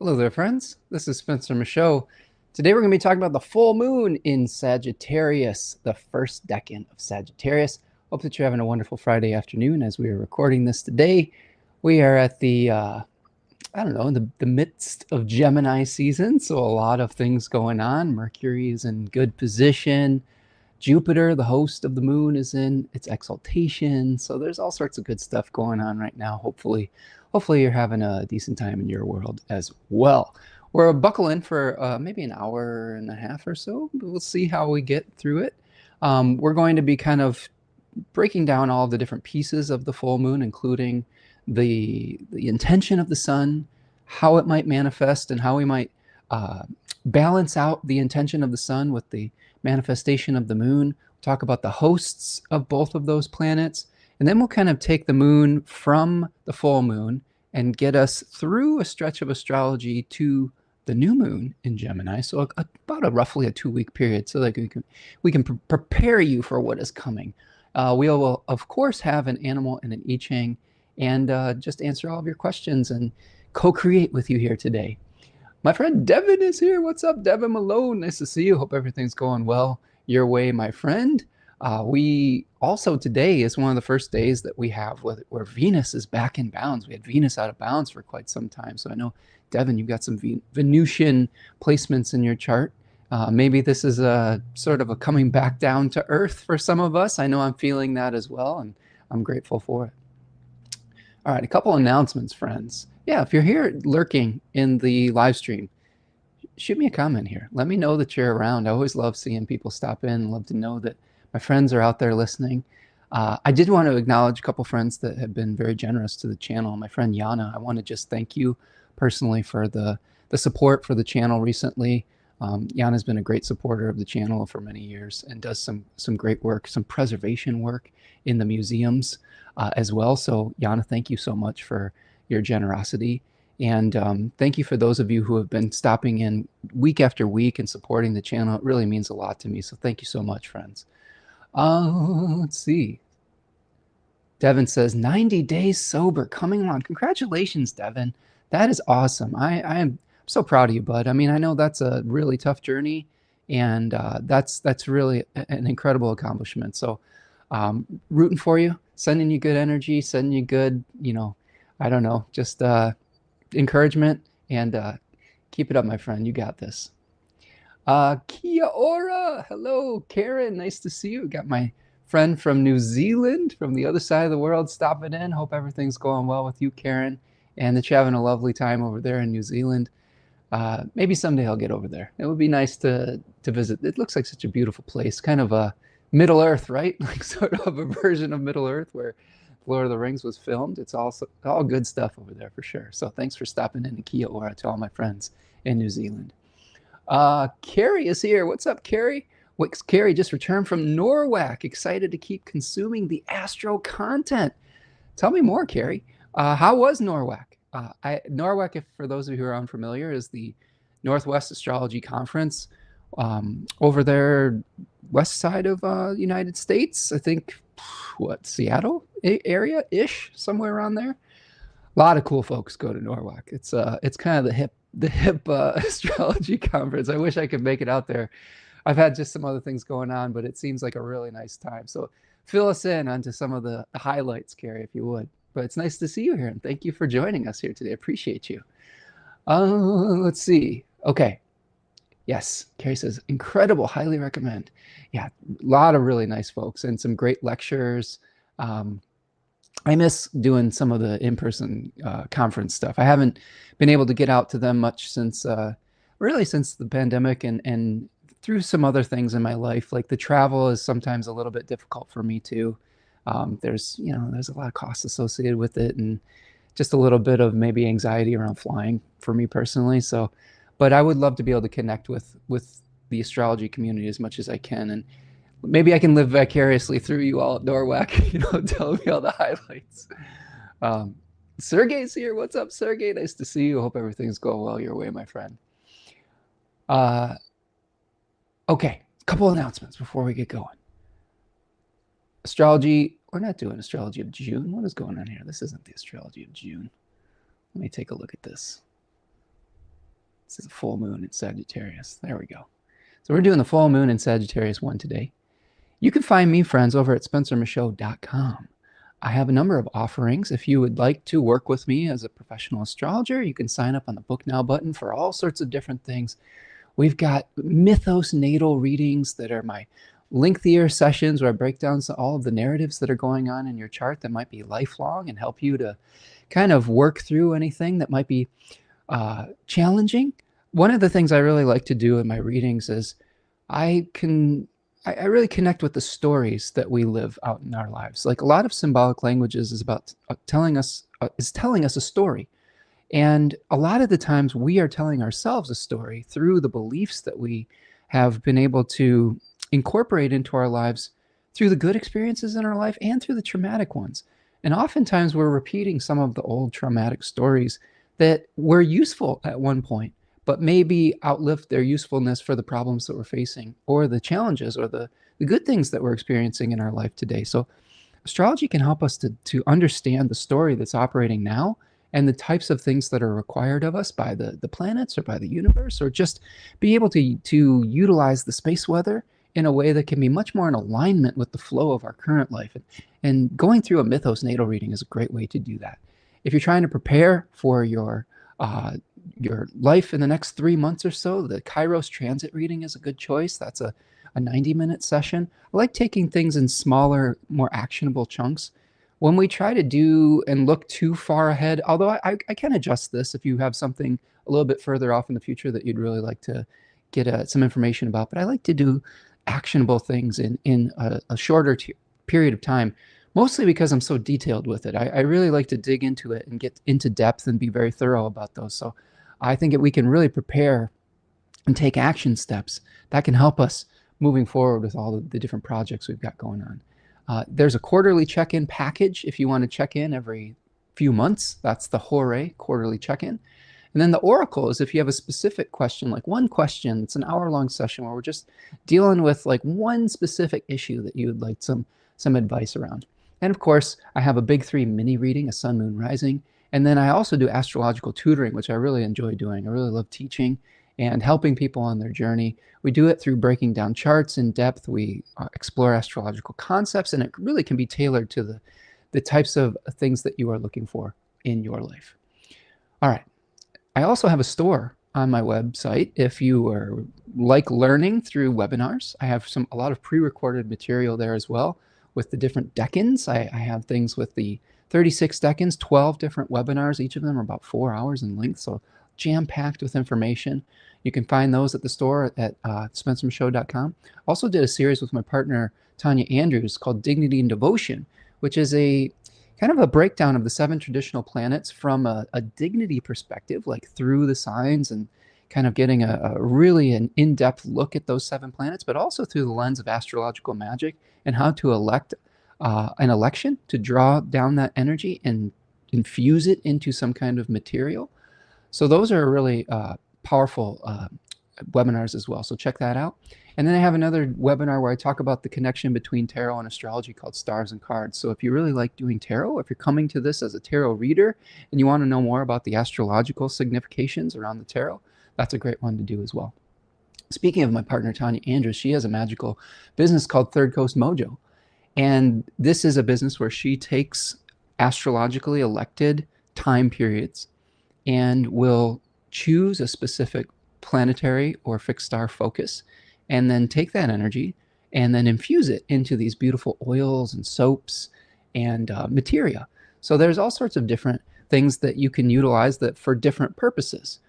Hello there, friends. This is Spencer Michaud. Today we're going to be talking about the full moon in Sagittarius, the first decan of Sagittarius. Hope that you're having a wonderful Friday afternoon as we are recording this today. We are at the, I don't know, in the midst of Gemini season, so a lot of things going on. Mercury is in good position. Jupiter, the host of the moon, is in its exaltation. So there's all sorts of good stuff going on right now. Hopefully you're having a decent time in your world as well. We're buckle in for maybe an hour and a half or so. We'll see how we get through it. We're going to be kind of breaking down all the different pieces of the full moon, including the intention of the sun, how it might manifest, and how we might balance out the intention of the sun with the manifestation of the moon. We'll talk about the hosts of both of those planets, and then we'll kind of take the moon from the full moon and get us through a stretch of astrology to the new moon in Gemini. So about roughly a 2-week period, so that we can prepare you for what is coming. We will, of course, have an animal and an I-Ching, and just answer all of your questions and co-create with you here today. My friend Devin is here. What's up, Devin Malone? Nice to see you. Hope everything's going well your way, my friend. We also, today is one of the first days that we have where Venus is back in bounds. We had Venus out of bounds for quite some time. So I know, Devin, you've got some Venusian placements in your chart. Maybe this is a sort of a coming back down to earth for some of us. I know I'm feeling that as well, and I'm grateful for it. All right, a couple announcements, friends. Yeah, if you're here lurking in the live stream, shoot me a comment here. Let me know that you're around. I always love seeing people stop in. Love to know that my friends are out there listening. I did want to acknowledge a couple friends that have been very generous to the channel. My friend Yana, I want to just thank you personally for the support for the channel recently. Yana's been a great supporter of the channel for many years and does some great work, some preservation work in the museums as well. So Yana, thank you so much for your generosity. And thank you for those of you who have been stopping in week after week and supporting the channel. It really means a lot to me. So thank you so much, friends. Let's see. Devin says 90 days sober coming along. Congratulations, Devin. That is awesome. I am so proud of you, bud. I mean, I know that's a really tough journey, and that's really an incredible accomplishment. So rooting for you, sending you good energy, sending you good, I don't know, just encouragement, and keep it up, my friend. You got this. Kia ora. Hello, Karen. Nice to see you. Got my friend from New Zealand, from the other side of the world, stopping in. Hope everything's going well with you, Karen, and that you're having a lovely time over there in New Zealand. Maybe someday I'll get over there. It would be nice to visit. It looks like such a beautiful place, kind of a Middle Earth, right? Like sort of a version of Middle Earth where Lord of the Rings was filmed. It's also all good stuff over there for sure. So thanks for stopping in, Kia ora to all my friends in New Zealand. Carrie is here. What's up, Carrie? Wix Carrie just returned from Norwalk. Excited to keep consuming the astro content. Tell me more, Carrie. How was Norwalk? Norwalk, if for those of you who are unfamiliar, is the Northwest Astrology Conference over there, west side of United States. I think, Seattle area-ish, somewhere around there. A lot of cool folks go to Norwalk. It's kind of the hip astrology conference. I wish I could make it out there. I've had just some other things going on, but it seems like a really nice time. So fill us in onto some of the highlights, Carrie, if you would. But it's nice to see you here, and thank you for joining us here today. Appreciate you. Let's see. Okay. Yes, Carrie says, incredible, highly recommend. Yeah, a lot of really nice folks and some great lectures. I miss doing some of the in-person conference stuff. I haven't been able to get out to them much since really since the pandemic and through some other things in my life. Like the travel is sometimes a little bit difficult for me too. There's a lot of costs associated with it and just a little bit of maybe anxiety around flying for me personally. So, but I would love to be able to connect with the astrology community as much as I can, and maybe I can live vicariously through you all at Norwalk, telling me all the highlights. Sergey's here. What's up, Sergey? Nice to see you. Hope everything's going well your way, my friend. Okay, a couple announcements before we get going. Astrology, we're not doing astrology of June. What is going on here? This isn't the astrology of June. Let me take a look at this. This is a full moon in Sagittarius. There we go. So we're doing the full moon in Sagittarius 1 today. You can find me, friends, over at spencermichaud.com. I have a number of offerings. If you would like to work with me as a professional astrologer, you can sign up on the Book Now button for all sorts of different things. We've got mythos natal readings that are my lengthier sessions where I break down all of the narratives that are going on in your chart that might be lifelong and help you to kind of work through anything that might be challenging. One of the things I really like to do in my readings is I really connect with the stories that we live out in our lives. Like a lot of symbolic languages is about telling us a story. And a lot of the times we are telling ourselves a story through the beliefs that we have been able to incorporate into our lives through the good experiences in our life and through the traumatic ones. And oftentimes we're repeating some of the old traumatic stories that were useful at one point, but maybe outlived their usefulness for the problems that we're facing or the challenges or the good things that we're experiencing in our life today. So astrology can help us to understand the story that's operating now and the types of things that are required of us by the planets or by the universe, or just be able to utilize the space weather in a way that can be much more in alignment with the flow of our current life. And going through a mythos natal reading is a great way to do that. If you're trying to prepare for your life in the next 3 months or so, the Kairos transit reading is a good choice. That's a 90-minute session. I like taking things in smaller, more actionable chunks. When we try to do and look too far ahead, although I can adjust this if you have something a little bit further off in the future that you'd really like to get some information about, but I like to do actionable things in a shorter period of time, mostly because I'm so detailed with it. I really like to dig into it and get into depth and be very thorough about those. So I think that we can really prepare and take action steps that can help us moving forward with all the different projects we've got going on. There's a quarterly check-in package if you want to check in every few months. That's the Hooray quarterly check-in. And then the Oracle is if you have a specific question, like one question. It's an hour-long session where we're just dealing with like one specific issue that you would like some advice around. And of course, I have a Big 3 mini reading, a Sun, Moon, Rising. And then I also do astrological tutoring, which I really enjoy doing. I really love teaching and helping people on their journey. We do it through breaking down charts in depth. We explore astrological concepts, and it really can be tailored to the types of things that you are looking for in your life. All right. I also have a store on my website. If you are like learning through webinars, I have a lot of pre-recorded material there as well with the different decans. I have things with the 36 decans, 12 different webinars. Each of them are about 4 hours in length, so jam-packed with information. You can find those at the store at spencermichaud.com. Also did a series with my partner, Tanya Andrews, called Dignity and Devotion, which is a kind of a breakdown of the 7 traditional planets from a dignity perspective, like through the signs and kind of getting an in-depth look at those 7 planets, but also through the lens of astrological magic and how to elect an election to draw down that energy and infuse it into some kind of material. So those are really powerful webinars as well. So check that out. And then I have another webinar where I talk about the connection between tarot and astrology called Stars and Cards. So if you really like doing tarot, if you're coming to this as a tarot reader and you want to know more about the astrological significations around the tarot, that's a great one to do as well. Speaking of my partner, Tanya Andrews, she has a magical business called Third Coast Mojo. And this is a business where she takes astrologically elected time periods and will choose a specific planetary or fixed star focus and then take that energy and then infuse it into these beautiful oils and soaps and materia. So there's all sorts of different things that you can utilize that for different purposes.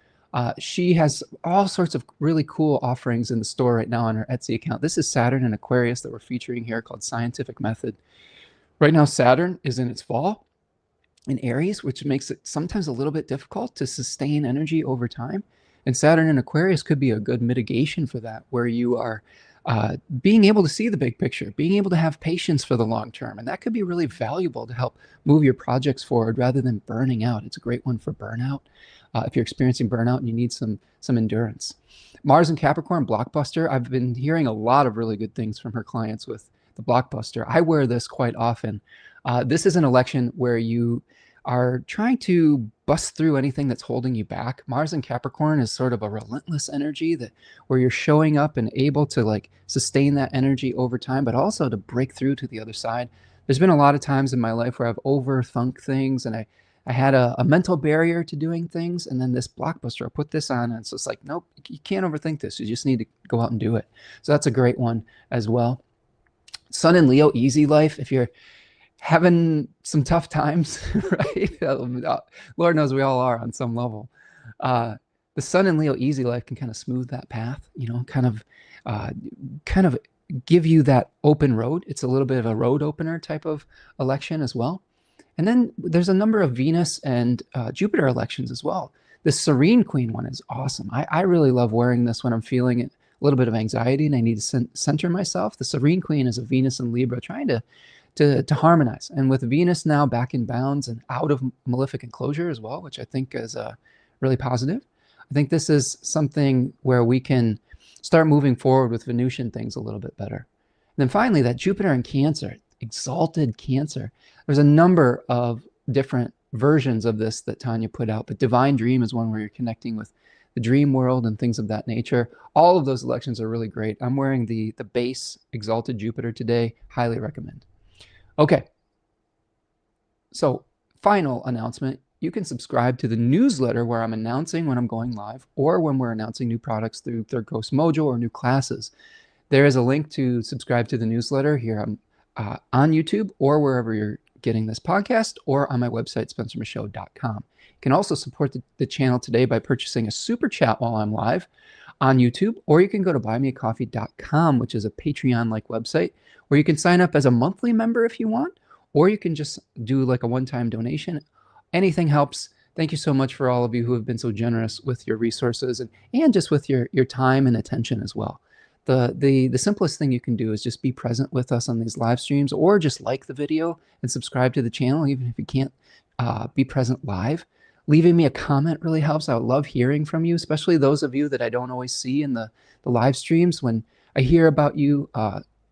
She has all sorts of really cool offerings in the store right now on her Etsy account. This is Saturn and Aquarius that we're featuring here called Scientific Method. Right now, Saturn is in its fall in Aries, which makes it sometimes a little bit difficult to sustain energy over time. And Saturn in Aquarius could be a good mitigation for that, where you are being able to see the big picture, being able to have patience for the long term. And that could be really valuable to help move your projects forward rather than burning out. It's a great one for burnout. If you're experiencing burnout and you need some endurance. Mars and Capricorn Blockbuster. I've been hearing a lot of really good things from her clients with the Blockbuster. I wear this quite often. This is an election where you are trying to bust through anything that's holding you back. Mars in Capricorn is sort of a relentless energy that where you're showing up and able to like sustain that energy over time, but also to break through to the other side. There's been a lot of times in my life where I've overthunk things, and I had a mental barrier to doing things, and then this blockbuster, I put this on, and it's just like, nope, you can't overthink this. You just need to go out and do it. So that's a great one as well. Sun in Leo, easy life. If you're having some tough times, right? Lord knows we all are on some level. The Sun in Leo, easy life can kind of smooth that path, you know, kind of give you that open road. It's a little bit of a road opener type of election as well. And then there's a number of Venus and Jupiter elections as well. The Serene Queen one is awesome. I really love wearing this when I'm feeling a little bit of anxiety and I need to center myself. The Serene Queen is a Venus and Libra trying to harmonize. And with Venus now back in bounds and out of malefic enclosure as well, which I think is really positive. I think this is something where we can start moving forward with Venusian things a little bit better. And then finally, that Jupiter in Cancer, exalted Cancer. There's a number of different versions of this that Tanya put out, but Divine Dream is one where you're connecting with the dream world and things of that nature. All of those elections are really great. I'm wearing the base exalted Jupiter today. Highly recommend. Okay. So final announcement. You can subscribe to the newsletter where I'm announcing when I'm going live or when we're announcing new products through Third Coast Mojo or new classes. There is a link to subscribe to the newsletter here on YouTube or wherever you're getting this podcast, or on my website, spencermichaud.com. You can also support the channel today by purchasing a super chat while I'm live on YouTube, or you can go to buymeacoffee.com, which is a Patreon-like website where you can sign up as a monthly member if you want, or you can just do like a one-time donation. Anything helps. Thank you so much for all of you who have been so generous with your resources and just with your time and attention as well. The simplest thing you can do is just be present with us on these live streams, or just like the video and subscribe to the channel, even if you can't be present live. Leaving me a comment really helps. I would love hearing from you, especially those of you that I don't always see in the live streams. When I hear about you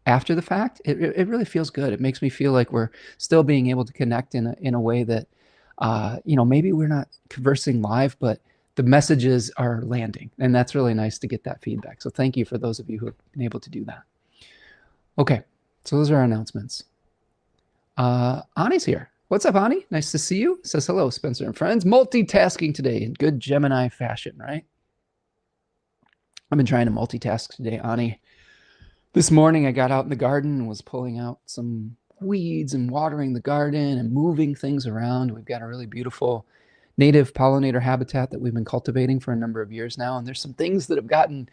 after the fact, it really feels good. It makes me feel like we're still being able to connect in a way that, you know, maybe we're not conversing live, but the messages are landing, and that's really nice to get that feedback. So thank you for those of you who have been able to do that. Okay, so those are our announcements. Ani's here. What's up, Ani? Nice to see you. Says hello, Spencer and friends. Multitasking today in good Gemini fashion, right? I've been trying to multitask today, Ani. This morning I got out in the garden and was pulling out some weeds and watering the garden and moving things around. We've got a really beautiful native pollinator habitat that we've been cultivating for a number of years now. And there's some things that have gotten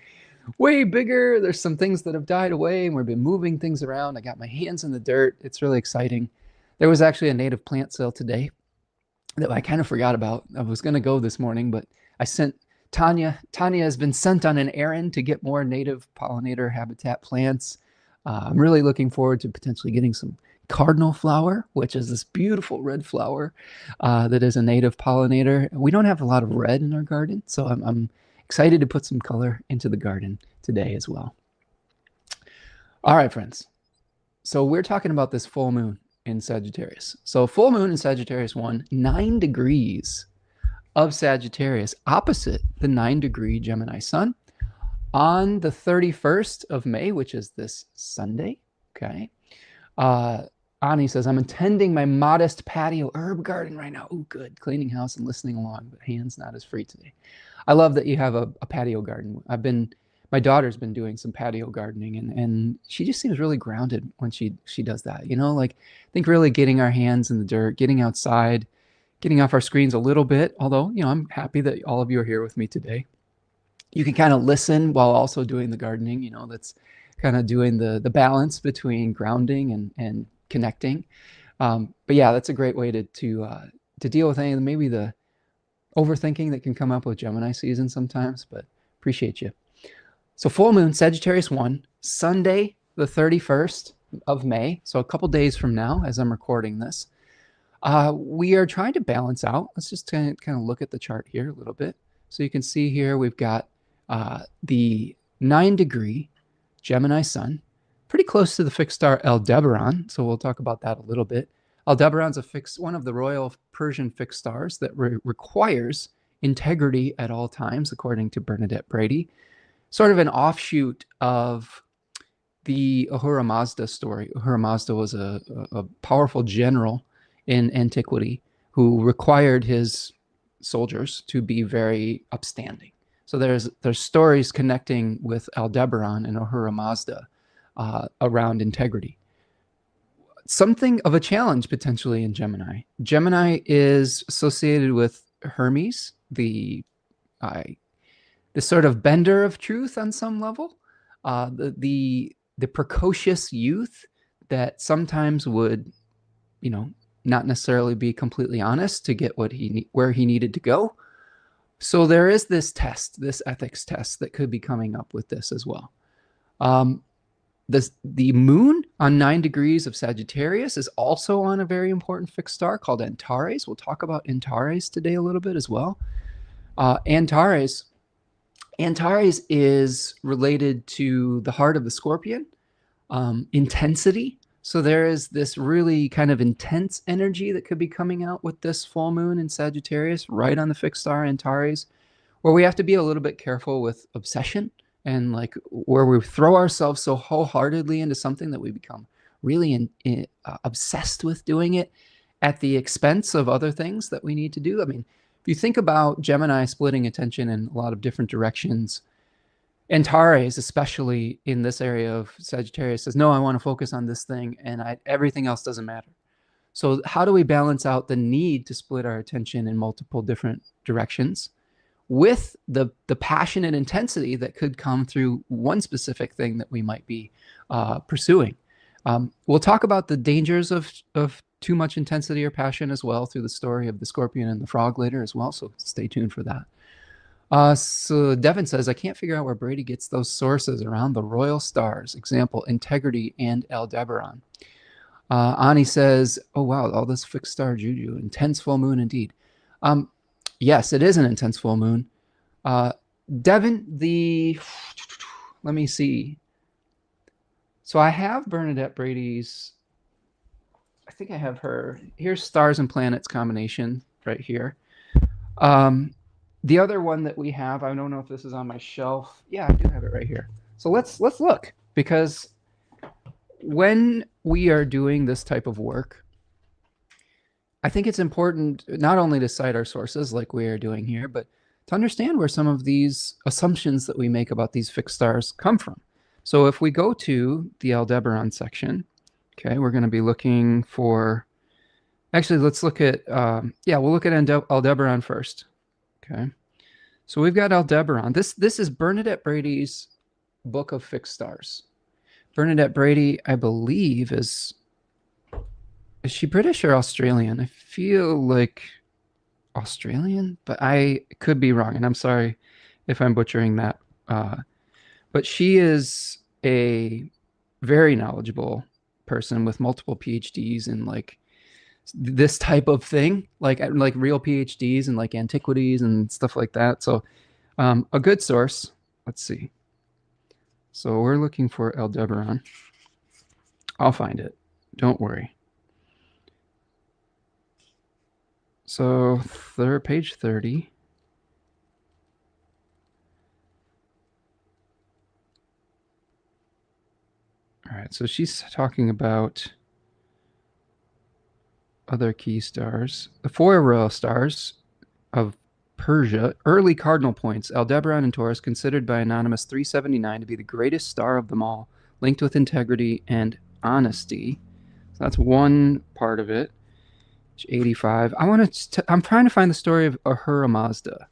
way bigger. There's some things that have died away, and we've been moving things around. I got my hands in the dirt. It's really exciting. There was actually a native plant sale today that I kind of forgot about. I was going to go this morning, but I sent Tanya. Tanya has been sent on an errand to get more native pollinator habitat plants. I'm really looking forward to potentially getting some cardinal flower, which is this beautiful red flower that is a native pollinator. We don't have a lot of red in our garden, so I'm excited to put some color into the garden today as well. All right, friends. So we're talking about this full moon in Sagittarius. So full moon in Sagittarius I, 9 degrees of Sagittarius, opposite the 9-degree Gemini sun, on the 31st of May, which is this Sunday. Okay. Ani says, I'm attending my modest patio herb garden right now. Oh, good. Cleaning house and listening along, but hands not as free today. I love that you have a patio garden. My daughter's been doing some patio gardening, and she just seems really grounded when she does that. You know, like, I think really getting our hands in the dirt, getting outside, getting off our screens a little bit. Although, you know, I'm happy that all of you are here with me today. You can kind of listen while also doing the gardening. You know, that's kind of doing the balance between grounding and connecting. But yeah, that's a great way to deal with anything, maybe the overthinking that can come up with Gemini season sometimes, but appreciate you. So full moon, Sagittarius I, Sunday, the 31st of May. So a couple days from now, as I'm recording this, we are trying to balance out. Let's just kind of look at the chart here a little bit. So you can see here, we've got the 9-degree Gemini sun, pretty close to the fixed star Aldebaran. So we'll talk about that a little bit. Aldebaran's one of the royal Persian fixed stars that requires integrity at all times, according to Bernadette Brady. Sort of an offshoot of the Ahura Mazda story. Ahura Mazda was a powerful general in antiquity who required his soldiers to be very upstanding. So there's stories connecting with Aldebaran and Ahura Mazda around integrity. Something of a challenge potentially in Gemini. Gemini is associated with Hermes, the sort of bender of truth on some level, the precocious youth that sometimes would, not necessarily be completely honest to get where he needed to go. So there is this test, this ethics test that could be coming up with this as well. The moon on 9 degrees of Sagittarius is also on a very important fixed star called Antares. We'll talk about Antares today a little bit as well. Antares is related to the heart of the Scorpion, intensity. So there is this really kind of intense energy that could be coming out with this full moon in Sagittarius, right on the fixed star Antares, where we have to be a little bit careful with obsession and like where we throw ourselves so wholeheartedly into something that we become really obsessed with doing it at the expense of other things that we need to do. I mean, if you think about Gemini splitting attention in a lot of different directions, Antares, especially in this area of Sagittarius, says, no, I want to focus on this thing and everything else doesn't matter. So how do we balance out the need to split our attention in multiple different directions with the passion and intensity that could come through one specific thing that we might be pursuing? We'll talk about the dangers of too much intensity or passion as well through the story of the Scorpion and the Frog later as well, so stay tuned for that. So Devin says, I can't figure out where Brady gets those sources around the royal stars, example, integrity and Aldebaran. Ani says, oh, wow, all this fixed star juju, intense full moon indeed. Yes, it is an intense full moon. Devin, let me see. So I have Bernadette Brady's, I think I have her, here's stars and planets combination right here. The other one that we have, I don't know if this is on my shelf. Yeah, I do have it right here. So let's look, because when we are doing this type of work, I think it's important not only to cite our sources like we are doing here, but to understand where some of these assumptions that we make about these fixed stars come from. So if we go to the Aldebaran section, okay, we're going to be looking for, actually, let's look at, we'll look at Aldebaran first. Okay, so we've got Aldebaran. This is Bernadette Brady's book of fixed stars. Bernadette Brady, I believe, is she British or Australian? I feel like Australian, but I could be wrong, and I'm sorry if I'm butchering that. But she is a very knowledgeable person with multiple PhDs in like this type of thing, like real PhDs and like antiquities and stuff like that. So a good source. Let's see. So we're looking for Aldebaran. I'll find it. Don't worry. So page 30. All right, so she's talking about other key stars. The 4 royal stars of Persia, early cardinal points, Aldebaran and Taurus, considered by Anonymous 379 to be the greatest star of them all, linked with integrity and honesty. So that's one part of it. 85. I'm trying to find the story of Ahura Mazda.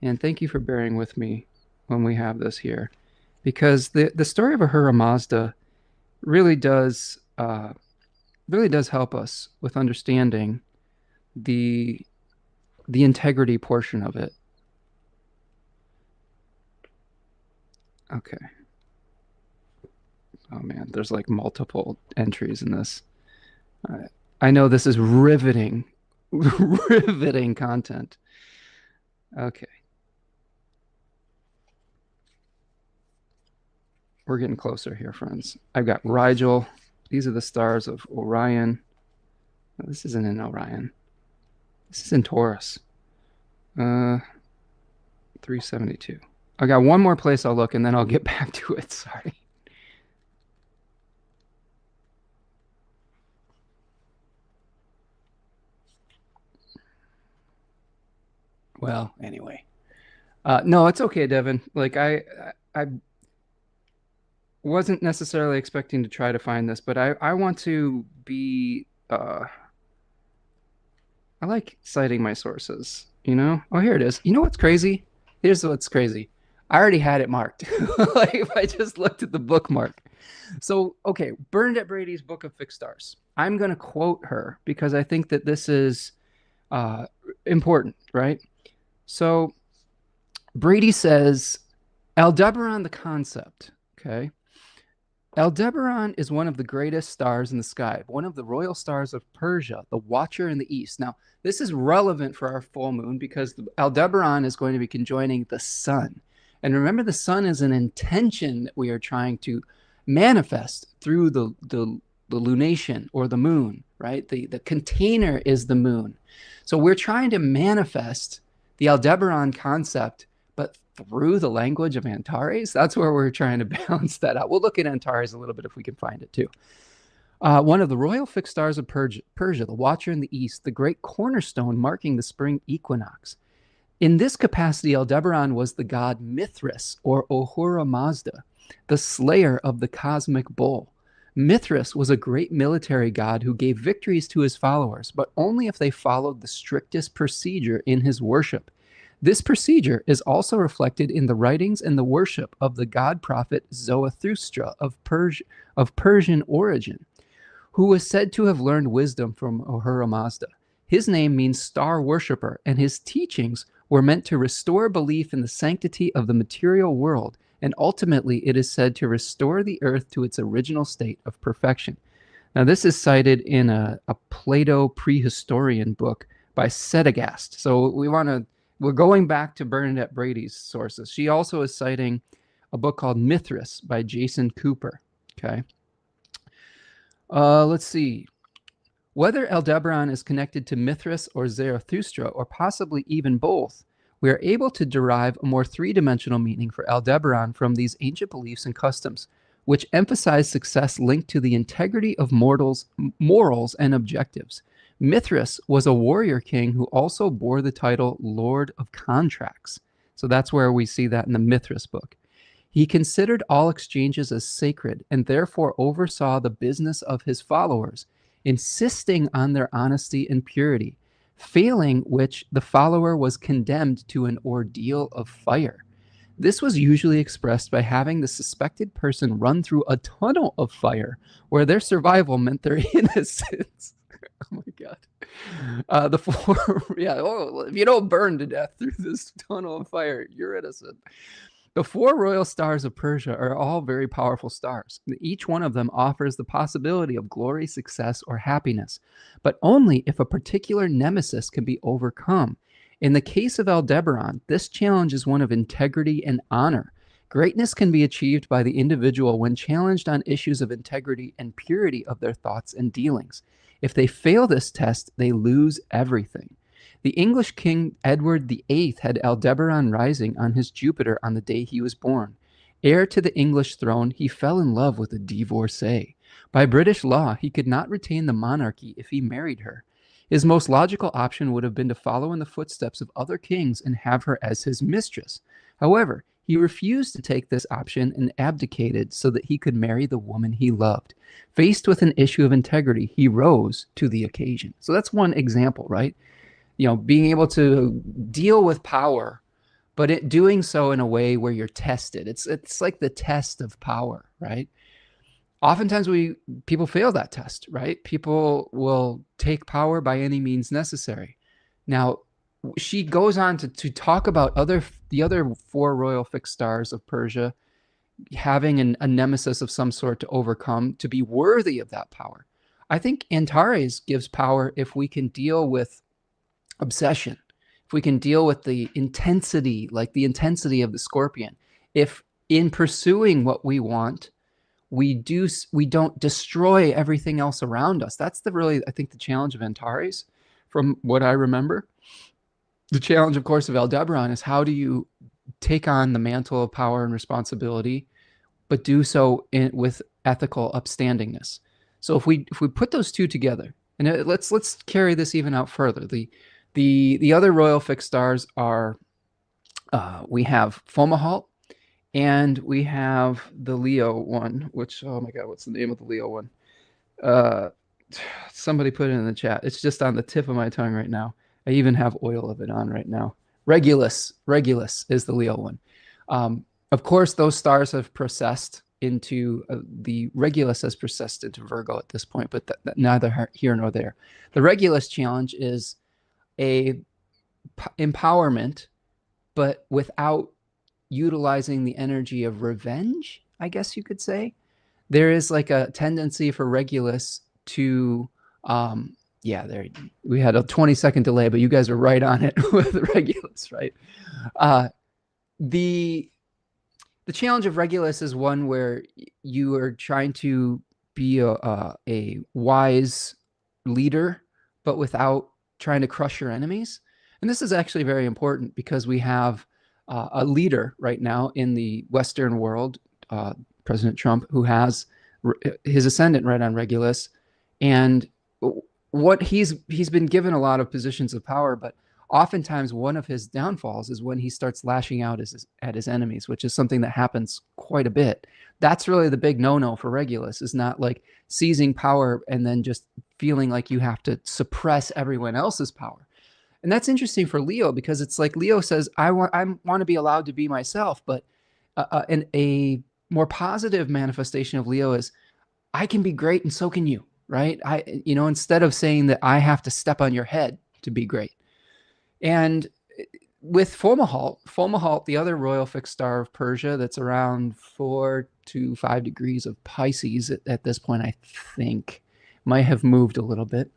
And thank you for bearing with me when we have this here. Because the story of Ahura Mazda really does help us with understanding the integrity portion of it. Okay. Oh man, there's like multiple entries in this. I know this is riveting, riveting content. Okay. We're getting closer here, friends. I've got Rigel. These are the stars of Orion. No, this isn't in Orion. This is in Taurus. 372. I got one more place I'll look and then I'll get back to it. Sorry. Well, anyway. No, it's okay, Devin. Like I wasn't necessarily expecting to try to find this, but I want to be I like citing my sources, you know? Oh, here it is. You know what's crazy? Here's what's crazy. I already had it marked. Like if I just looked at the bookmark. So, okay, Bernadette Brady's Book of Fixed Stars. I'm going to quote her because I think that this is uh, important, right? So, Brady says, Aldebaran, the concept, okay? Aldebaran is one of the greatest stars in the sky, one of the royal stars of Persia, the watcher in the east. Now, this is relevant for our full moon because Aldebaran is going to be conjoining the sun. And remember, the sun is an intention that we are trying to manifest through the lunation or the moon, right? The container is the moon. So we're trying to manifest the Aldebaran concept, but through the language of Antares. That's where we're trying to balance that out. We'll look at Antares a little bit if we can find it too. One of the royal fixed stars of Persia, the watcher in the east, the great cornerstone marking the spring equinox. In this capacity, Aldebaran was the god Mithras, or Ahura Mazda, the slayer of the cosmic bull. Mithras was a great military god who gave victories to his followers, but only if they followed the strictest procedure in his worship. This procedure is also reflected in the writings and the worship of the god prophet Zarathustra of Persian origin, who was said to have learned wisdom from Ahura Mazda. His name means star worshipper, and his teachings were meant to restore belief in the sanctity of the material world, and ultimately it is said to restore the earth to its original state of perfection. Now, this is cited in a Plato prehistorian book by Sedagast. So we're going back to Bernadette Brady's sources. She also is citing a book called Mithras by Jason Cooper. Okay. Let's see. Whether Aldebaran is connected to Mithras or Zarathustra, or possibly even both, we are able to derive a more three-dimensional meaning for Aldebaran from these ancient beliefs and customs, which emphasize success linked to the integrity of morals and objectives. Mithras was a warrior king who also bore the title Lord of Contracts. So that's where we see that in the Mithras book. He considered all exchanges as sacred and therefore oversaw the business of his followers, insisting on their honesty and purity, failing which the follower was condemned to an ordeal of fire. This was usually expressed by having the suspected person run through a tunnel of fire where their survival meant their innocence. Oh my God. The four, yeah, if you don't burn to death through this tunnel of fire, you're innocent. The four royal stars of Persia are all very powerful stars. Each one of them offers the possibility of glory, success, or happiness, but only if a particular nemesis can be overcome. In the case of Aldebaran, this challenge is one of integrity and honor. Greatness can be achieved by the individual when challenged on issues of integrity and purity of their thoughts and dealings. If they fail this test, they lose everything. The English King Edward VIII had Aldebaran rising on his Jupiter on the day he was born. Heir to the English throne, he fell in love with a divorcee. By British law, he could not retain the monarchy if he married her. His most logical option would have been to follow in the footsteps of other kings and have her as his mistress. However, he refused to take this option and abdicated so that he could marry the woman he loved. Faced with an issue of integrity, he rose to the occasion. So that's one example, right? You know, being able to deal with power, but doing so in a way where you're tested. It's like the test of power, right? Oftentimes people fail that test, right? People will take power by any means necessary. Now, she goes on to talk about the other four royal fixed stars of Persia having a nemesis of some sort to overcome to be worthy of that power. I think Antares gives power if we can deal with obsession, if we can deal with the intensity, like the intensity of the scorpion. If in pursuing what we want, we don't destroy everything else around us. That's I think, the challenge of Antares, from what I remember. The challenge, of course, of Aldebaran is, how do you take on the mantle of power and responsibility, but do so with ethical upstandingness? So if we put those two together, and let's carry this even out further. The other royal fixed stars are, we have Fomalhaut, and we have the Leo one, which, oh my God, what's the name of the Leo one? Somebody put it in the chat. It's just on the tip of my tongue right now. I even have oil of it on right now. Regulus is the Leo one. Of course, those stars have processed into, the Regulus has processed into Virgo at this point, but neither here nor there. The Regulus challenge is a empowerment, but without utilizing the energy of revenge, I guess you could say. There is like a tendency for Regulus to, yeah, there, we had a 20-second delay, but you guys are right on it with Regulus, right? The challenge of Regulus is one where you are trying to be a wise leader, but without trying to crush your enemies. And this is actually very important, because we have a leader right now in the Western world, President Trump, who has his ascendant right on Regulus. And what he's been given a lot of positions of power, but oftentimes one of his downfalls is when he starts lashing out at his enemies, which is something that happens quite a bit. That's really the big no-no for Regulus, is not like seizing power and then just feeling like you have to suppress everyone else's power. And that's interesting for Leo, because it's like Leo says, I want to be allowed to be myself. But a more positive manifestation of Leo is, I can be great and so can you, right? Instead of saying that I have to step on your head to be great. And with Fomalhaut, the other royal fixed star of Persia, that's around 4 to 5 degrees of Pisces at this point, I think, might have moved a little bit.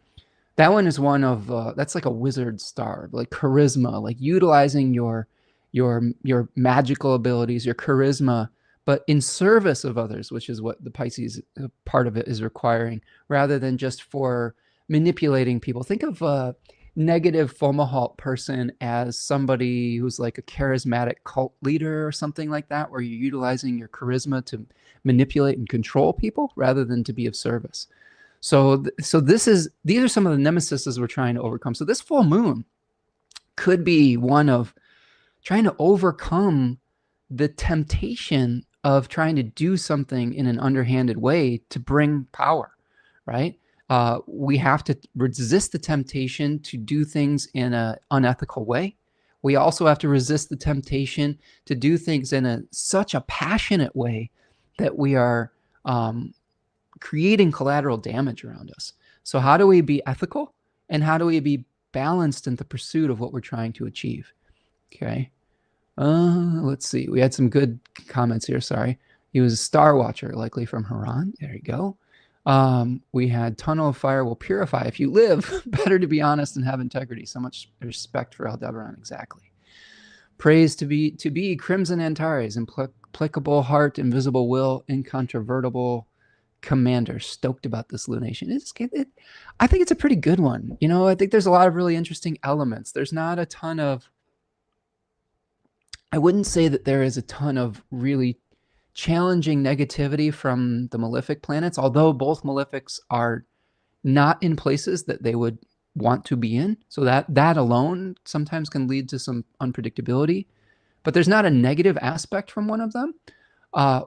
That one is one of, that's like a wizard star, like charisma, like utilizing your magical abilities, your charisma, but in service of others, which is what the Pisces part of it is requiring, rather than just for manipulating people. Think of a negative Fomalhaut person as somebody who's like a charismatic cult leader or something like that, where you're utilizing your charisma to manipulate and control people rather than to be of service. So these are some of the nemesises we're trying to overcome. So this full moon could be one of trying to overcome the temptation of trying to do something in an underhanded way to bring power, right? We have to resist the temptation to do things in an unethical way. We also have to resist the temptation to do things in such a passionate way that we are creating collateral damage around us. So how do we be ethical, and how do we be balanced in the pursuit of what we're trying to achieve? Okay. Let's see. We had some good comments here. Sorry. He was a star watcher, likely from Haran. There you go. We had Tunnel of Fire will purify if you live. Better to be honest and have integrity. So much respect for Aldebaran. Exactly. Praise to be Crimson Antares, implacable heart, invisible will, incontrovertible commander. Stoked about this lunation. I think it's a pretty good one. I think there's a lot of really interesting elements. There's not a ton of, I wouldn't say that there is a ton of really challenging negativity from the malefic planets, although both malefics are not in places that they would want to be in. So that alone sometimes can lead to some unpredictability, but there's not a negative aspect from one of them.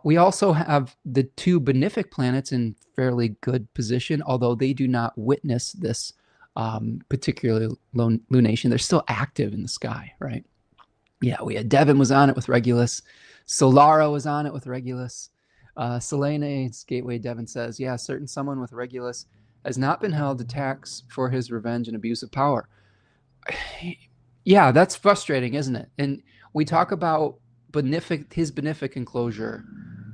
We also have the 2 benefic planets in fairly good position, although they do not witness this particular lunation. They're still active in the sky, right? Yeah, we had Devin was on it with Regulus. Solara was on it with Regulus. Selene's Gateway Devin says, yeah, certain someone with Regulus has not been held to tax for his revenge and abuse of power. Yeah, that's frustrating, isn't it? And we talk about his benefic enclosure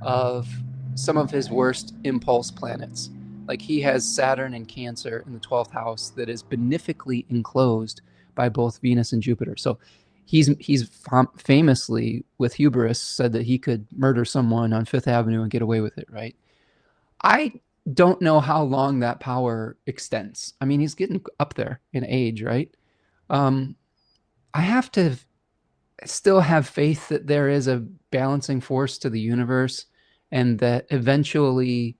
of some of his worst impulse planets. Like he has Saturn and Cancer in the 12th house that is benefically enclosed by both Venus and Jupiter. So he's famously, with hubris, said that he could murder someone on Fifth Avenue and get away with it, right? I don't know how long that power extends. I mean, he's getting up there in age, right? Um, I have to still have faith that there is a balancing force to the universe and that eventually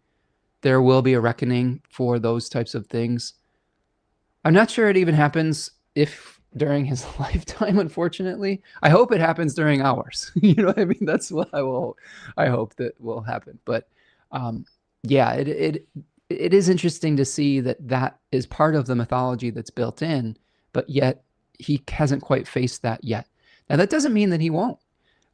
there will be a reckoning for those types of things. I'm not sure it even happens if during his lifetime, unfortunately. I hope it happens during ours. You know what I mean? That's what I hope that will happen. But um, yeah, it is interesting to see that that is part of the mythology that's built in, but yet he hasn't quite faced that yet. Now that doesn't mean that he won't.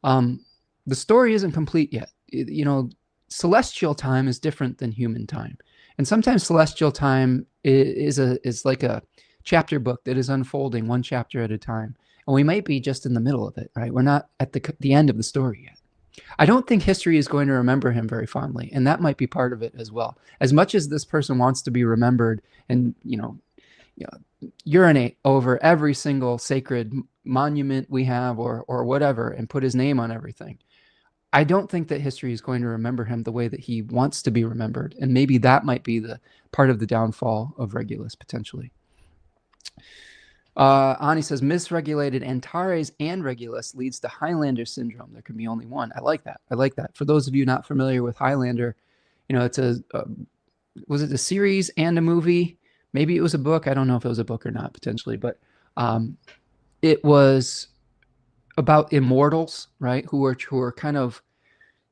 Um, the story isn't complete yet. You know, celestial time is different than human time, and sometimes celestial time is like a chapter book that is unfolding one chapter at a time, and we might be just in the middle of it. Right? We're not at the end of the story yet. I don't think history is going to remember him very fondly, and that might be part of it as well. As much as this person wants to be remembered, and urinate over every single sacred monument we have or whatever and put his name on everything. I don't think that history is going to remember him the way that he wants to be remembered. And maybe that might be the part of the downfall of Regulus potentially. Ani says, misregulated Antares and Regulus leads to Highlander syndrome. There can be only one. I like that. I like that. For those of you not familiar with Highlander, it's was it a series and a movie? Maybe it was a book. I don't know if it was a book or not, potentially, but it was about immortals, right? Who are kind of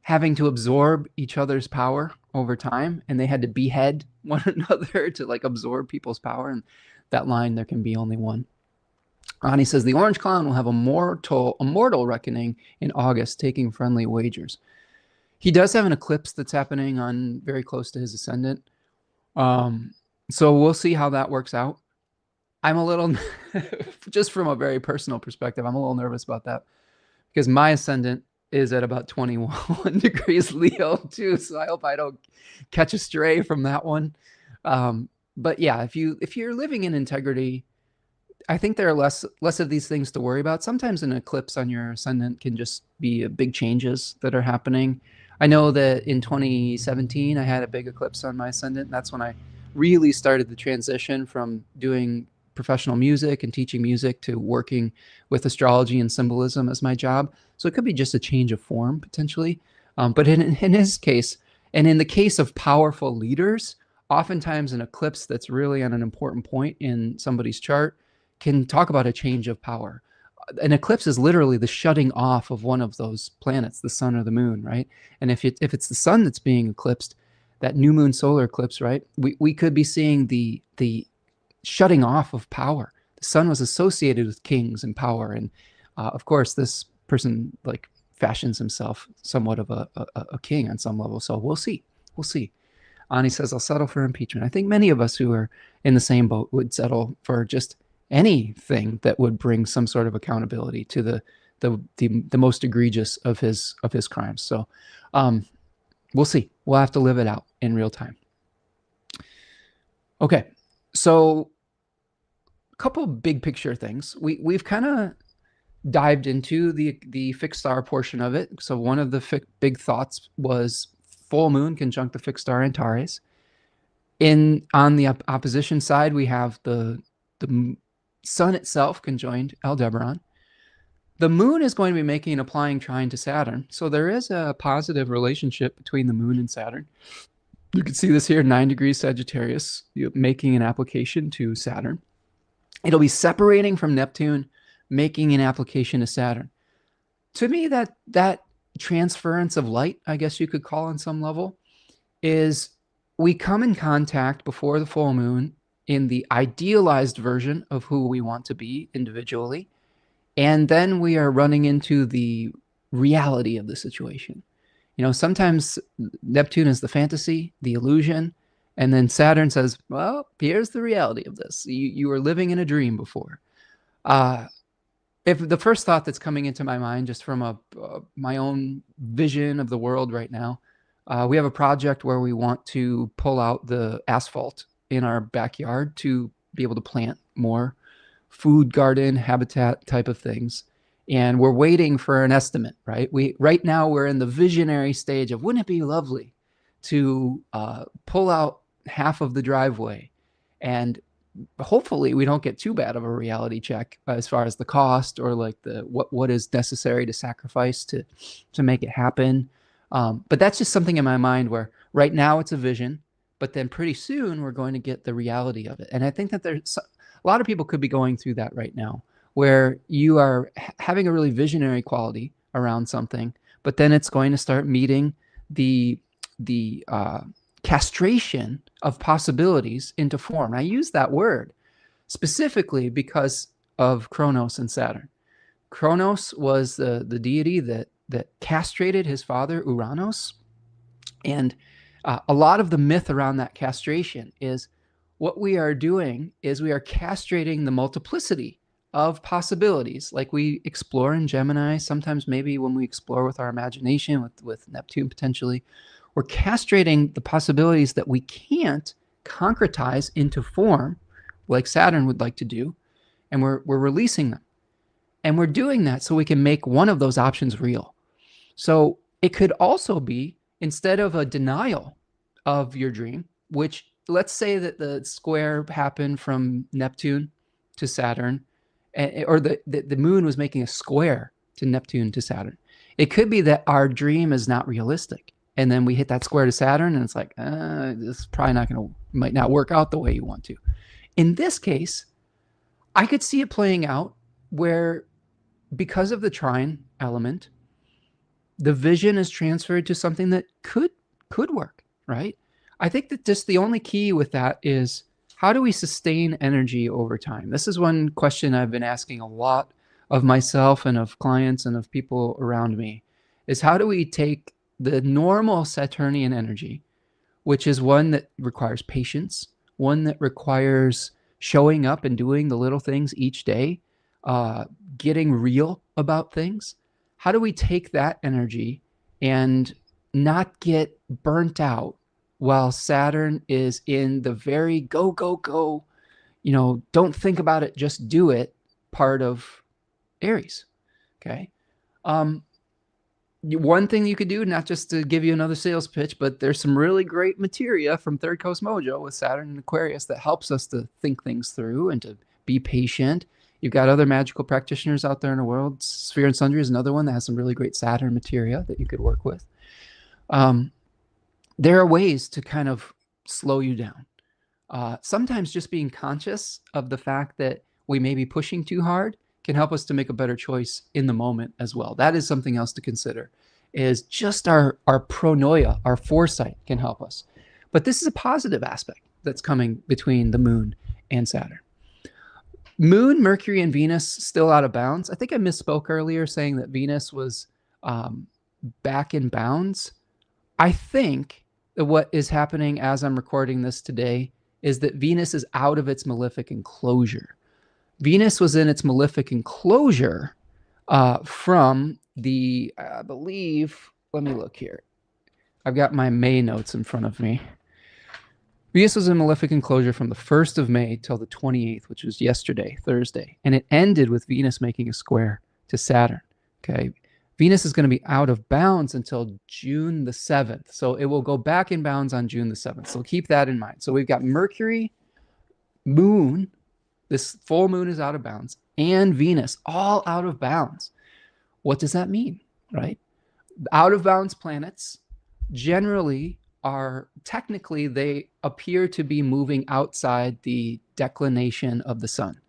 having to absorb each other's power over time, and they had to behead one another to like absorb people's power. And that line, there can be only one. Ani says the Orange Clown will have a mortal reckoning in August, taking friendly wagers. He does have an eclipse that's happening on very close to his ascendant. So we'll see how that works out. I'm a little, just from a very personal perspective, I'm a little nervous about that because my ascendant is at about 21 degrees Leo too. So I hope I don't catch a stray from that one. But yeah, if you're living in integrity, I think there are less of these things to worry about. Sometimes an eclipse on your ascendant can just be big changes that are happening. I know that in 2017, I had a big eclipse on my ascendant. That's when I really started the transition from doing professional music and teaching music to working with astrology and symbolism as my job. So it could be just a change of form potentially. But in his case, and in the case of powerful leaders, oftentimes an eclipse that's really on an important point in somebody's chart can talk about a change of power. An eclipse is literally the shutting off of one of those planets, the sun or the moon, right? And if it's the sun that's being eclipsed, that new moon solar eclipse, right? We could be seeing the shutting off of power. The sun was associated with kings and power, and of course, this person like fashions himself somewhat of a king on some level. So we'll see. We'll see. Ani says, I'll settle for impeachment. I think many of us who are in the same boat would settle for just anything that would bring some sort of accountability to the most egregious of his crimes. So we'll see. We'll have to live it out in real time. Okay, so a couple big picture things. We've kind of dived into the fixed star portion of it. So one of the big thoughts was full moon conjunct the fixed star Antares. On the opposition side, we have the sun itself conjoined Aldebaran. The moon is going to be making an applying trine to Saturn. So there is a positive relationship between the moon and Saturn. You can see this here, 9 degrees Sagittarius, making an application to Saturn. It'll be separating from Neptune, making an application to Saturn. To me, that transference of light, I guess you could call on some level, is we come in contact before the full moon in the idealized version of who we want to be individually. And then we are running into the reality of the situation. Sometimes Neptune is the fantasy, the illusion, and then Saturn says, well, here's the reality of this. You were living in a dream before. If the first thought that's coming into my mind, just from my own vision of the world right now, we have a project where we want to pull out the asphalt in our backyard to be able to plant more food garden habitat type of things. And we're waiting for an estimate, right? Right now we're in the visionary stage of, wouldn't it be lovely to pull out half of the driveway, and hopefully we don't get too bad of a reality check as far as the cost or like the what is necessary to sacrifice to make it happen. But that's just something in my mind where right now it's a vision, but then pretty soon we're going to get the reality of it. And I think that there's a lot of people could be going through that right now, where you are having a really visionary quality around something, but then it's going to start meeting the castration of possibilities into form. And I use that word specifically because of Kronos and Saturn. Kronos was the deity that castrated his father Uranus, and a lot of the myth around that castration is what we are doing is we are castrating the multiplicity of possibilities, like we explore in Gemini. Sometimes maybe when we explore with our imagination, with Neptune potentially, we're castrating the possibilities that we can't concretize into form, like Saturn would like to do, and we're releasing them. And we're doing that so we can make one of those options real. So it could also be, instead of a denial of your dream, which let's say that the square happened from Neptune to Saturn, or the moon was making a square to Neptune to Saturn. It could be that our dream is not realistic. And then we hit that square to Saturn and it's like, this is probably might not work out the way you want to. In this case, I could see it playing out where, because of the trine element, the vision is transferred to something that could work, right? I think that just the only key with that is, how do we sustain energy over time? This is one question I've been asking a lot of myself and of clients and of people around me, is how do we take the normal Saturnian energy, which is one that requires patience, one that requires showing up and doing the little things each day, getting real about things. How do we take that energy and not get burnt out while Saturn is in the very go, go, go, don't think about it, just do it part of Aries? Okay. One thing you could do, not just to give you another sales pitch, but there's some really great materia from Third Coast Mojo with Saturn and Aquarius that helps us to think things through and to be patient. You've got other magical practitioners out there in the world. Sphere and Sundry is another one that has some really great Saturn materia that you could work with. There are ways to kind of slow you down. Sometimes just being conscious of the fact that we may be pushing too hard can help us to make a better choice in the moment as well. That is something else to consider, is just our pronoia, our foresight can help us. But this is a positive aspect that's coming between the moon and Saturn. Moon, Mercury, and Venus still out of bounds. I think I misspoke earlier saying that Venus was back in bounds. I think that what is happening as I'm recording this today is that Venus is out of its malefic enclosure. Venus was in its malefic enclosure from the, I believe, let me look here. I've got my May notes in front of me. Venus was in malefic enclosure from the 1st of May till the 28th, which was yesterday, Thursday. And it ended with Venus making a square to Saturn. Okay. Venus is going to be out of bounds until June the 7th. So it will go back in bounds on June the 7th. So keep that in mind. So we've got Mercury, Moon, this full moon is out of bounds, and Venus all out of bounds. What does that mean, right? Out of bounds planets generally are, technically, they appear to be moving outside the declination of the sun,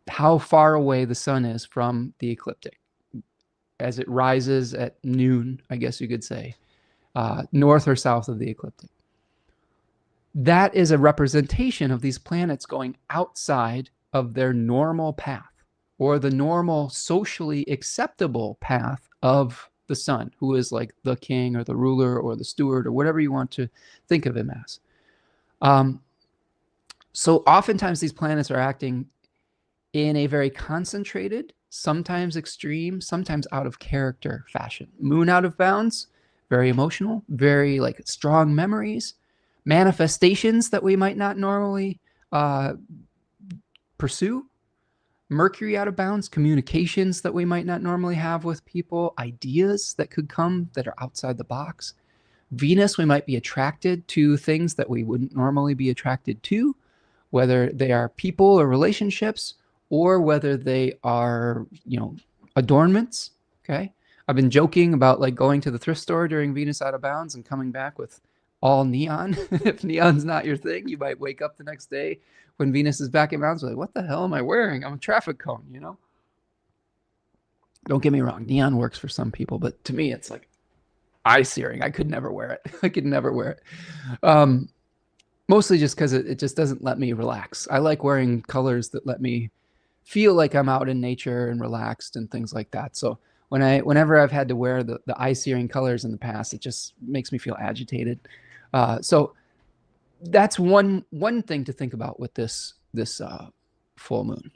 how far away the sun is from the ecliptic. As it rises at noon, I guess you could say, north or south of the ecliptic. That is a representation of these planets going outside of their normal path, or the normal socially acceptable path of the sun, who is like the king or the ruler or the steward or whatever you want to think of him as. So oftentimes these planets are acting in a very concentrated, sometimes extreme, sometimes out of character fashion. Moon out of bounds, very emotional, very like strong memories, manifestations that we might not normally pursue. Mercury out of bounds, communications that we might not normally have with people, ideas that could come that are outside the box. Venus, we might be attracted to things that we wouldn't normally be attracted to, whether they are people or relationships, or whether they are, adornments. Okay. I've been joking about like going to the thrift store during Venus out of bounds and coming back with all neon. If neon's not your thing, you might wake up the next day when Venus is back in bounds, like, what the hell am I wearing? I'm a traffic cone, Don't get me wrong, neon works for some people, but to me, it's like eye searing. I could never wear it. I could never wear it. Mostly just because it just doesn't let me relax. I like wearing colors that let me feel like I'm out in nature and relaxed and things like that. So whenever I've had to wear the eye searing colors in the past, it just makes me feel agitated. So that's one thing to think about with this full moon.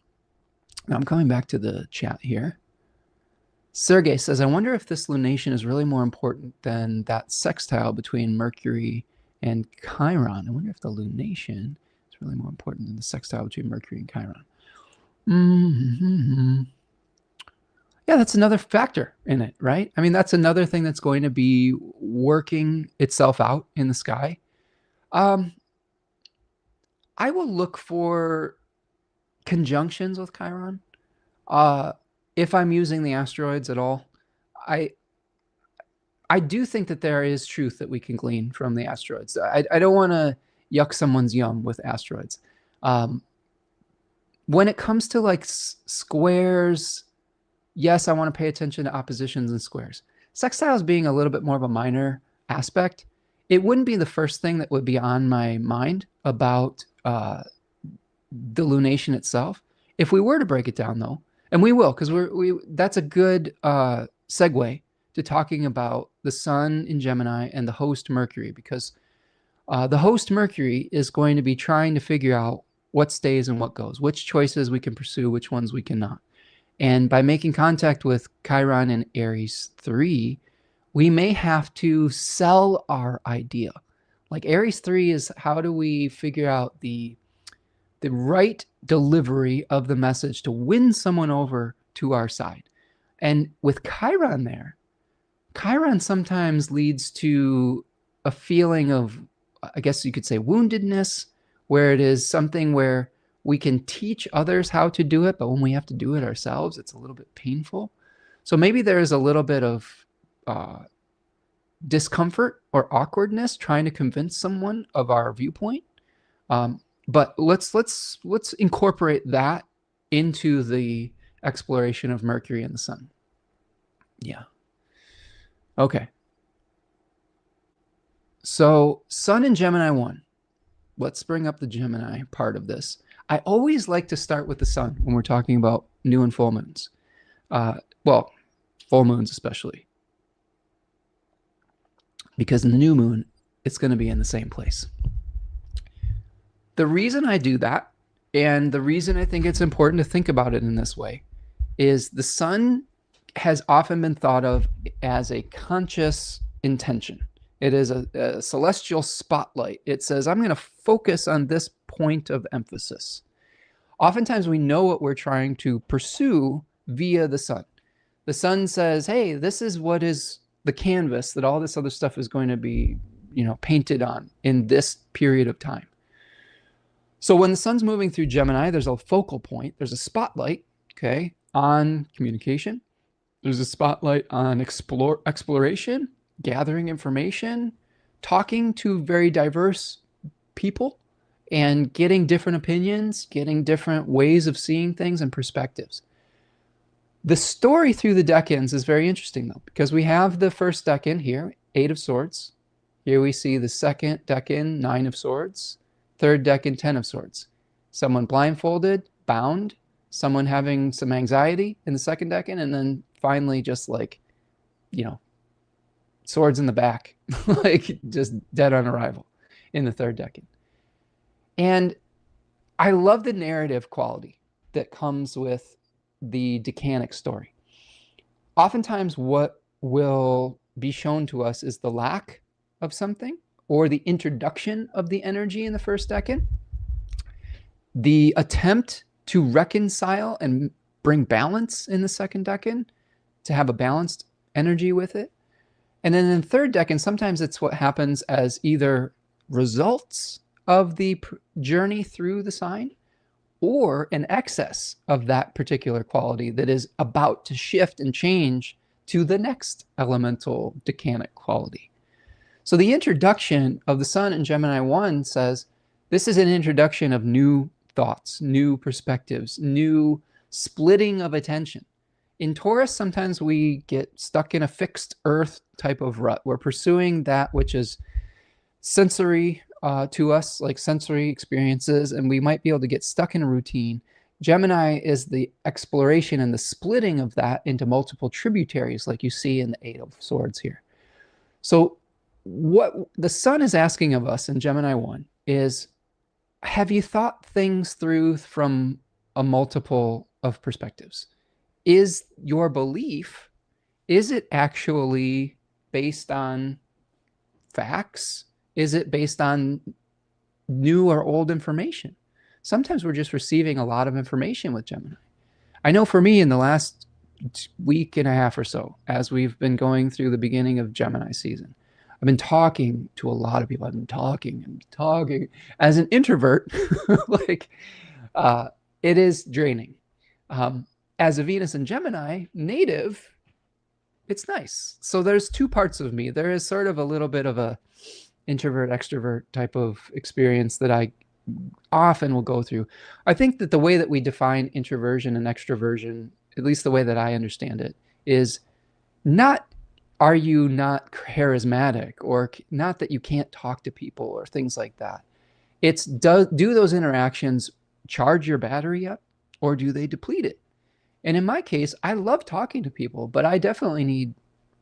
Now I'm coming back to the chat here. Sergey says, I wonder if this lunation is really more important than that sextile between Mercury and Chiron. I wonder if the lunation is really more important than the sextile between Mercury and Chiron. Mm-hmm. Yeah, that's another factor in it, right? I mean, that's another thing that's going to be working itself out in the sky. I will look for conjunctions with Chiron. If I'm using the asteroids at all, I do think that there is truth that we can glean from the asteroids. I don't want to yuck someone's yum with asteroids. When it comes to like squares, yes, I want to pay attention to oppositions and squares. Sextiles being a little bit more of a minor aspect, it wouldn't be the first thing that would be on my mind about the lunation itself. If we were to break it down, though, and we will, because that's a good segue to talking about the sun in Gemini and the host Mercury, because the host Mercury is going to be trying to figure out what stays and what goes, which choices we can pursue, which ones we cannot. And by making contact with Chiron and Aries 3, we may have to sell our idea. Like Aries 3 is how do we figure out the right delivery of the message to win someone over to our side. And with Chiron there, Chiron sometimes leads to a feeling of, I guess you could say, woundedness, where it is something where we can teach others how to do it, but when we have to do it ourselves, it's a little bit painful. So maybe there's a little bit of discomfort or awkwardness trying to convince someone of our viewpoint. But let's incorporate that into the exploration of Mercury and the sun. Yeah. Okay. So sun in Gemini 1. Let's bring up the Gemini part of this. I always like to start with the sun when we're talking about new and full moons. Well, full moons especially. Because in the new moon, it's going to be in the same place. The reason I do that, and the reason I think it's important to think about it in this way, is the sun has often been thought of as a conscious intention. It is a celestial spotlight. It says, I'm going to focus on this point of emphasis. Oftentimes we know what we're trying to pursue via the sun. The sun says, hey, this is what is the canvas that all this other stuff is going to be, painted on in this period of time. So when the sun's moving through Gemini, there's a focal point. There's a spotlight, okay, on communication. There's a spotlight on exploration, gathering information, talking to very diverse people, and getting different opinions, getting different ways of seeing things and perspectives. The story through the decans is very interesting, though, because we have the first decan here, 8 of Swords. Here we see the second decan, 9 of Swords. Third decan, 10 of Swords. Someone blindfolded, bound, someone having some anxiety in the second decan, and then finally just like, swords in the back, like just dead on arrival in the third decan. And I love the narrative quality that comes with the Decanic story. Oftentimes what will be shown to us is the lack of something or the introduction of the energy in the first decan, the attempt to reconcile and bring balance in the second decan, to have a balanced energy with it, And then in the third decan, sometimes it's what happens as either results of the journey through the sign or an excess of that particular quality that is about to shift and change to the next elemental decanic quality. So the introduction of the sun in Gemini 1 says this is an introduction of new thoughts, new perspectives, new splitting of attention. In Taurus, sometimes we get stuck in a fixed earth type of rut. We're pursuing that which is sensory to us, like sensory experiences, and we might be able to get stuck in a routine. Gemini is the exploration and the splitting of that into multiple tributaries, like you see in the Eight of Swords here. So what the sun is asking of us in Gemini 1 is, have you thought things through from a multiple of perspectives? Is your belief, is it actually based on facts? Is it based on new or old information? Sometimes we're just receiving a lot of information with Gemini. I know for me in the last week and a half or so, as we've been going through the beginning of Gemini season, I've been talking to a lot of people. I've been talking and talking. As an introvert, like it is draining. As a Venus and Gemini native, it's nice. So there's two parts of me. There is sort of a little bit of a introvert, extrovert type of experience that I often will go through. I think that the way that we define introversion and extroversion, at least the way that I understand it, is not are you not charismatic, or not that you can't talk to people or things like that. It's do those interactions charge your battery up, or do they deplete it? And in my case, I love talking to people, but I definitely need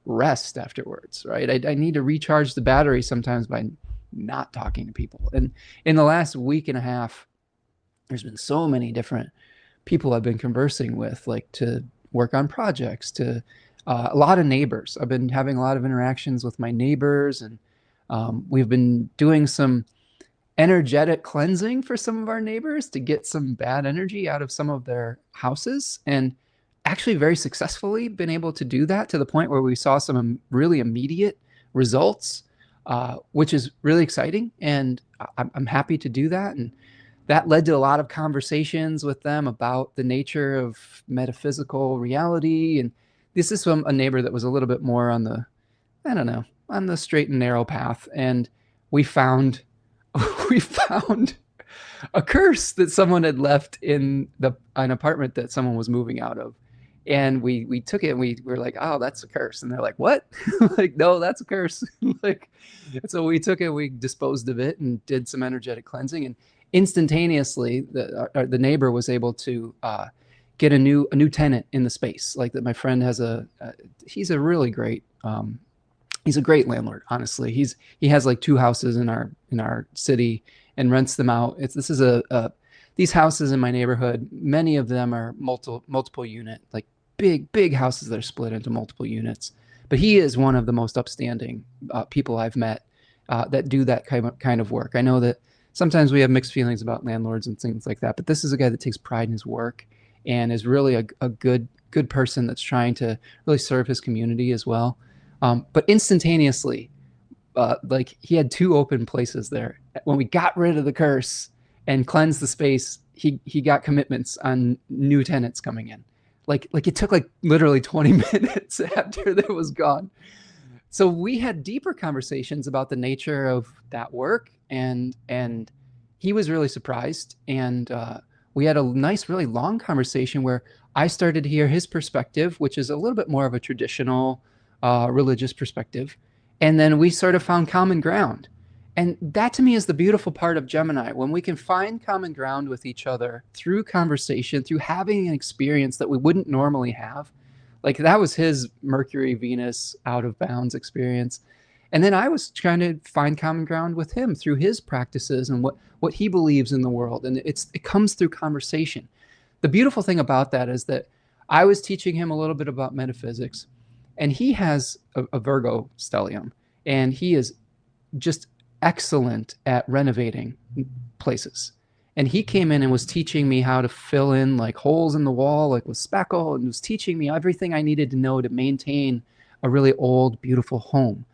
rest afterwards, right? I need to recharge the battery sometimes by not talking to people. And in the last week and a half, there's been so many different people I've been conversing with, like to work on projects, to a lot of neighbors. I've been having a lot of interactions with my neighbors, and we've been doing some energetic cleansing for some of our neighbors to get some bad energy out of some of their houses, and actually very successfully been able to do that to the point where we saw some really immediate results, which is really exciting. And I'm happy to do that. And that led to a lot of conversations with them about the nature of metaphysical reality. And this is from a neighbor that was a little bit more on the, I don't know, on the straight and narrow path. And we found a curse that someone had left in an apartment that someone was moving out of. And we took it and we were like, oh, that's a curse. And they're like, what? Like, no, that's a curse. Like, so we took it, we disposed of it and did some energetic cleansing. And instantaneously, the neighbor was able to get a new tenant in the space. Like that, my friend has he's a really great, he's a great landlord, honestly. He has like 2 houses in our city and rents them out. These houses in my neighborhood, many of them are multiple unit, like big houses that are split into multiple units. But he is one of the most upstanding people I've met that do that kind of work. I know that sometimes we have mixed feelings about landlords and things like that, but this is a guy that takes pride in his work and is really a good person that's trying to really serve his community as well. But instantaneously, like he had 2 open places there. When we got rid of the curse and cleansed the space, he got commitments on new tenants coming in. Like it took like literally 20 minutes after that was gone. So we had deeper conversations about the nature of that work, and he was really surprised. And we had a nice, really long conversation where I started to hear his perspective, which is a little bit more of a traditional religious perspective. And then we sort of found common ground. And that to me is the beautiful part of Gemini, when we can find common ground with each other through conversation, through having an experience that we wouldn't normally have. Like that was his Mercury, Venus out of bounds experience. And then I was trying to find common ground with him through his practices and what he believes in the world. And it comes through conversation. The beautiful thing about that is that I was teaching him a little bit about metaphysics, and he has a Virgo stellium, and he is just excellent at renovating places. And he came in and was teaching me how to fill in like holes in the wall, like with spackle, and was teaching me everything I needed to know to maintain a really old, beautiful home.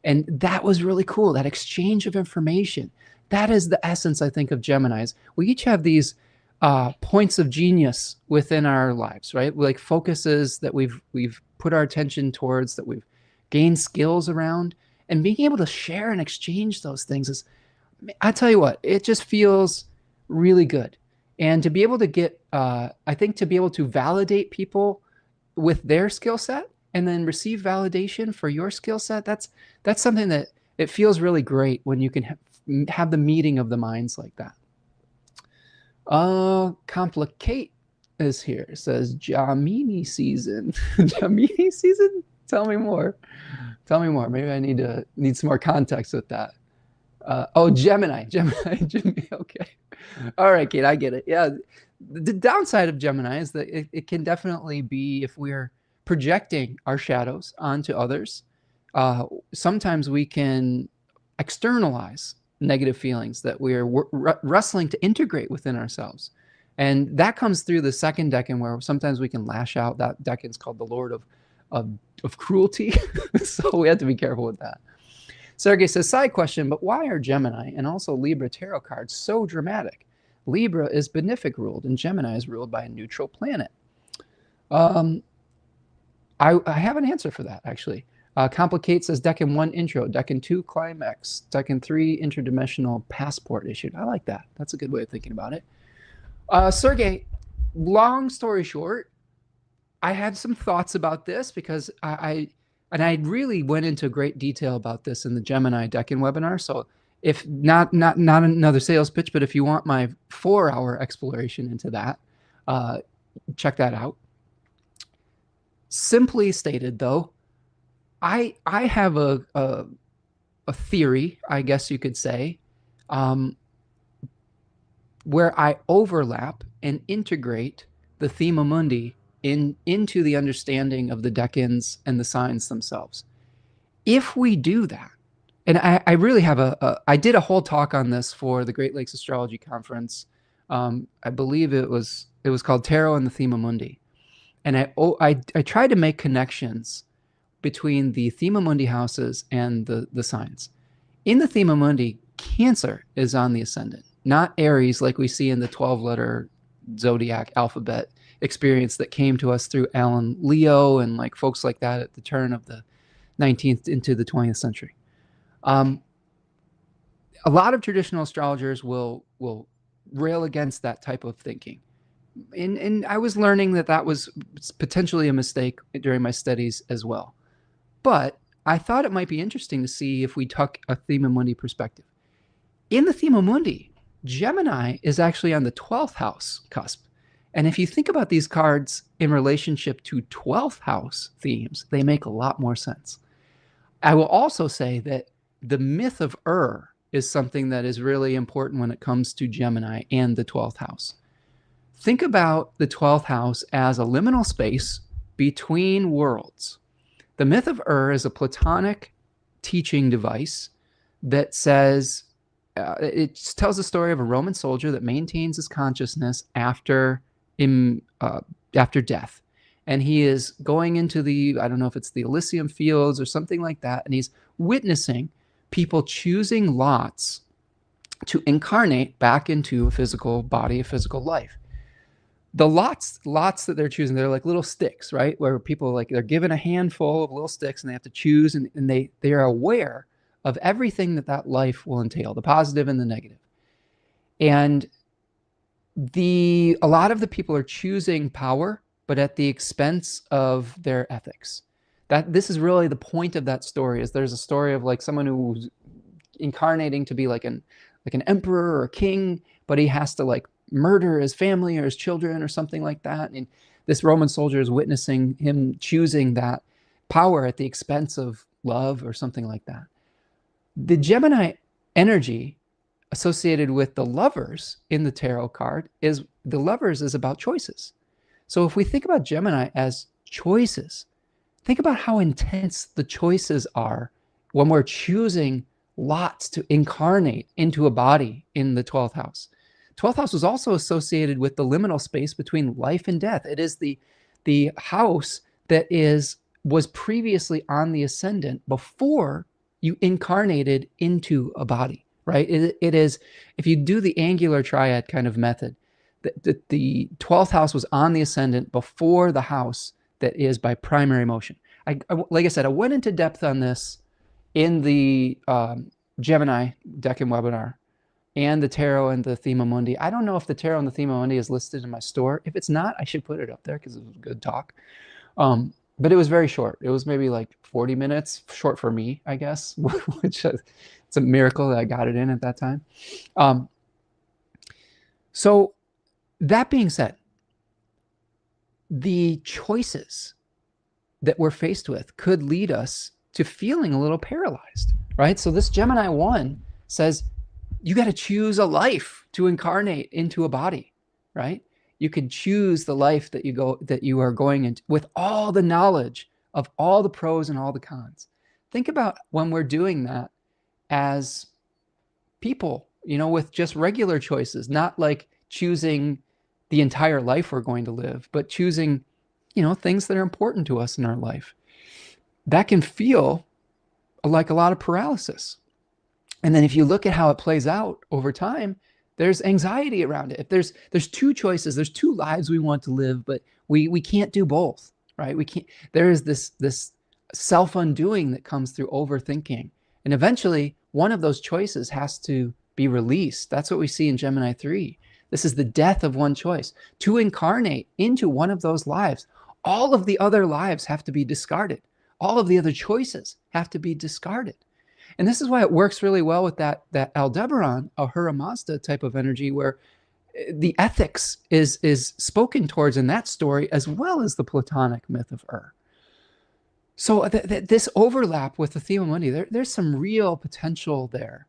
And that was really cool, that exchange of information. That is the essence, I think, of Geminis. We each have these points of genius within our lives, right? Like focuses that we've put our attention towards, that we've gained skills around, and being able to share and exchange those things is, I tell you what, it just feels really good. And to be able to get, I think to be able to validate people with their skill set and then receive validation for your skill set, that's something that it feels really great when you can have the meeting of the minds like that. Complicate is here. It says Jamini season. Jamini season? Tell me more. Tell me more. Maybe I need some more context with that. Oh, Gemini. Okay. All right, Kate, I get it. Yeah. The downside of Gemini is that it can definitely be, if we're projecting our shadows onto others, sometimes we can externalize negative feelings that we're wrestling to integrate within ourselves. And that comes through the second decan, where sometimes we can lash out. That decan is called the Lord of Cruelty. So we have to be careful with that. Sergey says, side question, but why are Gemini and also Libra tarot cards so dramatic? Libra is benefic ruled and Gemini is ruled by a neutral planet. I have an answer for that, actually. Complicate says Decan 1 intro, Decan 2 climax, Decan 3 interdimensional passport issued. I like that. That's a good way of thinking about it. Sergey, long story short, I had some thoughts about this because I really went into great detail about this in the Gemini Decan webinar. So if not another sales pitch, but if you want my 4-hour exploration into that, check that out. Simply stated, though, I have a theory, I guess you could say, where I overlap and integrate the thema mundi into the understanding of the decans and the signs themselves. If we do that, and I really have I did a whole talk on this for the Great Lakes Astrology Conference. I believe it was called Tarot and the Thema Mundi. And I tried to make connections between the Thema Mundi houses and the signs. In the Thema Mundi, Cancer is on the ascendant, not Aries like we see in the 12-letter zodiac alphabet experience that came to us through Alan Leo and like folks like that at the turn of the 19th into the 20th century. A lot of traditional astrologers will rail against that type of thinking. And I was learning that was potentially a mistake during my studies as well. But I thought it might be interesting to see if we took a Thema Mundi perspective. In the Thema Mundi, Gemini is actually on the 12th house cusp. And if you think about these cards in relationship to 12th house themes, they make a lot more sense. I will also say that the myth of is something that is really important when it comes to Gemini and the 12th house. Think about the 12th house as a liminal space between worlds. The myth of is a Platonic teaching device that says, it tells the story of a Roman soldier that maintains his consciousness after death. And he is going into I don't know if it's the Elysium fields or something like that, and he's witnessing people choosing lots to incarnate back into a physical body, a physical life. The lots that they're choosing, they're like little sticks, right? Where people they're given a handful of little sticks and they have to choose, and they are aware of everything that life will entail, the positive and the negative. And a lot of the people are choosing power, but at the expense of their ethics. This is really the point of that story. Is there's a story of like someone who's incarnating to be like an emperor or a king, but he has to like murder his family or his children or something like that. And this Roman soldier is witnessing him choosing that power at the expense of love or something like that. The Gemini energy associated with the Lovers in the tarot card is the Lovers is about choices. So if we think about Gemini as choices, think about how intense the choices are when we're choosing lots to incarnate into a body in the 12th house. 12th house was also associated with the liminal space between life and death. It is the house that is was previously on the ascendant before you incarnated into a body, right? It is, if you do the angular triad kind of method, the 12th house was on the ascendant before the house that is by primary motion. Like I said, I went into depth on this in the Gemini Decan webinar and the tarot and the Thema Mundi. I don't know if the tarot and the Thema Mundi is listed in my store. If it's not, I should put it up there because it was a good talk. But it was very short. It was maybe like 40 minutes, short for me, I guess, which it's a miracle that I got it in at that time. So that being said, the choices that we're faced with could lead us to feeling a little paralyzed, right? So this Gemini 1 says, you got to choose a life to incarnate into a body, right? You could choose the life that you are going into with all the knowledge of all the pros and all the cons. Think about when we're doing that as people, with just regular choices, not like choosing the entire life we're going to live, but choosing, things that are important to us in our life. That can feel like a lot of paralysis. And then if you look at how it plays out over time, there's anxiety around it. If there's two choices, there's two lives we want to live, but we can't do both, right? We can't. There is this self-undoing that comes through overthinking. And eventually one of those choices has to be released. That's what we see in Gemini 3. This is the death of one choice. To incarnate into one of those lives, all of the other lives have to be discarded. All of the other choices have to be discarded. And this is why it works really well with that Aldebaran, Ahura Mazda type of energy, where the ethics is spoken towards in that story, as well as the Platonic myth of Ur. So this overlap with the Thema Mundi, there's some real potential there.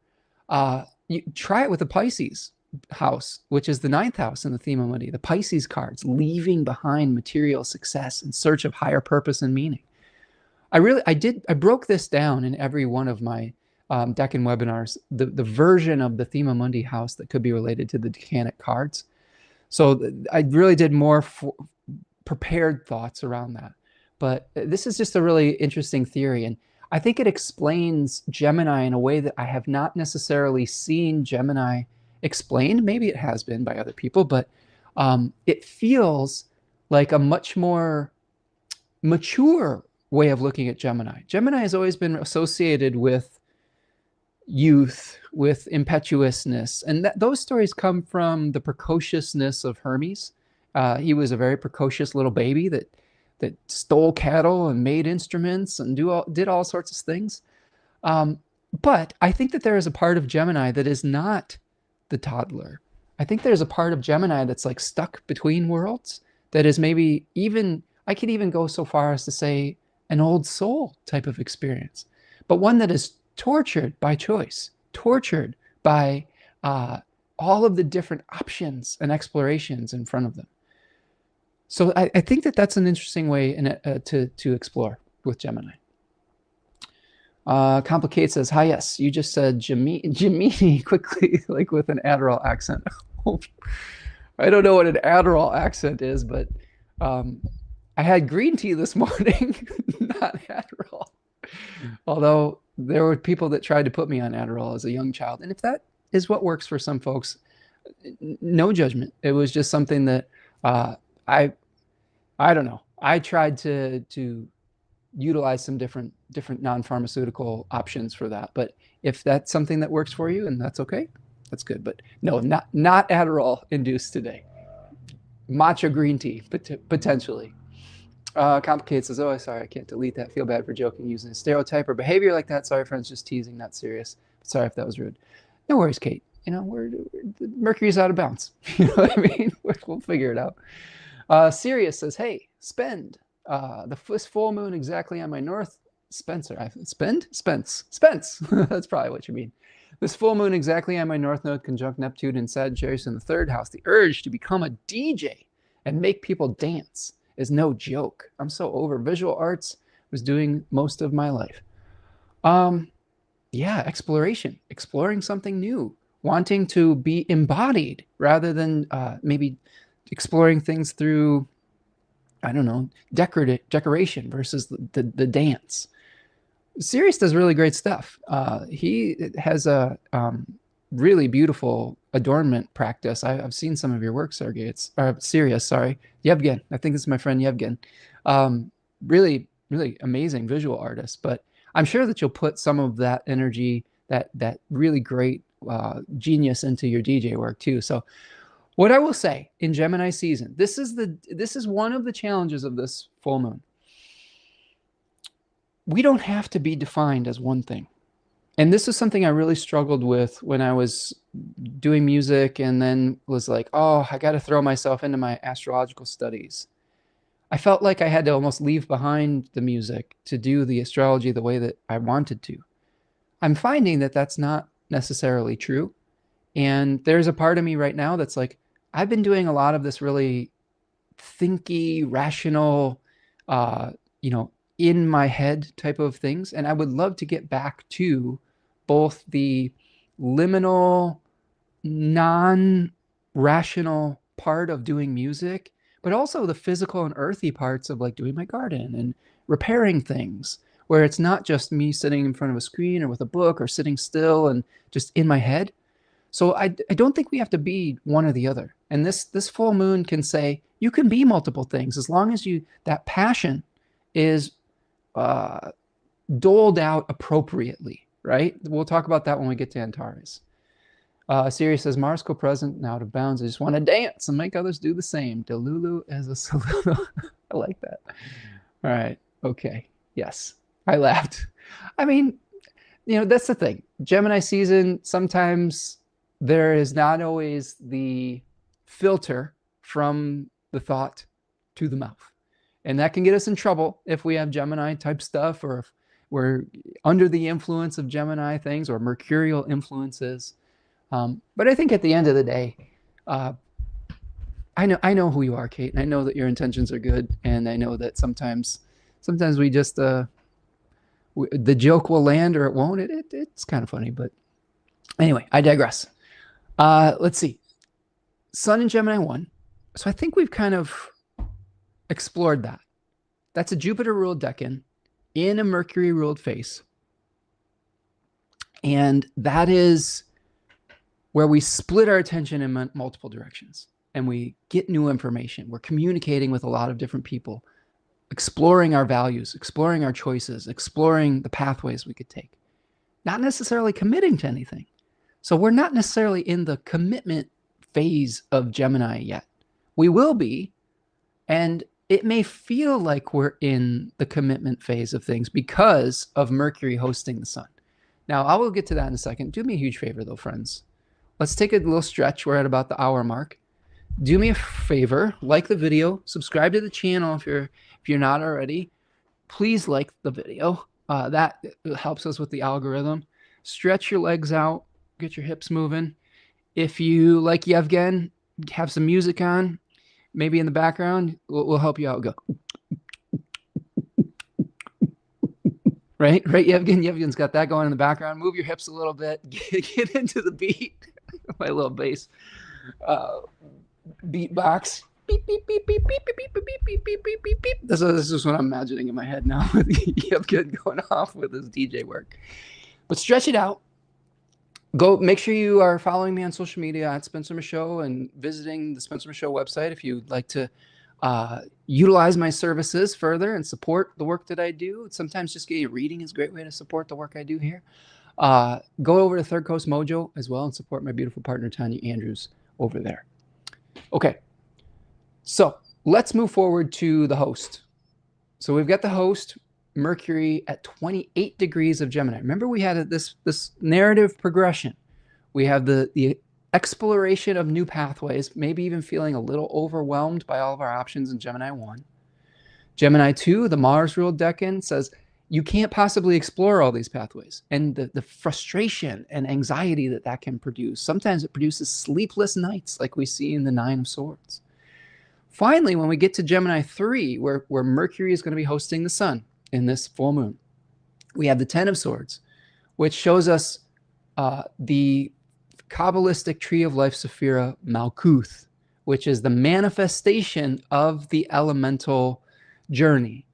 You try it with the Pisces house, which is the 9th house in the Thema Mundi. The Pisces cards, leaving behind material success in search of higher purpose and meaning. I broke this down in every one of my Decan webinars, the version of the Thema Mundi house that could be related to the Decanic cards. So I really did more prepared thoughts around that. But this is just a really interesting theory. And I think it explains Gemini in a way that I have not necessarily seen Gemini explained. Maybe it has been by other people, but it feels like a much more mature way of looking at Gemini. Gemini has always been associated with youth, with impetuousness, and those stories come from the precociousness of Hermes. He was a very precocious little baby that stole cattle and made instruments and did all sorts of things. But I think that there is a part of Gemini that is not the toddler. I think there's a part of Gemini that's like stuck between worlds, that is maybe even, I could even go so far as to say, an old soul type of experience, but one that is tortured by choice, tortured by all of the different options and explorations in front of them. So I think that that's an interesting way to explore with Gemini. Complicate says, hi, yes, you just said Gemini quickly, like with an Adderall accent. I don't know what an Adderall accent is, but I had green tea this morning, not Adderall. Although there were people that tried to put me on Adderall as a young child. And if that is what works for some folks, no judgment. It was just something that I don't know. I tried to utilize some different non-pharmaceutical options for that. But if that's something that works for you, and that's okay, that's good. But no, not Adderall induced today. Matcha green tea, potentially. Complicated says, oh, sorry, I can't delete that. Feel bad for joking using a stereotype or behavior like that. Sorry, friends, just teasing, not serious. Sorry if that was rude. No worries, Kate. Mercury's out of bounds. You know what I mean? We'll figure it out. Sirius says, hey, spend this full moon exactly on my north. Spence. That's probably what you mean. This full moon exactly on my north node conjunct Neptune and Sagittarius in the 3rd house. The urge to become a DJ and make people dance is no joke. I'm so over visual arts. Was doing most of my life. Yeah, exploration, exploring something new, wanting to be embodied rather than maybe exploring things through I don't know, decoration versus the dance. Sirius does really great stuff. He has a really beautiful adornment practice. I've seen some of your work, Sergey. It's Sirius, sorry, Yevgen. I think this is my friend Yevgen. Really, really amazing visual artist. But I'm sure that you'll put some of that energy, that really great genius into your DJ work too. So, what I will say in Gemini season, this is one of the challenges of this full moon. We don't have to be defined as one thing. And this is something I really struggled with when I was doing music and then was like, oh, I got to throw myself into my astrological studies. I felt like I had to almost leave behind the music to do the astrology the way that I wanted to. I'm finding that that's not necessarily true. And there's a part of me right now that's like, I've been doing a lot of this really thinky, rational, you know, in my head type of things. And I would love to get back to both the liminal, non-rational part of doing music, but also the physical and earthy parts of like doing my garden and repairing things, where it's not just me sitting in front of a screen or with a book or sitting still and just in my head. So I don't think we have to be one or the other. And this full moon can say you can be multiple things as long as that passion is doled out appropriately, right? We'll talk about that when we get to Antares. Sirius says, Mars co-present and out of bounds. I just want to dance and make others do the same. Delulu as a Solulu. I like that. All right. Okay. Yes. I laughed. I mean, you know, that's the thing. Gemini season, sometimes there is not always the filter from the thought to the mouth. And that can get us in trouble if we have Gemini type stuff, or if we're under the influence of Gemini things or mercurial influences. But I think at the end of the day, I know who you are, Kate, and I know that your intentions are good, and I know that sometimes we just the joke will land or it won't. It's kind of funny, but anyway, I digress. Let's see. Sun in Gemini 1. So I think we've kind of explored that. That's a Jupiter-ruled decan in a Mercury-ruled face. And that is where we split our attention in multiple directions and we get new information. We're communicating with a lot of different people, exploring our values, exploring our choices, exploring the pathways we could take, not necessarily committing to anything. So we're not necessarily in the commitment phase of Gemini yet. We will be, and it may feel like we're in the commitment phase of things because of Mercury hosting the sun. Now, I will get to that in a second. Do me a huge favor, though, friends. Let's take a little stretch. We're at about the hour mark. Do me a favor, like the video, subscribe to the channel if you're not already. Please like the video. That helps us with the algorithm. Stretch your legs out, get your hips moving. If you like Yevgen, have some music on, maybe in the background. We'll help you out. Go. Right, Yevgen? Yevgen's got that going in the background. Move your hips a little bit. Get into the beat. My little bass beatbox. Beep, beep, beep, beep, beep, beep, beep, beep, beep, beep, beep, beep, beep. This is what I'm imagining in my head now with Yevgen going off with his DJ work. But stretch it out. Go make sure you are following me on social media at Spencer Michaud and visiting the Spencer Michaud website if you'd like to utilize my services further and support the work that I do. Sometimes just getting a reading is a great way to support the work I do here. Go over to Third Coast Mojo as well and support my beautiful partner, Tanya Andrews, over there. Okay, so let's move forward to the host. So we've got the host, Mercury at 28 degrees of Gemini. Remember, we had this narrative progression. We have the exploration of new pathways, maybe even feeling a little overwhelmed by all of our options in Gemini 1. Gemini 2, the Mars-ruled decan, says you can't possibly explore all these pathways. And the frustration and anxiety that can produce. Sometimes it produces sleepless nights like we see in the Nine of Swords. Finally, when we get to Gemini 3, where Mercury is going to be hosting the sun in this full moon, we have the Ten of Swords, which shows us the Kabbalistic tree of life, Sephira Malkuth, which is the manifestation of the elemental journey.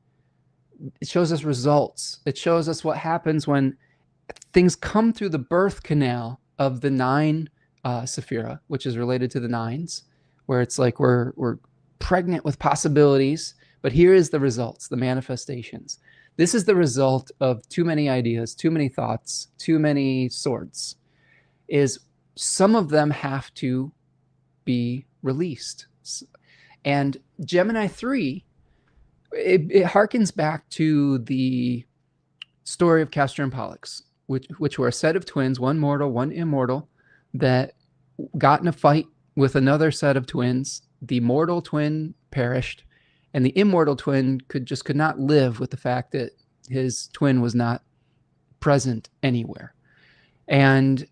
It shows us results. It shows us what happens when things come through the birth canal of the 9 Sephira, which is related to the 9s, where it's like we're pregnant with possibilities, but here is the results, the manifestations. This is the result of too many ideas, too many thoughts, too many swords, is some of them have to be released. And Gemini 3, it harkens back to the story of Castor and Pollux, which were a set of twins, one mortal, one immortal, that got in a fight with another set of twins. The mortal twin perished, and the immortal twin could not live with the fact that his twin was not present anywhere, and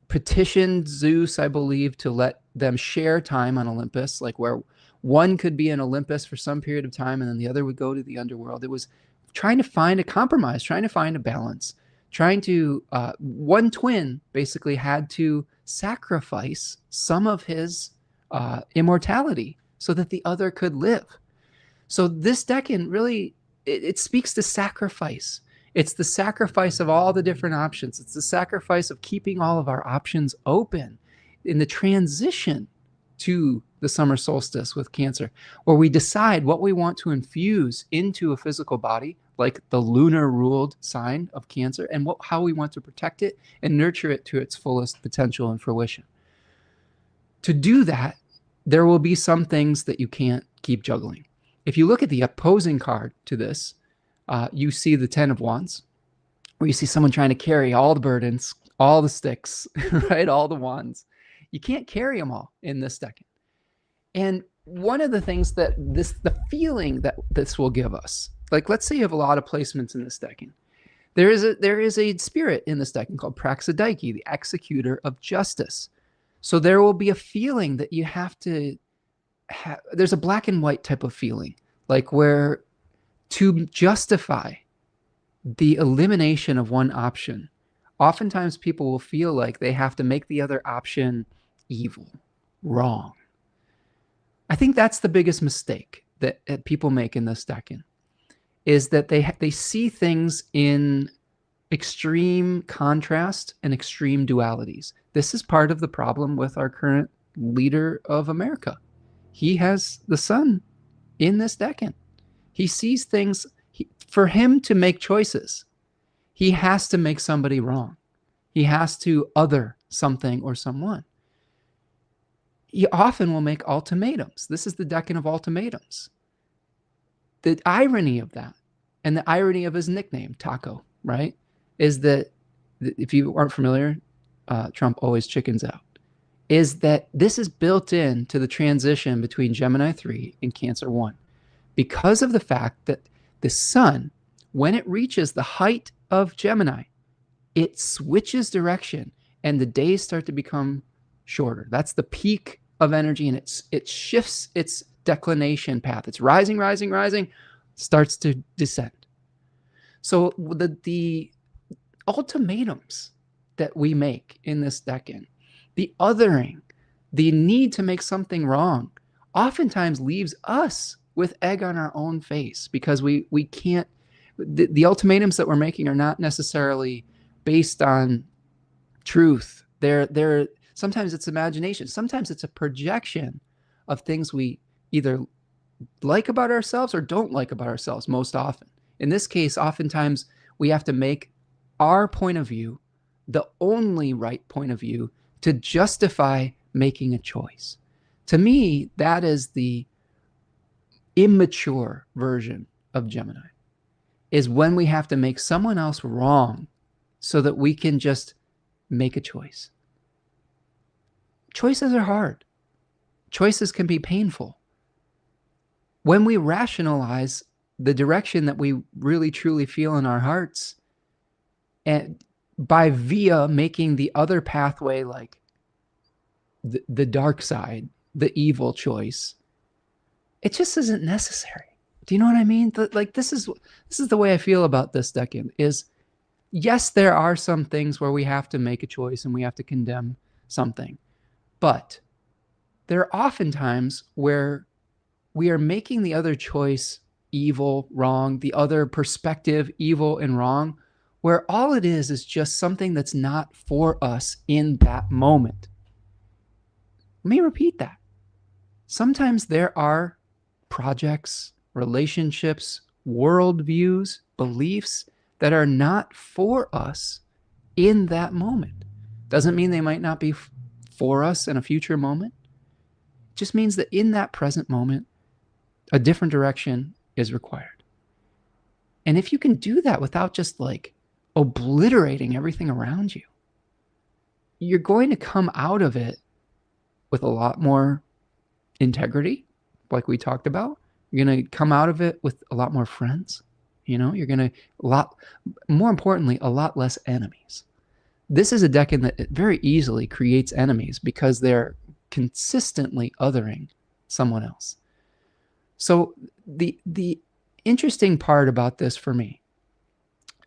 petitioned Zeus, I believe, to let them share time on Olympus, like where one could be in Olympus for some period of time and then the other would go to the underworld. It was trying to find a compromise, trying to find a balance, trying to, one twin basically had to sacrifice some of his immortality so that the other could live. So this decan really, it speaks to sacrifice. It's the sacrifice of all the different options. It's the sacrifice of keeping all of our options open in the transition to the summer solstice with Cancer, where we decide what we want to infuse into a physical body, like the lunar ruled sign of Cancer, and how we want to protect it and nurture it to its fullest potential and fruition. To do that, there will be some things that you can't keep juggling. If you look at the opposing card to this, you see the 10 of Wands, where you see someone trying to carry all the burdens, all the sticks, right? All the wands. You can't carry them all in this decan. And one of the things that the feeling that this will give us, like let's say you have a lot of placements in this decan. There is a spirit in this decan called Praxidike, the executor of justice. So there will be a feeling that you have to have, there's a black and white type of feeling, like where to justify the elimination of one option, oftentimes people will feel like they have to make the other option evil, wrong. I think that's the biggest mistake that people make in this decan, is that they see things in extreme contrast and extreme dualities. This is part of the problem with our current leader of America. He has the sun in this decan. He sees things, for him to make choices, he has to make somebody wrong. He has to other something or someone. He often will make ultimatums. This is the decan of ultimatums. The irony of that, and the irony of his nickname, Taco, right, is that, if you aren't familiar, Trump always chickens out, is that this is built into the transition between Gemini 3 and Cancer 1. Because of the fact that the sun, when it reaches the height of Gemini, it switches direction and the days start to become shorter. That's the peak of energy, and it shifts its declination path. It's rising, rising, rising, starts to descend. So the ultimatums that we make in this decan, the othering, the need to make something wrong, oftentimes leaves us with egg on our own face, because we can't, the ultimatums that we're making are not necessarily based on truth. They're sometimes it's imagination. Sometimes it's a projection of things we either like about ourselves or don't like about ourselves most often. In this case, oftentimes we have to make our point of view the only right point of view to justify making a choice. To me, that is the immature version of Gemini, is when we have to make someone else wrong so that we can just make a choice. Choices are hard. Choices can be painful. When we rationalize the direction that we really truly feel in our hearts, and via making the other pathway, like the dark side, the evil choice, it just isn't necessary. Do you know what I mean? Like this is the way I feel about this decan, is yes, there are some things where we have to make a choice and we have to condemn something, but there are often times where we are making the other choice evil, wrong, the other perspective evil and wrong, where all it is just something that's not for us in that moment. Let me repeat that. Sometimes there are projects, relationships, worldviews, beliefs that are not for us in that moment. Doesn't mean they might not be for us in a future moment. It just means that in that present moment, a different direction is required. And if you can do that without just like obliterating everything around you, you're going to come out of it with a lot more integrity, like we talked about. You're going to come out of it with a lot more friends. You're going to, more importantly, a lot less enemies. This is a decan that very easily creates enemies because they're consistently othering someone else. So the interesting part about this for me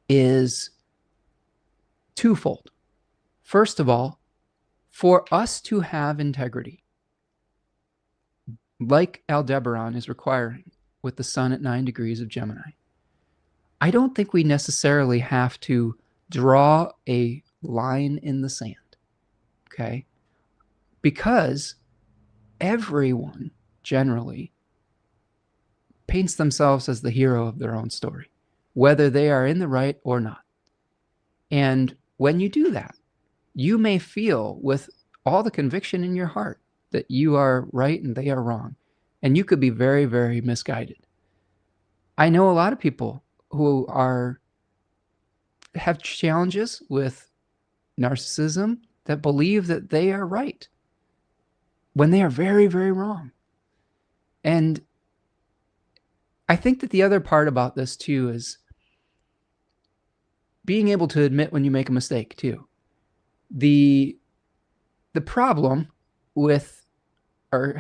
is twofold. First of all, for us to have integrity, like Aldebaran is requiring with the sun at 9 degrees of Gemini, I don't think we necessarily have to draw a line in the sand, okay? Because everyone generally paints themselves as the hero of their own story, whether they are in the right or not. And when you do that, you may feel with all the conviction in your heart that you are right and they are wrong. And you could be very, very misguided. I know a lot of people who have challenges with narcissism that believe that they are right when they are very, very wrong. And I think that the other part about this too is being able to admit when you make a mistake too. The problem with, or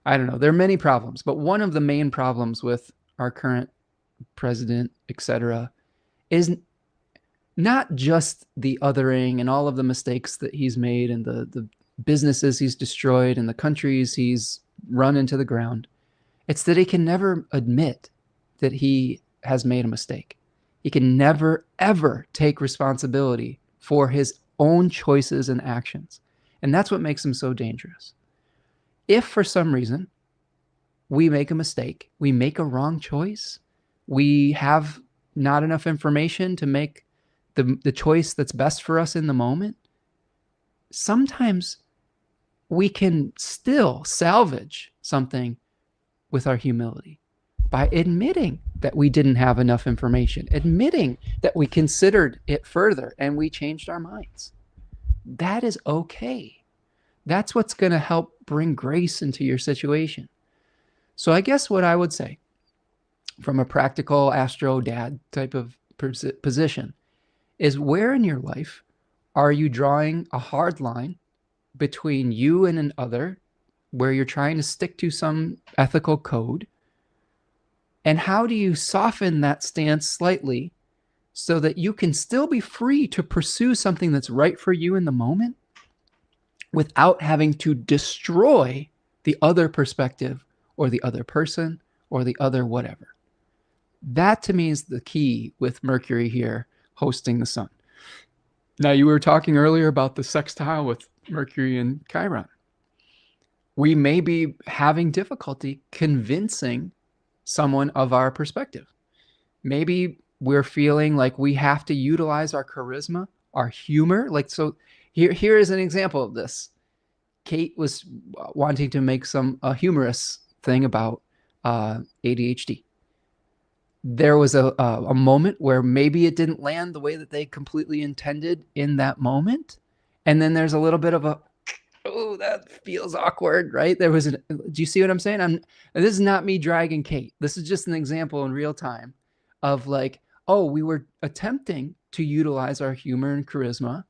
I don't know, there are many problems, but one of the main problems with our current president, etc., is not just the othering and all of the mistakes that he's made and the businesses he's destroyed and the countries he's run into the ground. It's that he can never admit that he has made a mistake. He can never, ever take responsibility for his own choices and actions. And that's what makes him so dangerous. If for some reason we make a mistake, we make a wrong choice, we have not enough information to make the choice that's best for us in the moment, sometimes we can still salvage something with our humility by admitting that we didn't have enough information, admitting that we considered it further and we changed our minds. That is okay. That's what's going to help bring grace into your situation. So I guess what I would say from a practical astro dad type of position is, where in your life are you drawing a hard line between you and an other, where you're trying to stick to some ethical code? And how do you soften that stance slightly so that you can still be free to pursue something that's right for you in the moment without having to destroy the other perspective or the other person or the other whatever? That to me is the key with Mercury here hosting the sun. Now, you were talking earlier about the sextile with Mercury and Chiron. We may be having difficulty convincing someone of our perspective. Maybe we're feeling like we have to utilize our charisma, our humor. Like, so here is an example of this. Kate was wanting to make a humorous thing about ADHD. There was a moment where maybe it didn't land the way that they completely intended in that moment. And then there's a little bit of oh, that feels awkward, right? Do you see what I'm saying? This is not me dragging Kate. This is just an example in real time of like, oh, we were attempting to utilize our humor and charisma,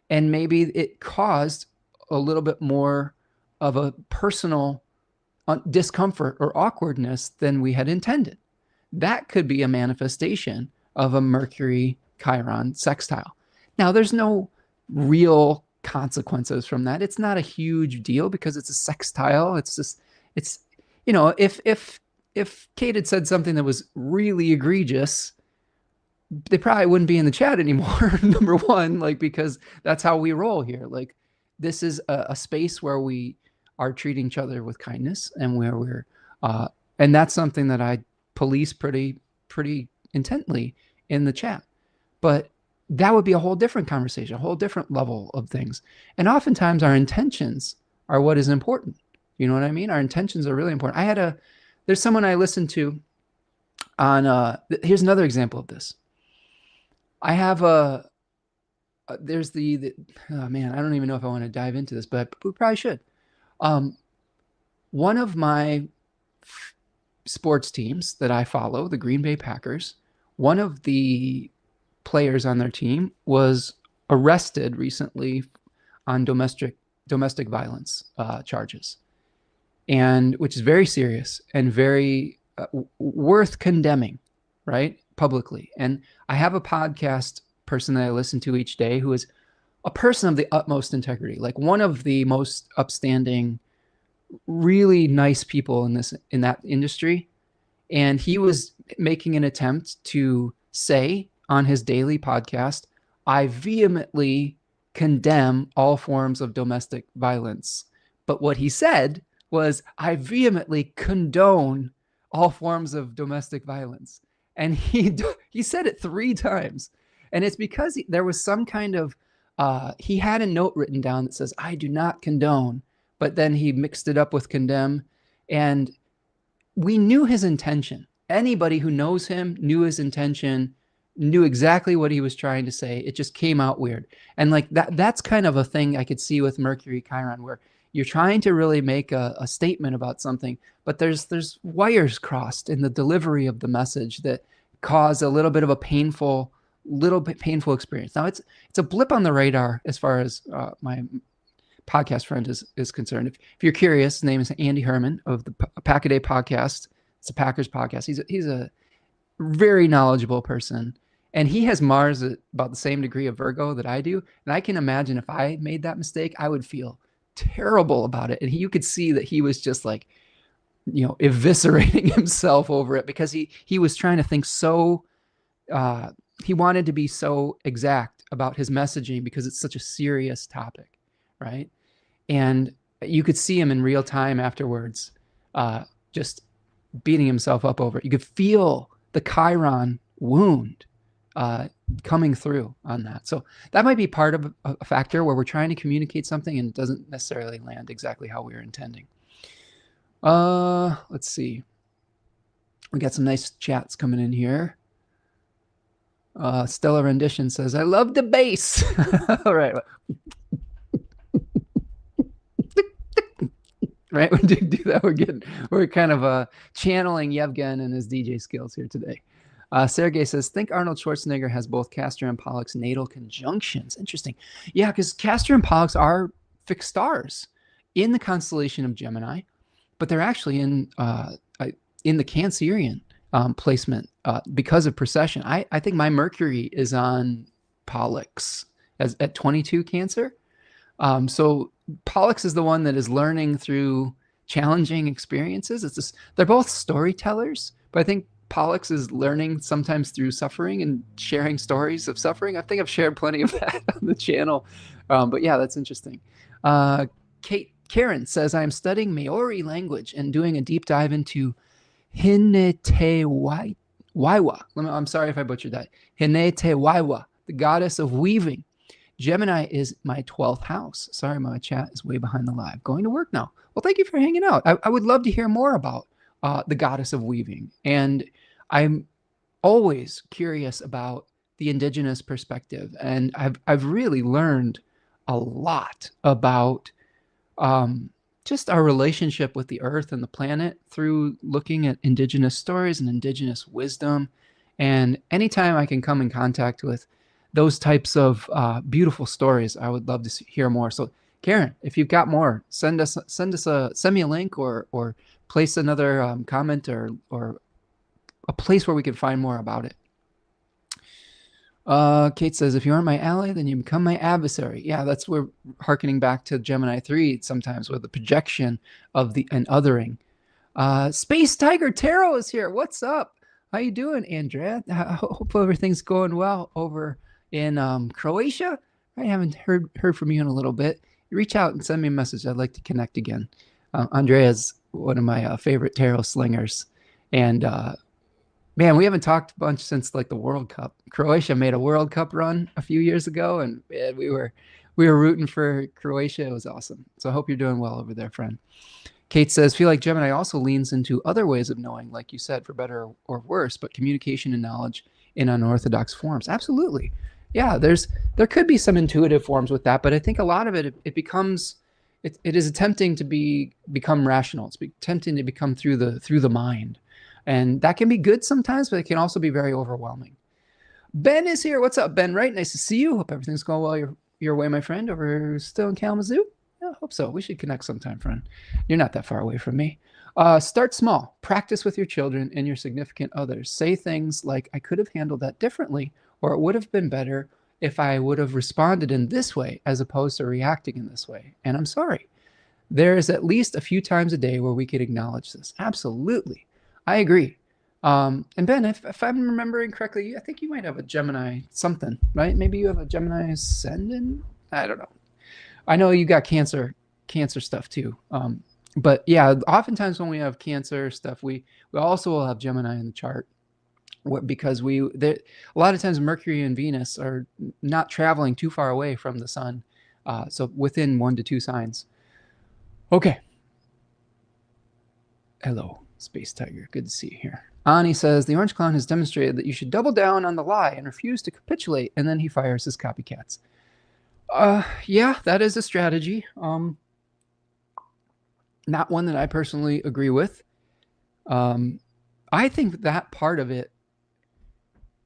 and maybe it caused a little bit more of a personal discomfort or awkwardness than we had intended. That could be a manifestation of a Mercury Chiron sextile. Now, there's no real consequences from that. It's not a huge deal because it's a sextile. It's just, it's, you know, if Kate had said something that was really egregious, they probably wouldn't be in the chat anymore. Number one, like, because that's how we roll here. Like, this is a space where we are treating each other with kindness, and where we're, and that's something that I police pretty intently in the chat. But that would be a whole different conversation, a whole different level of things. And oftentimes our intentions are what is important. You know what I mean? Our intentions are really important. There's someone I listened to on, here's another example of this. I have there's oh man, I don't even know if I want to dive into this, but we probably should. One of my sports teams that I follow, the Green Bay Packers, one of the players on their team was arrested recently on domestic violence charges, and which is very serious and very worth condemning, right, publicly. And I have a podcast person that I listen to each day who is a person of the utmost integrity, like one of the most upstanding, really nice people in that industry. And he was making an attempt to say on his daily podcast, I vehemently condemn all forms of domestic violence. But what he said was, I vehemently condone all forms of domestic violence. And he said it 3 times. And it's because there was some kind of, he had a note written down that says, I do not condone, but then he mixed it up with condemn. And we knew his intention. Anybody who knows him knew his intention, knew exactly what he was trying to say. It just came out weird. And like that's kind of a thing I could see with Mercury Chiron, where you're trying to really make a statement about something, but there's wires crossed in the delivery of the message that cause a little bit of a painful experience. Now it's a blip on the radar as far as my podcast friend is concerned. If you're curious, his name is Andy Herman of the Pack-A-Day podcast. It's a Packers podcast. He's a very knowledgeable person, and he has Mars at about the same degree of Virgo that I do. And I can imagine if I made that mistake, I would feel terrible about it. And you could see that he was just like, you know, eviscerating himself over it, because he was trying to think so, he wanted to be so exact about his messaging because it's such a serious topic, right? And you could see him in real time afterwards, just beating himself up over it. You could feel the Chiron wound coming through on that. So that might be part of a factor where we're trying to communicate something and it doesn't necessarily land exactly how we were intending. Let's see. We got some nice chats coming in here. Stella Rendition says, I love the bass. All right. Right, when we do that, we're kind of channeling Yevgen and his DJ skills here today. Sergey says, think Arnold Schwarzenegger has both Castor and Pollux natal conjunctions. Interesting. Yeah, because Castor and Pollux are fixed stars in the constellation of Gemini, but they're actually in the Cancerian placement because of precession. I think my Mercury is on Pollux at 22 Cancer. So Pollux is the one that is learning through challenging experiences. It's just, they're both storytellers, but I think Pollux is learning sometimes through suffering and sharing stories of suffering. I think I've shared plenty of that on the channel. But yeah, that's interesting. Karen says, I am studying Maori language and doing a deep dive into Hinetewaiwa. I'm sorry if I butchered that. Hinetewaiwa, the goddess of weaving. Gemini is my 12th house. Sorry, my chat is way behind the live. Going to work now. Well, thank you for hanging out. I would love to hear more about the goddess of weaving. And I'm always curious about the indigenous perspective. And I've really learned a lot about just our relationship with the earth and the planet through looking at indigenous stories and indigenous wisdom. And anytime I can come in contact with those types of beautiful stories, I would love to hear more. So Karen, if you've got more, send me a link or place another comment or a place where we can find more about it. Kate says, if you aren't my ally, then you become my adversary. Yeah, that's where hearkening back to Gemini 3 sometimes with the projection of the and othering. Space Tiger Tarot is here. What's up? How you doing, Andrea? Hope everything's going well over in Croatia. I haven't heard from you in a little bit. Reach out and send me a message. I'd like to connect again. Andrea's one of my favorite tarot slingers, and man, we haven't talked a bunch since like the World Cup. Croatia made a World Cup run a few years ago, and man, we were rooting for Croatia. It was awesome. So I hope you're doing well over there, friend. Kate says, feel like Gemini also leans into other ways of knowing, like you said, for better or worse, but communication and knowledge in unorthodox forms. Absolutely. Yeah, there could be some intuitive forms with that, but I think a lot of it becomes it is attempting to become rational. It's attempting to become through the mind. And that can be good sometimes, but it can also be very overwhelming. Ben is here. What's up, Ben? Right? Nice to see you. Hope everything's going well your way, my friend, over still in Kalamazoo. Yeah, I hope so. We should connect sometime, friend. You're not that far away from me. Start small. Practice with your children and your significant others. Say things like, I could have handled that differently, or it would have been better if I would have responded in this way as opposed to reacting in this way. And I'm sorry. There is at least a few times a day where we could acknowledge this. Absolutely. I agree. And Ben, if I'm remembering correctly, I think you might have a Gemini something, right? Maybe you have a Gemini ascendant. I don't know. I know you got cancer stuff too. But yeah, oftentimes when we have cancer stuff, we also will have Gemini in the chart, because a lot of times Mercury and Venus are not traveling too far away from the sun, so within 1 to 2 signs. Okay. Hello, Space Tiger. Good to see you here. Ani says, the Orange Clown has demonstrated that you should double down on the lie and refuse to capitulate, and then he fires his copycats. Yeah, that is a strategy. Not one that I personally agree with. I think that part of it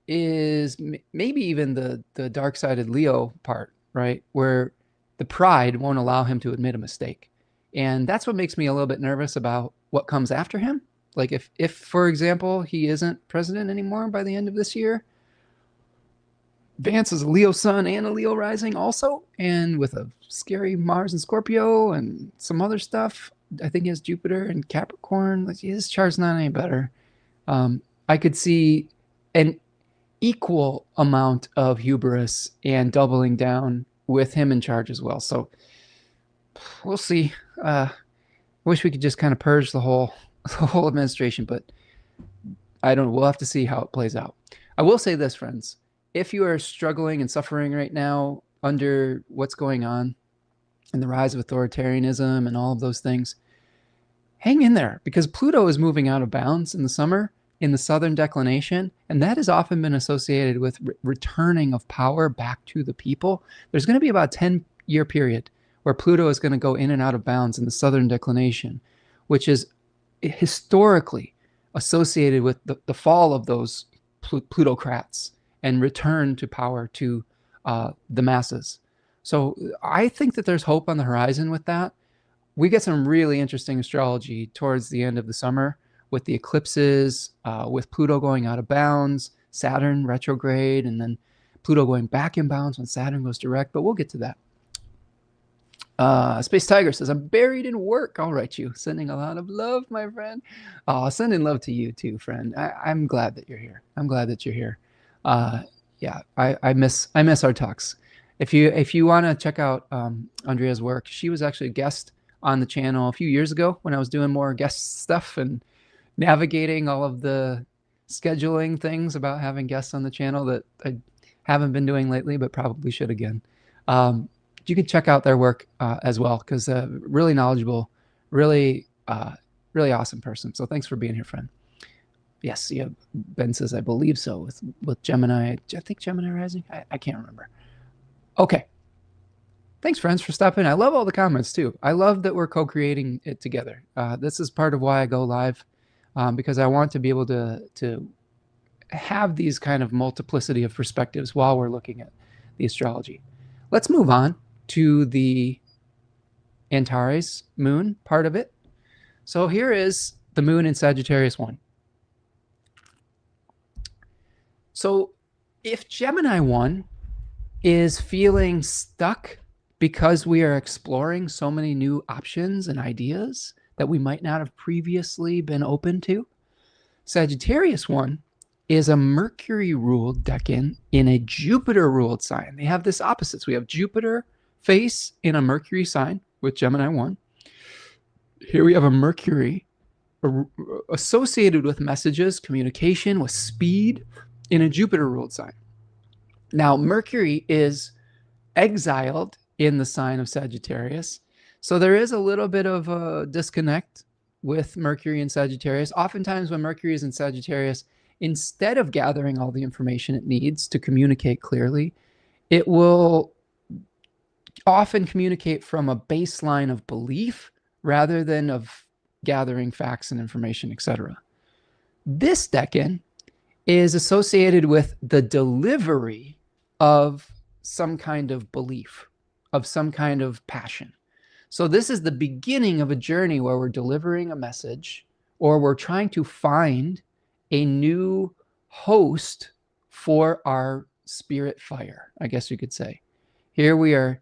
is maybe even the dark-sided Leo part, right? Where the pride won't allow him to admit a mistake. And that's what makes me a little bit nervous about what comes after him. Like if for example, he isn't president anymore by the end of this year, Vance is a Leo sun and a Leo rising also, and with a scary Mars and Scorpio and some other stuff. I think he has Jupiter and Capricorn. Like, his chart's not any better. I could see an equal amount of hubris and doubling down with him in charge as well. So we'll see. Wish we could just kind of purge the whole administration, but I don't know. We'll have to see how it plays out. I will say this, friends. If you are struggling and suffering right now under what's going on and the rise of authoritarianism and all of those things, hang in there, because Pluto is moving out of bounds in the summer in the southern declination, and that has often been associated with returning of power back to the people. There's going to be about a 10-year period where Pluto is going to go in and out of bounds in the southern declination, which is historically associated with the fall of those plutocrats and return to power to the masses. So I think that there's hope on the horizon with that. We get some really interesting astrology towards the end of the summer with the eclipses, with Pluto going out of bounds, Saturn retrograde, and then Pluto going back in bounds when Saturn goes direct, but we'll get to that. Space Tiger says, I'm buried in work. All right, you. Sending a lot of love, my friend. Sending love to you too, friend. I'm glad that you're here. I'm glad that you're here. Yeah, I miss our talks. If you want to check out Andrea's work, she was actually a guest on the channel a few years ago when I was doing more guest stuff and navigating all of the scheduling things about having guests on the channel that I haven't been doing lately, but probably should again. You can check out their work as well, because really knowledgeable, really awesome person. So thanks for being here, friend. Yes, yeah, Ben says, I believe so, with Gemini. I think Gemini rising. I can't remember. Okay. Thanks, friends, for stopping. I love all the comments too. I love that we're co-creating it together. This is part of why I go live, because I want to be able to have these kind of multiplicity of perspectives while we're looking at the astrology. Let's move on to the Antares moon part of it. So here is the moon in Sagittarius I. So If Gemini 1 is feeling stuck because we are exploring so many new options and ideas that we might not have previously been open to, Sagittarius 1 is a Mercury-ruled decan in a Jupiter-ruled sign. They have this opposites. We have Jupiter face in a Mercury sign with Gemini 1. Here we have a Mercury associated with messages, communication, with speed in a Jupiter-ruled sign. Now, Mercury is exiled in the sign of Sagittarius. So there is a little bit of a disconnect with Mercury and Sagittarius. Oftentimes when Mercury is in Sagittarius, instead of gathering all the information it needs to communicate clearly, it will often communicate from a baseline of belief rather than of gathering facts and information, etc. This decan is associated with the delivery of some kind of belief, of some kind of passion. So this is the beginning of a journey where we're delivering a message, or we're trying to find a new host for our spirit fire, I guess you could say. Here we are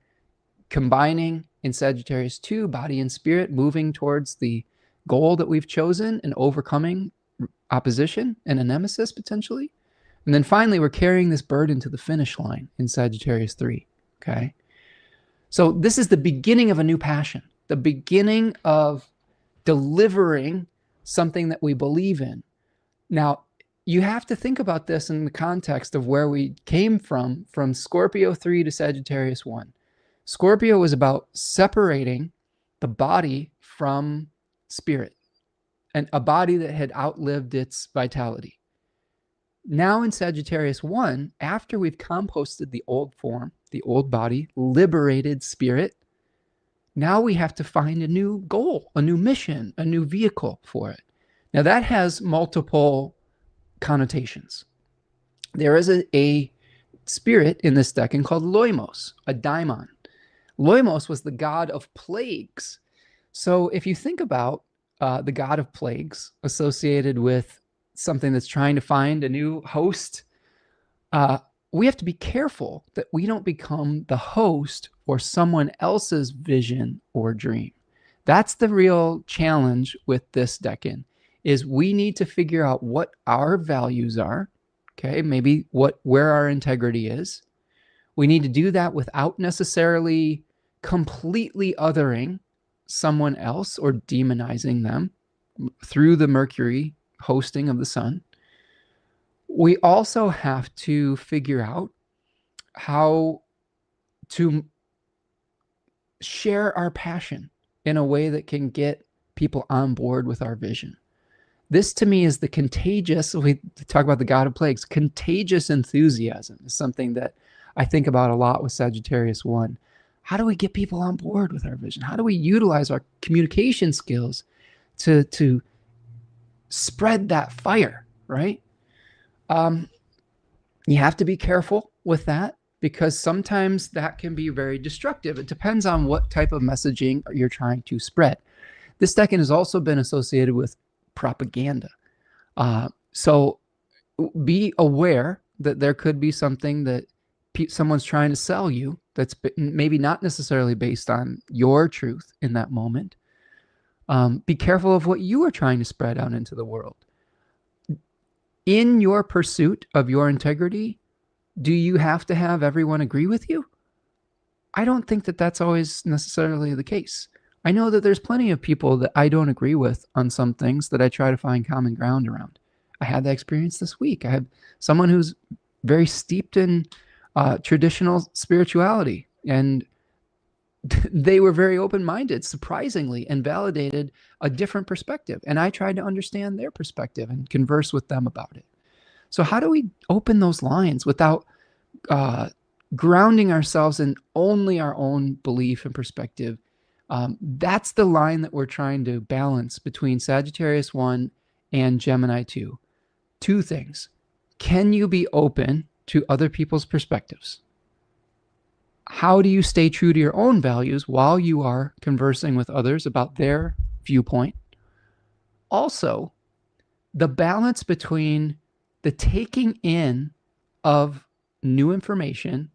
combining in Sagittarius 2, body and spirit, moving towards the goal that we've chosen and overcoming opposition and a nemesis potentially. And then finally, we're carrying this burden to the finish line in Sagittarius 3, okay? So this is the beginning of a new passion, the beginning of delivering something that we believe in. Now, you have to think about this in the context of where we came from Scorpio 3 to Sagittarius 1. Scorpio was about separating the body from spirit, and a body that had outlived its vitality. Now in Sagittarius 1, after we've composted the old form, the old body, liberated spirit, now we have to find a new goal, a new mission, a new vehicle for it. Now that has multiple connotations. There is a spirit in this decan called Loimos, a daimon. Loimos was the god of plagues. So if you think about the god of plagues associated with something that's trying to find a new host, we have to be careful that we don't become the host or someone else's vision or dream. That's the real challenge with this decan, is we need to figure out what our values are, okay? Maybe where our integrity is. We need to do that without necessarily completely othering someone else or demonizing them through the Mercury hosting of the sun. We also have to figure out how to share our passion in a way that can get people on board with our vision. This to me is the contagious, we talk about the god of plagues, contagious enthusiasm is something that I think about a lot with Sagittarius 1. How do we get people on board with our vision? How do we utilize our communication skills to spread that fire, right? You have to be careful with that because sometimes that can be very destructive. It depends on what type of messaging you're trying to spread. This decan has also been associated with propaganda. So be aware that there could be something that someone's trying to sell you that's maybe not necessarily based on your truth in that moment. Be careful of what you are trying to spread out into the world. In your pursuit of your integrity, do you have to have everyone agree with you? I don't think that that's always necessarily the case. I know that there's plenty of people that I don't agree with on some things that I try to find common ground around. I had that experience this week. I have someone who's very steeped in traditional spirituality, and they were very open-minded, surprisingly, and validated a different perspective. And I tried to understand their perspective and converse with them about it. So how do we open those lines without grounding ourselves in only our own belief and perspective? That's the line that we're trying to balance between Sagittarius 1 and Gemini 2. Two things. Can you be open to other people's perspectives? How do you stay true to your own values while you are conversing with others about their viewpoint? Also, the balance between the taking in of new information,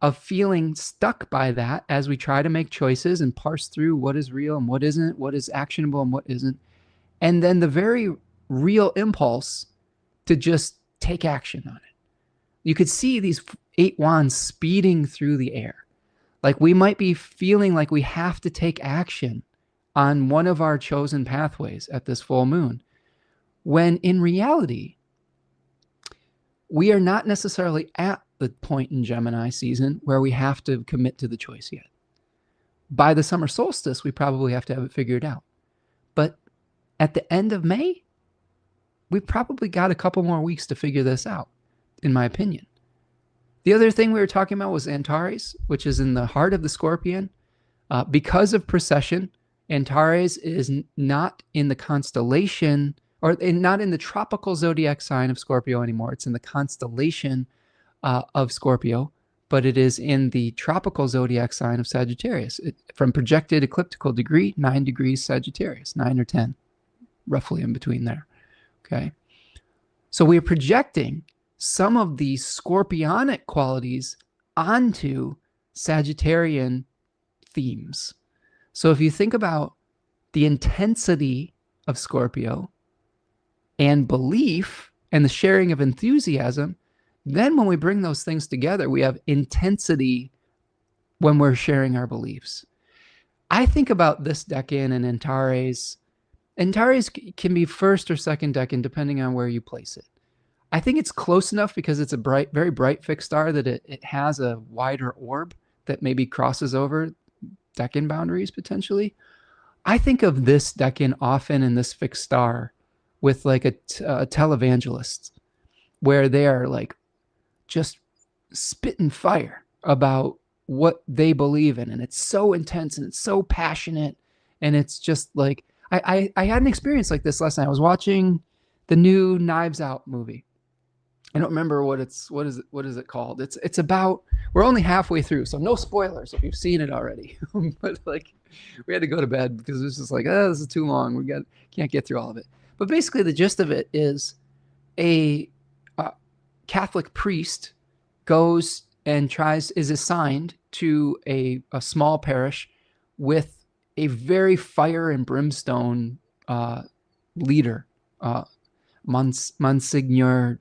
of feeling stuck by that as we try to make choices and parse through what is real and what isn't, what is actionable and what isn't. And then the very real impulse to just take action on it. You could see these 8 wands speeding through the air. Like we might be feeling like we have to take action on one of our chosen pathways at this full moon, when in reality, we are not necessarily at the point in Gemini season where we have to commit to the choice yet. By the summer solstice, we probably have to have it figured out. But at the end of May, we've probably got a couple more weeks to figure this out, in my opinion. The other thing we were talking about was Antares, which is in the heart of the Scorpion. Because of precession, Antares is not in the constellation, or not in the tropical zodiac sign of Scorpio anymore. It's in the constellation of Scorpio, but it is in the tropical zodiac sign of Sagittarius. From projected ecliptical degree, 9 degrees Sagittarius, 9 or 10, roughly in between there. Okay. So we're projecting some of these scorpionic qualities onto Sagittarian themes. So if you think about the intensity of Scorpio and belief and the sharing of enthusiasm, then when we bring those things together, we have intensity when we're sharing our beliefs. I think about this decan and Antares. Antares can be first or second decan, depending on where you place it. I think it's close enough because it's a bright, very bright fixed star that it has a wider orb that maybe crosses over decan boundaries potentially. I think of this decan often in this fixed star with like a televangelist, where they are like just spitting fire about what they believe in. And it's so intense and it's so passionate. And it's just like, I had an experience like this last night. I was watching the new Knives Out movie. I don't remember what is it called? It's about, we're only halfway through, so no spoilers if you've seen it already. But like, we had to go to bed because it was just like, oh, this is too long. Can't get through all of it. But basically, the gist of it is a Catholic priest goes and is assigned to a small parish with a very fire and brimstone leader, Monsignor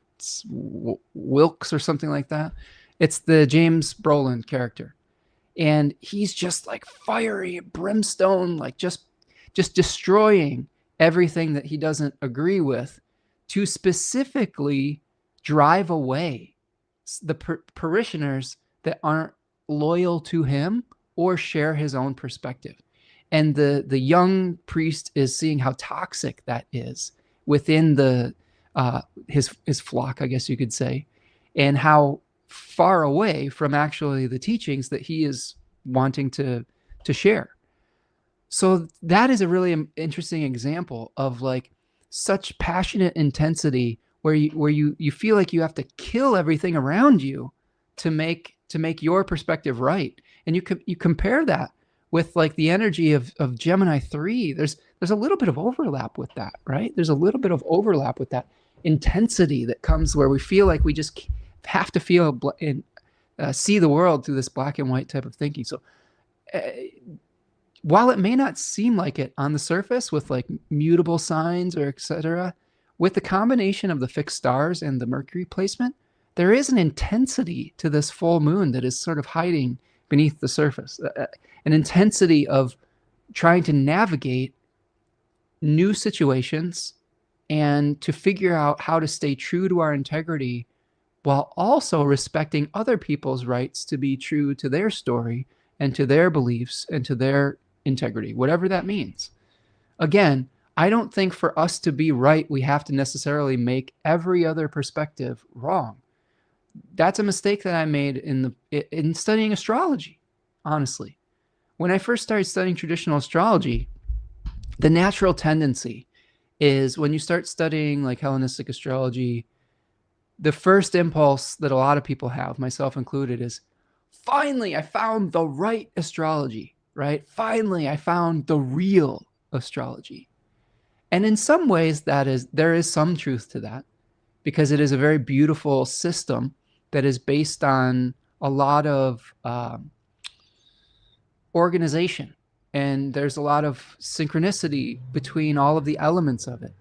Wilkes or something like that. It's the James Brolin character. And he's just like fiery brimstone, like just destroying everything that he doesn't agree with, to specifically drive away the parishioners that aren't loyal to him or share his own perspective. And the young priest is seeing how toxic that is within the his flock, I guess you could say, and how far away from actually the teachings that he is wanting to share. So that is a really interesting example of like such passionate intensity where you feel like you have to kill everything around you to make your perspective right. And you compare that with like the energy of Gemini 3. There's a little bit of overlap with that, right? There's a little bit of overlap with that intensity that comes where we feel like we just have to feel and see the world through this black and white type of thinking. So while it may not seem like it on the surface with like mutable signs or etc., with the combination of the fixed stars and the Mercury placement, there is an intensity to this full moon that is sort of hiding beneath the surface, an intensity of trying to navigate new situations and to figure out how to stay true to our integrity while also respecting other people's rights to be true to their story and to their beliefs and to their integrity, whatever that means. Again, I don't think for us to be right, we have to necessarily make every other perspective wrong. That's a mistake that I made in studying astrology, honestly. When I first started studying traditional astrology, the natural tendency is when you start studying like Hellenistic astrology, the first impulse that a lot of people have, myself included, is finally I found the right astrology, right? Finally I found the real astrology. And in some ways there is some truth to that, because it is a very beautiful system that is based on a lot of organization, and there's a lot of synchronicity between all of the elements of it.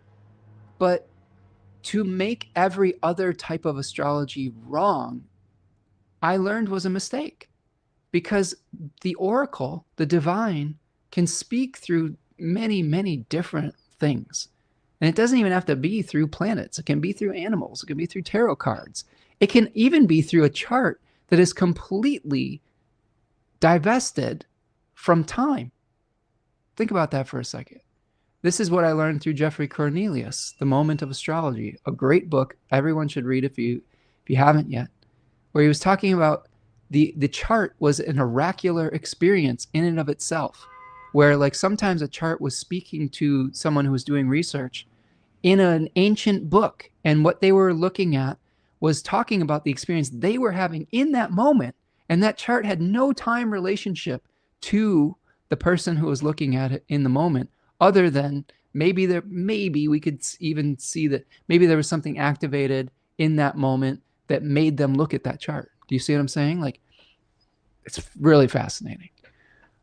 But to make every other type of astrology wrong, I learned was a mistake, because the oracle, the divine, can speak through many, many different things. And it doesn't even have to be through planets. It can be through animals. It can be through tarot cards. It can even be through a chart that is completely divested from time. Think about that for a second. This is what I learned through Jeffrey Cornelius, The Moment of Astrology, a great book everyone should read if you haven't yet, where he was talking about the chart was an oracular experience in and of itself, where like sometimes a chart was speaking to someone who was doing research in an ancient book, and what they were looking at was talking about the experience they were having in that moment, and that chart had no time relationship to the person who was looking at it in the moment, other than maybe we could even see that maybe there was something activated in that moment that made them look at that chart. Do you see what I'm saying? Like, it's really fascinating.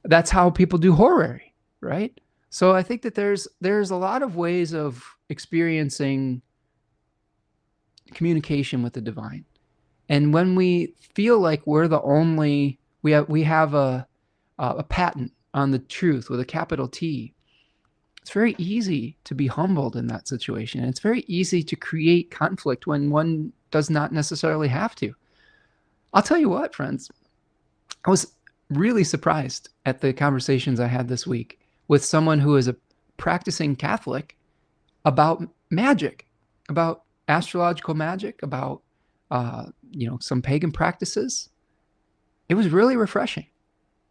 That's how people do horary, right? So I think that there's a lot of ways of experiencing communication with the divine. And when we feel like we're the only, we have a patent on the truth with a capital T, it's very easy to be humbled in that situation. It's very easy to create conflict when one does not necessarily have to. I'll tell you what, friends, I was really surprised at the conversations I had this week with someone who is a practicing Catholic about magic, about astrological magic, about some pagan practices. It was really refreshing.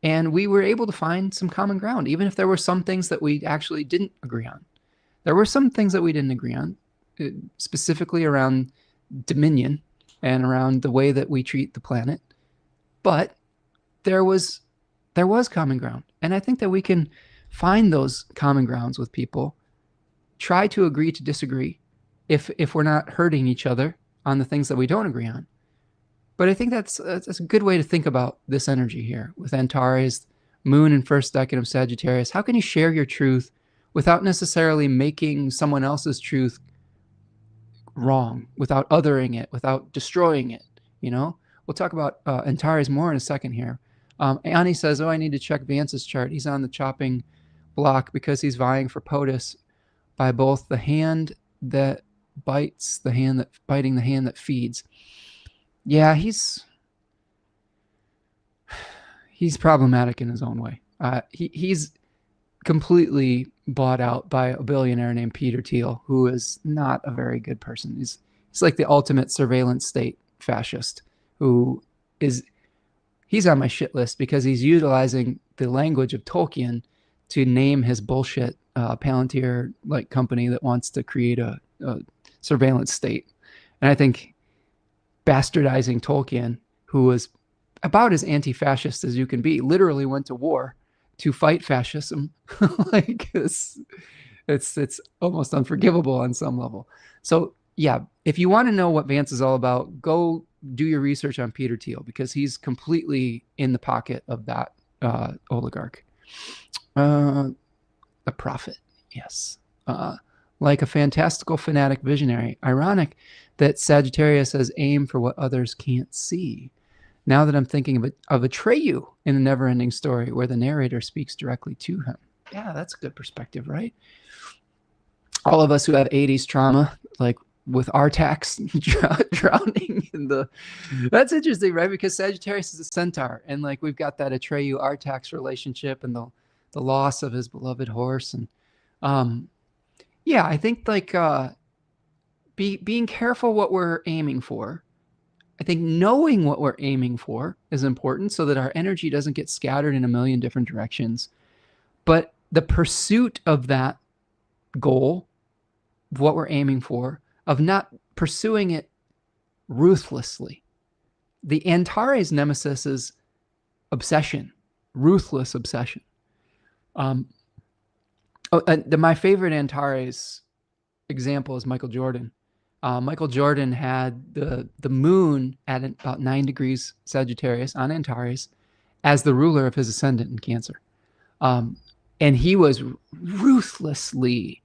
And we were able to find some common ground, even if there were some things that we actually didn't agree on. There were some things that we didn't agree on, specifically around dominion and around the way that we treat the planet. But there was common ground. And I think that we can find those common grounds with people, try to agree to disagree if we're not hurting each other on the things that we don't agree on. But I think that's a good way to think about this energy here with Antares, moon in first decan of Sagittarius. How can you share your truth without necessarily making someone else's truth wrong, without othering it, without destroying it? We'll talk about Antares more in a second here. Annie says, I need to check Vance's chart. He's on the chopping block because he's vying for POTUS by both the hand that bites, biting the hand that feeds. Yeah, he's problematic in his own way. He's completely bought out by a billionaire named Peter Thiel, who is not a very good person. He's like the ultimate surveillance state fascist, he's on my shit list because he's utilizing the language of Tolkien to name his bullshit Palantir like company that wants to create a surveillance state. And I think bastardizing Tolkien, who was about as anti-fascist as you can be, literally went to war to fight fascism. Like it's almost unforgivable on some level. So yeah, if you want to know what Vance is all about, go do your research on Peter Thiel, because he's completely in the pocket of that oligarch. The prophet, yes. Like a fantastical fanatic visionary. Ironic that Sagittarius has aim for what others can't see. Now that I'm thinking of Atreyu in a never-ending story where the narrator speaks directly to him. Yeah, that's a good perspective, right? All of us who have 80s trauma, like with Artax drowning in the... That's interesting, right? Because Sagittarius is a centaur, and like we've got that Atreyu Artax relationship and the loss of his beloved horse. And yeah, I think like being careful what we're aiming for. I think knowing what we're aiming for is important so that our energy doesn't get scattered in a million different directions. But the pursuit of that goal, what we're aiming for, of not pursuing it ruthlessly. The Antares nemesis is obsession, ruthless obsession. My favorite Antares example is Michael Jordan, Michael Jordan had the moon at about 9 degrees Sagittarius on Antares as the ruler of his ascendant in Cancer. And he was ruthlessly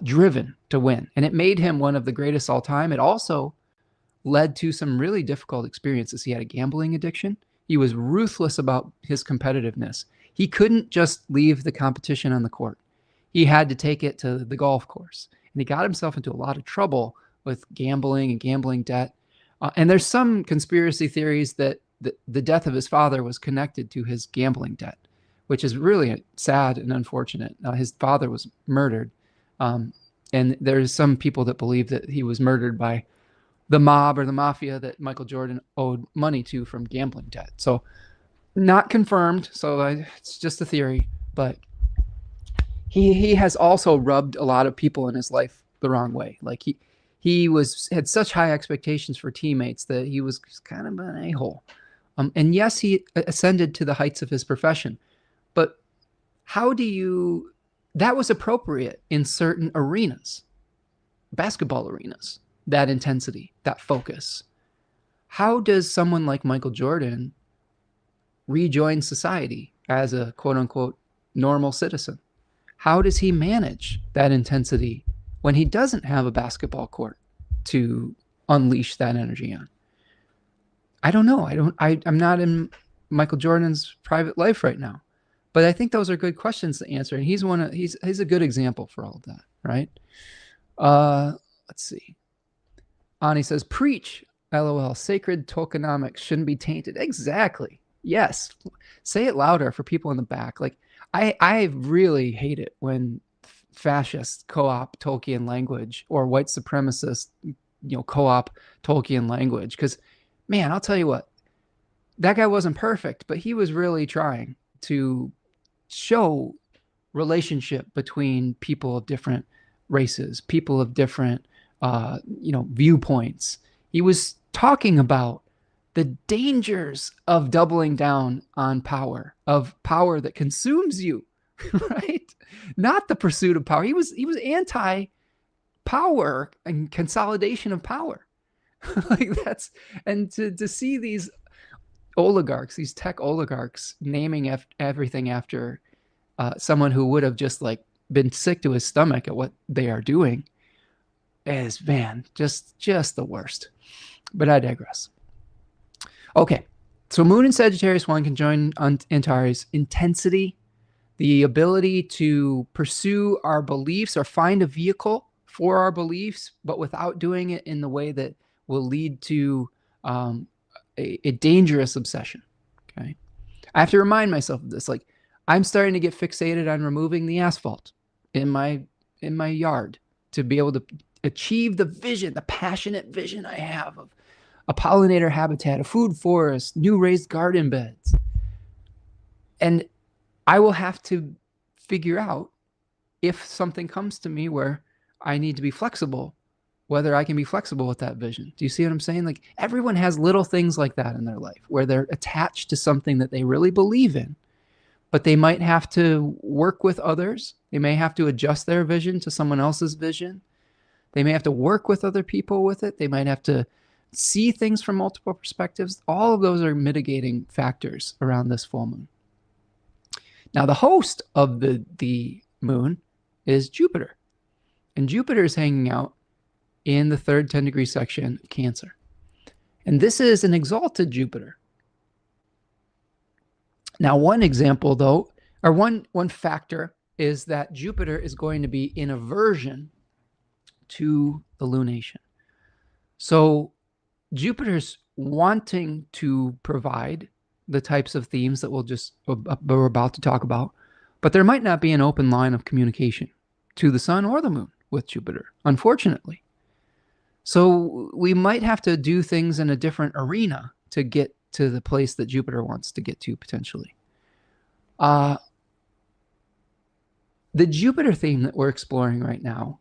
driven to win. And it made him one of the greatest all time. It also led to some really difficult experiences. He had a gambling addiction. He was ruthless about his competitiveness. He couldn't just leave the competition on the court. He had to take it to the golf course. And he got himself into a lot of trouble with gambling and gambling debt. And there's some conspiracy theories that the death of his father was connected to his gambling debt, which is really sad and unfortunate. His father was murdered. And there's some people that believe that he was murdered by the mob or the mafia that Michael Jordan owed money to from gambling debt. So not confirmed. So it's just a theory, but he has also rubbed a lot of people in his life the wrong way. Like he had such high expectations for teammates that he was kind of an a-hole. And yes, he ascended to the heights of his profession, but that was appropriate in certain arenas, basketball arenas, that intensity, that focus. How does someone like Michael Jordan rejoin society as a quote unquote normal citizen? How does he manage that intensity when he doesn't have a basketball court to unleash that energy on? I don't know. I'm not in Michael Jordan's private life right now, but I think those are good questions to answer. And he's a good example for all of that, right? Let's see. Ani says, preach, LOL, sacred tokenomics shouldn't be tainted. Exactly. Yes. Say it louder for people in the back. Like, I really hate it when fascists co-op Tolkien language or white supremacists, co-op Tolkien language. Because, man, I'll tell you what, that guy wasn't perfect, but he was really trying to show relationship between people of different races, people of different viewpoints. He was talking about the dangers of doubling down on power, of power that consumes you, right? Not the pursuit of power. He was anti-power and consolidation of power. And to see these oligarchs, these tech oligarchs, naming everything after someone who would have just been sick to his stomach at what they are doing is, man, just the worst. But I digress. Okay, so Moon and Sagittarius I can join on Antares. Intensity, the ability to pursue our beliefs or find a vehicle for our beliefs, but without doing it in the way that will lead to a dangerous obsession. Okay, I have to remind myself of this. Like, I'm starting to get fixated on removing the asphalt in my yard to be able to achieve the vision, the passionate vision I have of a pollinator habitat, a food forest, new raised garden beds. And I will have to figure out, if something comes to me where I need to be flexible, whether I can be flexible with that vision. Do you see what I'm saying? Like, everyone has little things like that in their life where they're attached to something that they really believe in, but they might have to work with others. They may have to adjust their vision to someone else's vision. They may have to work with other people with it. They might have to see things from multiple perspectives. All of those are mitigating factors around this full moon. Now, the host of the moon is Jupiter. And Jupiter is hanging out in the third 10-degree section of Cancer. And this is an exalted Jupiter. Now, one example, though, or one factor is that Jupiter is going to be in aversion to the lunation. So Jupiter's wanting to provide the types of themes that we're about to talk about, but there might not be an open line of communication to the sun or the moon with Jupiter, unfortunately. So we might have to do things in a different arena to get to the place that Jupiter wants to get to, potentially. The Jupiter theme that we're exploring right now,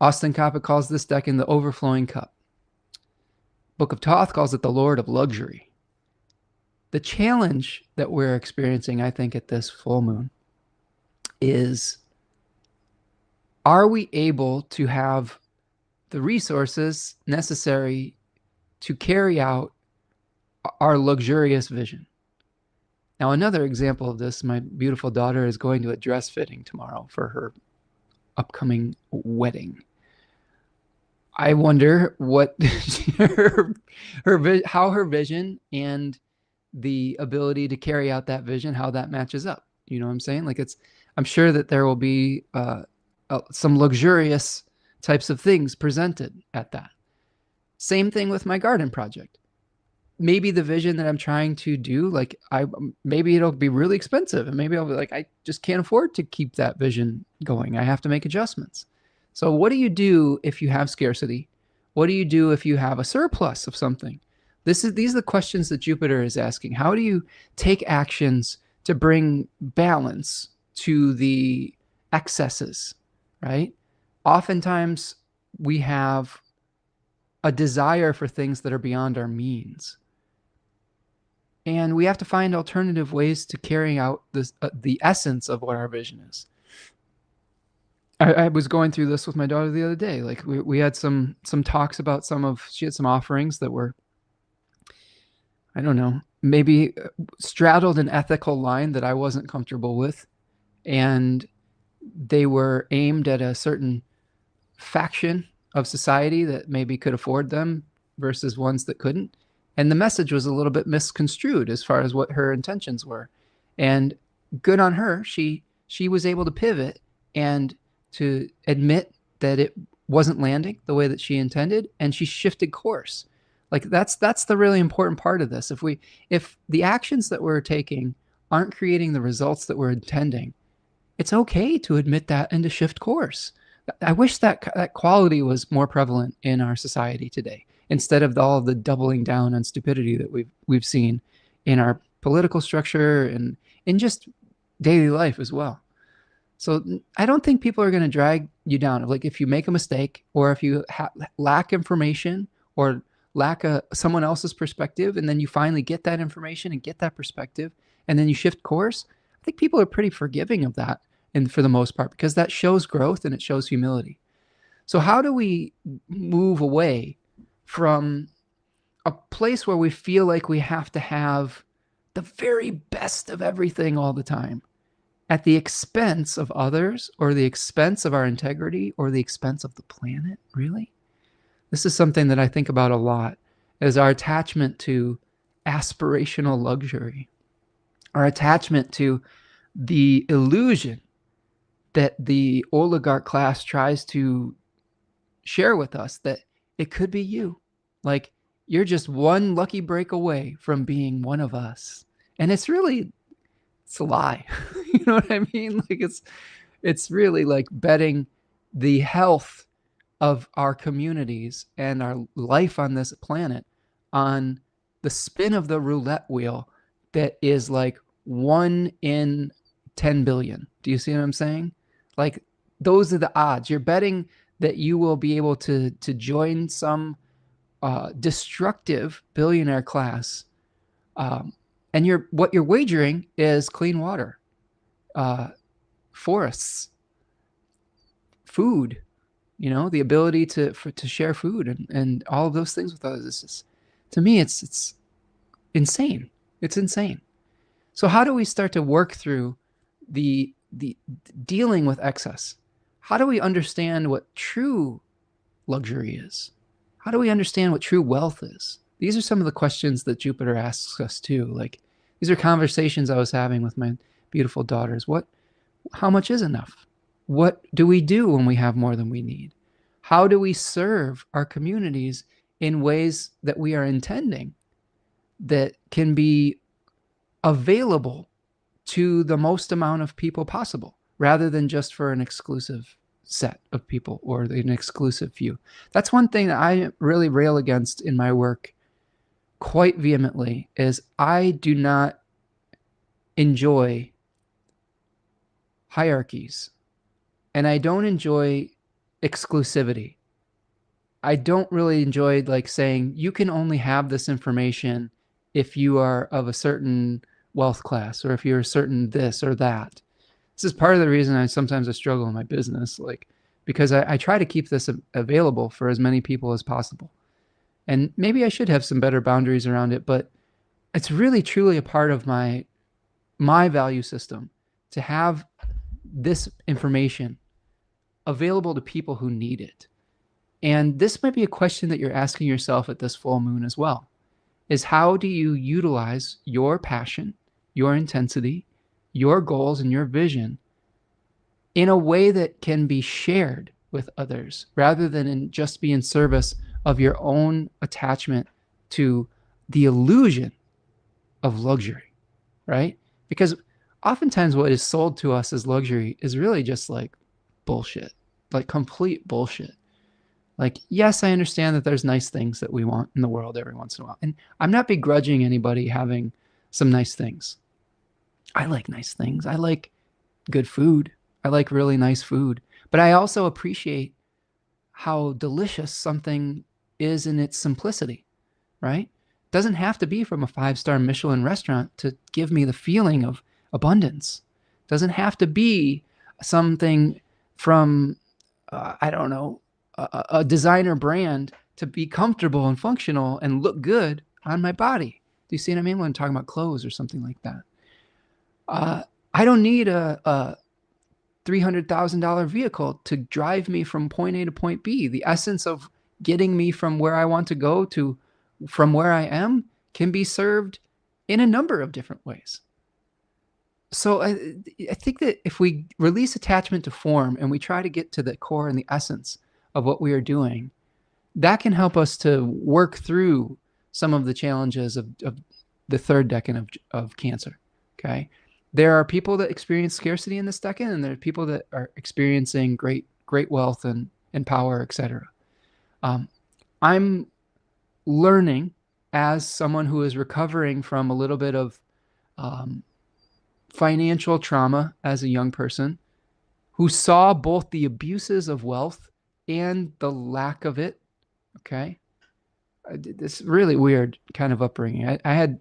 Austin Coppock calls this deck in the overflowing cup. Book of Thoth calls it the Lord of Luxury. The challenge that we're experiencing, I think, at this full moon is, are we able to have the resources necessary to carry out our luxurious vision. Now, another example of this, my beautiful daughter is going to a dress fitting tomorrow for her upcoming wedding. I wonder what how her vision and the ability to carry out that vision, how that matches up. You know what I'm saying? Like I'm sure that there will be some luxurious types of things presented at that. Same thing with my garden project. Maybe the vision that I'm trying to do, like maybe it'll be really expensive, and maybe I'll be like, I just can't afford to keep that vision going. I have to make adjustments. So what do you do if you have scarcity? What do you do if you have a surplus of something? These are the questions that Jupiter is asking. How do you take actions to bring balance to the excesses, right? Oftentimes we have a desire for things that are beyond our means. And we have to find alternative ways to carry out this, the essence of what our vision is. I was going through this with my daughter the other day. Like we had some talks about she had some offerings that were, I don't know, maybe straddled an ethical line that I wasn't comfortable with. And they were aimed at a certain faction of society that maybe could afford them versus ones that couldn't. And the message was a little bit misconstrued as far as what her intentions were. And good on her. She was able to pivot and to admit that it wasn't landing the way that she intended, and she shifted course. Like that's the really important part of this. If the actions that we're taking aren't creating the results that we're intending, it's okay to admit that and to shift course. I wish that quality was more prevalent in our society today, instead of all of the doubling down on stupidity that we've seen in our political structure and in just daily life as well. So I don't think people are going to drag you down. Like if you make a mistake, or if you lack information, or lack someone else's perspective, and then you finally get that information and get that perspective, and then you shift course, I think people are pretty forgiving of that, and for the most part, because that shows growth and it shows humility. So how do we move away from a place where we feel like we have to have the very best of everything all the time, at the expense of others, or the expense of our integrity, or the expense of the planet? Really? This is something that I think about a lot, is our attachment to aspirational luxury, our attachment to the illusion that the oligarch class tries to share with us, that it could be you. Like you're just one lucky break away from being one of us. And it's a lie. You know what I mean? Like it's really like betting the health of our communities and our life on this planet on the spin of the roulette wheel that is like 1 in 10 billion. Do you see what I'm saying? Like those are the odds. You're betting that you will be able to join some destructive billionaire class. And what you're wagering is clean water, forests, food, the ability to share food and all of those things with others. It's just, to me, it's insane. It's insane. So how do we start to work through the dealing with excess? How do we understand what true luxury is? How do we understand what true wealth is? These are some of the questions that Jupiter asks us too. Like these are conversations I was having with my beautiful daughters. How much is enough? What do we do when we have more than we need? How do we serve our communities in ways that we are intending that can be available to the most amount of people possible, rather than just for an exclusive set of people or an exclusive few? That's one thing that I really rail against in my work quite vehemently, is I do not enjoy hierarchies, and I don't enjoy exclusivity. I don't really enjoy like saying you can only have this information if you are of a certain wealth class, or if you're a certain this or that. This is part of the reason I sometimes struggle in my business. Like because I try to keep this available for as many people as possible. And maybe I should have some better boundaries around it, but it's really truly a part of my value system to have this information available to people who need it. And this might be a question that you're asking yourself at this full moon as well, is how do you utilize your passion, your intensity, your goals, and your vision in a way that can be shared with others rather than just be in service of your own attachment to the illusion of luxury, right? Because oftentimes what is sold to us as luxury is really just like bullshit, like complete bullshit. Like, yes, I understand that there's nice things that we want in the world every once in a while. And I'm not begrudging anybody having some nice things. I like nice things. I like good food. I like really nice food. But I also appreciate how delicious something is in its simplicity, right? It doesn't have to be from a 5-star Michelin restaurant to give me the feeling of abundance. It doesn't have to be something from, I don't know, a designer brand to be comfortable and functional and look good on my body. Do you see what I mean when I'm talking about clothes or something like that? I don't need a $300,000 vehicle to drive me from point A to point B. The essence of getting me from where I want to go to from where I am can be served in a number of different ways. So I think that if we release attachment to form and we try to get to the core and the essence of what we are doing, that can help us to work through some of the challenges of the third decan of Cancer. Okay. There are people that experience scarcity in this decan, and there are people that are experiencing great wealth and power, etc. I'm learning as someone who is recovering from a little bit of financial trauma as a young person, who saw both the abuses of wealth and the lack of it. Okay. This really weird kind of upbringing. I had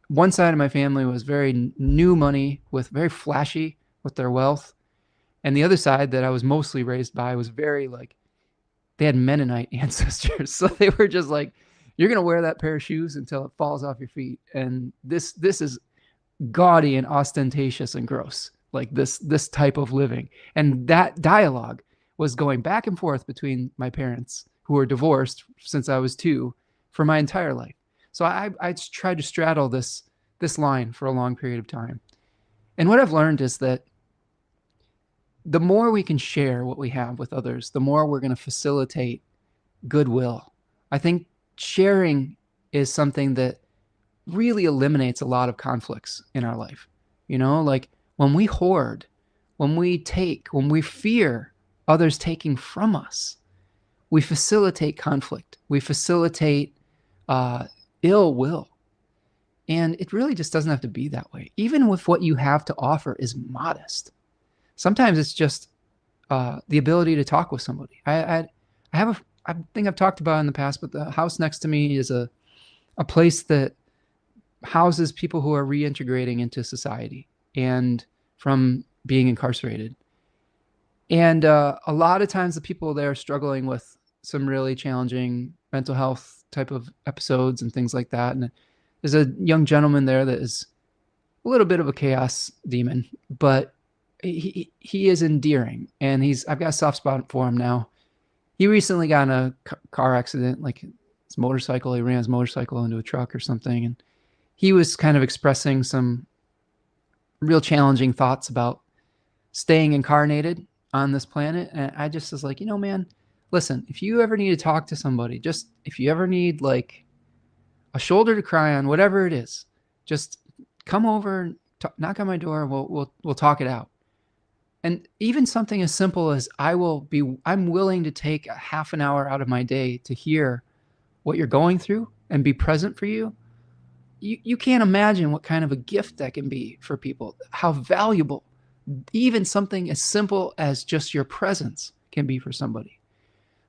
one side of my family was very new money, with very flashy with their wealth. And the other side that I was mostly raised by was very like, they had Mennonite ancestors. So they were just like, you're going to wear that pair of shoes until it falls off your feet. And this is gaudy and ostentatious and gross, like this type of living. And that dialogue was going back and forth between my parents, who were divorced since I was 2, for my entire life. So I tried to straddle this line for a long period of time. And what I've learned is that the more we can share what we have with others, the more we're going to facilitate goodwill. I think sharing is something that really eliminates a lot of conflicts in our life. You know, like when we hoard, when we take, when we fear others taking from us, we facilitate conflict. We facilitate ill will. And it really just doesn't have to be that way. Even with what you have to offer is modest. Sometimes it's just the ability to talk with somebody. I think I've talked about it in the past, but the house next to me is a place that houses people who are reintegrating into society and from being incarcerated. And a lot of times the people there are struggling with some really challenging mental health type of episodes and things like that. And there's a young gentleman there that is a little bit of a chaos demon, but he is endearing, and I've got a soft spot for him now. He recently got in a car accident, like his motorcycle, he ran his motorcycle into a truck or something. And he was kind of expressing some real challenging thoughts about staying incarnated on this planet. And I just was like, man, listen, if you ever need to talk to somebody, just if you ever need like a shoulder to cry on, whatever it is, just come over and knock on my door, and we'll talk it out. And even something as simple as I'm willing to take a half an hour out of my day to hear what you're going through and be present for you. You can't imagine what kind of a gift that can be for people, how valuable even something as simple as just your presence can be for somebody.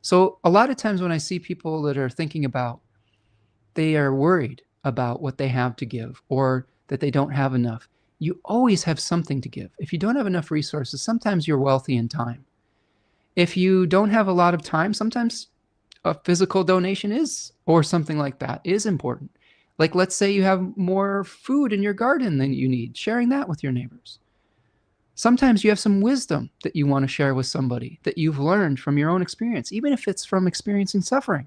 So a lot of times when I see people that are thinking about, they are worried about what they have to give or that they don't have enough. You always have something to give. If you don't have enough resources, sometimes you're wealthy in time. If you don't have a lot of time, sometimes a physical donation is, or something like that, is important. Like, let's say you have more food in your garden than you need, sharing that with your neighbors. Sometimes you have some wisdom that you want to share with somebody that you've learned from your own experience, even if it's from experiencing suffering.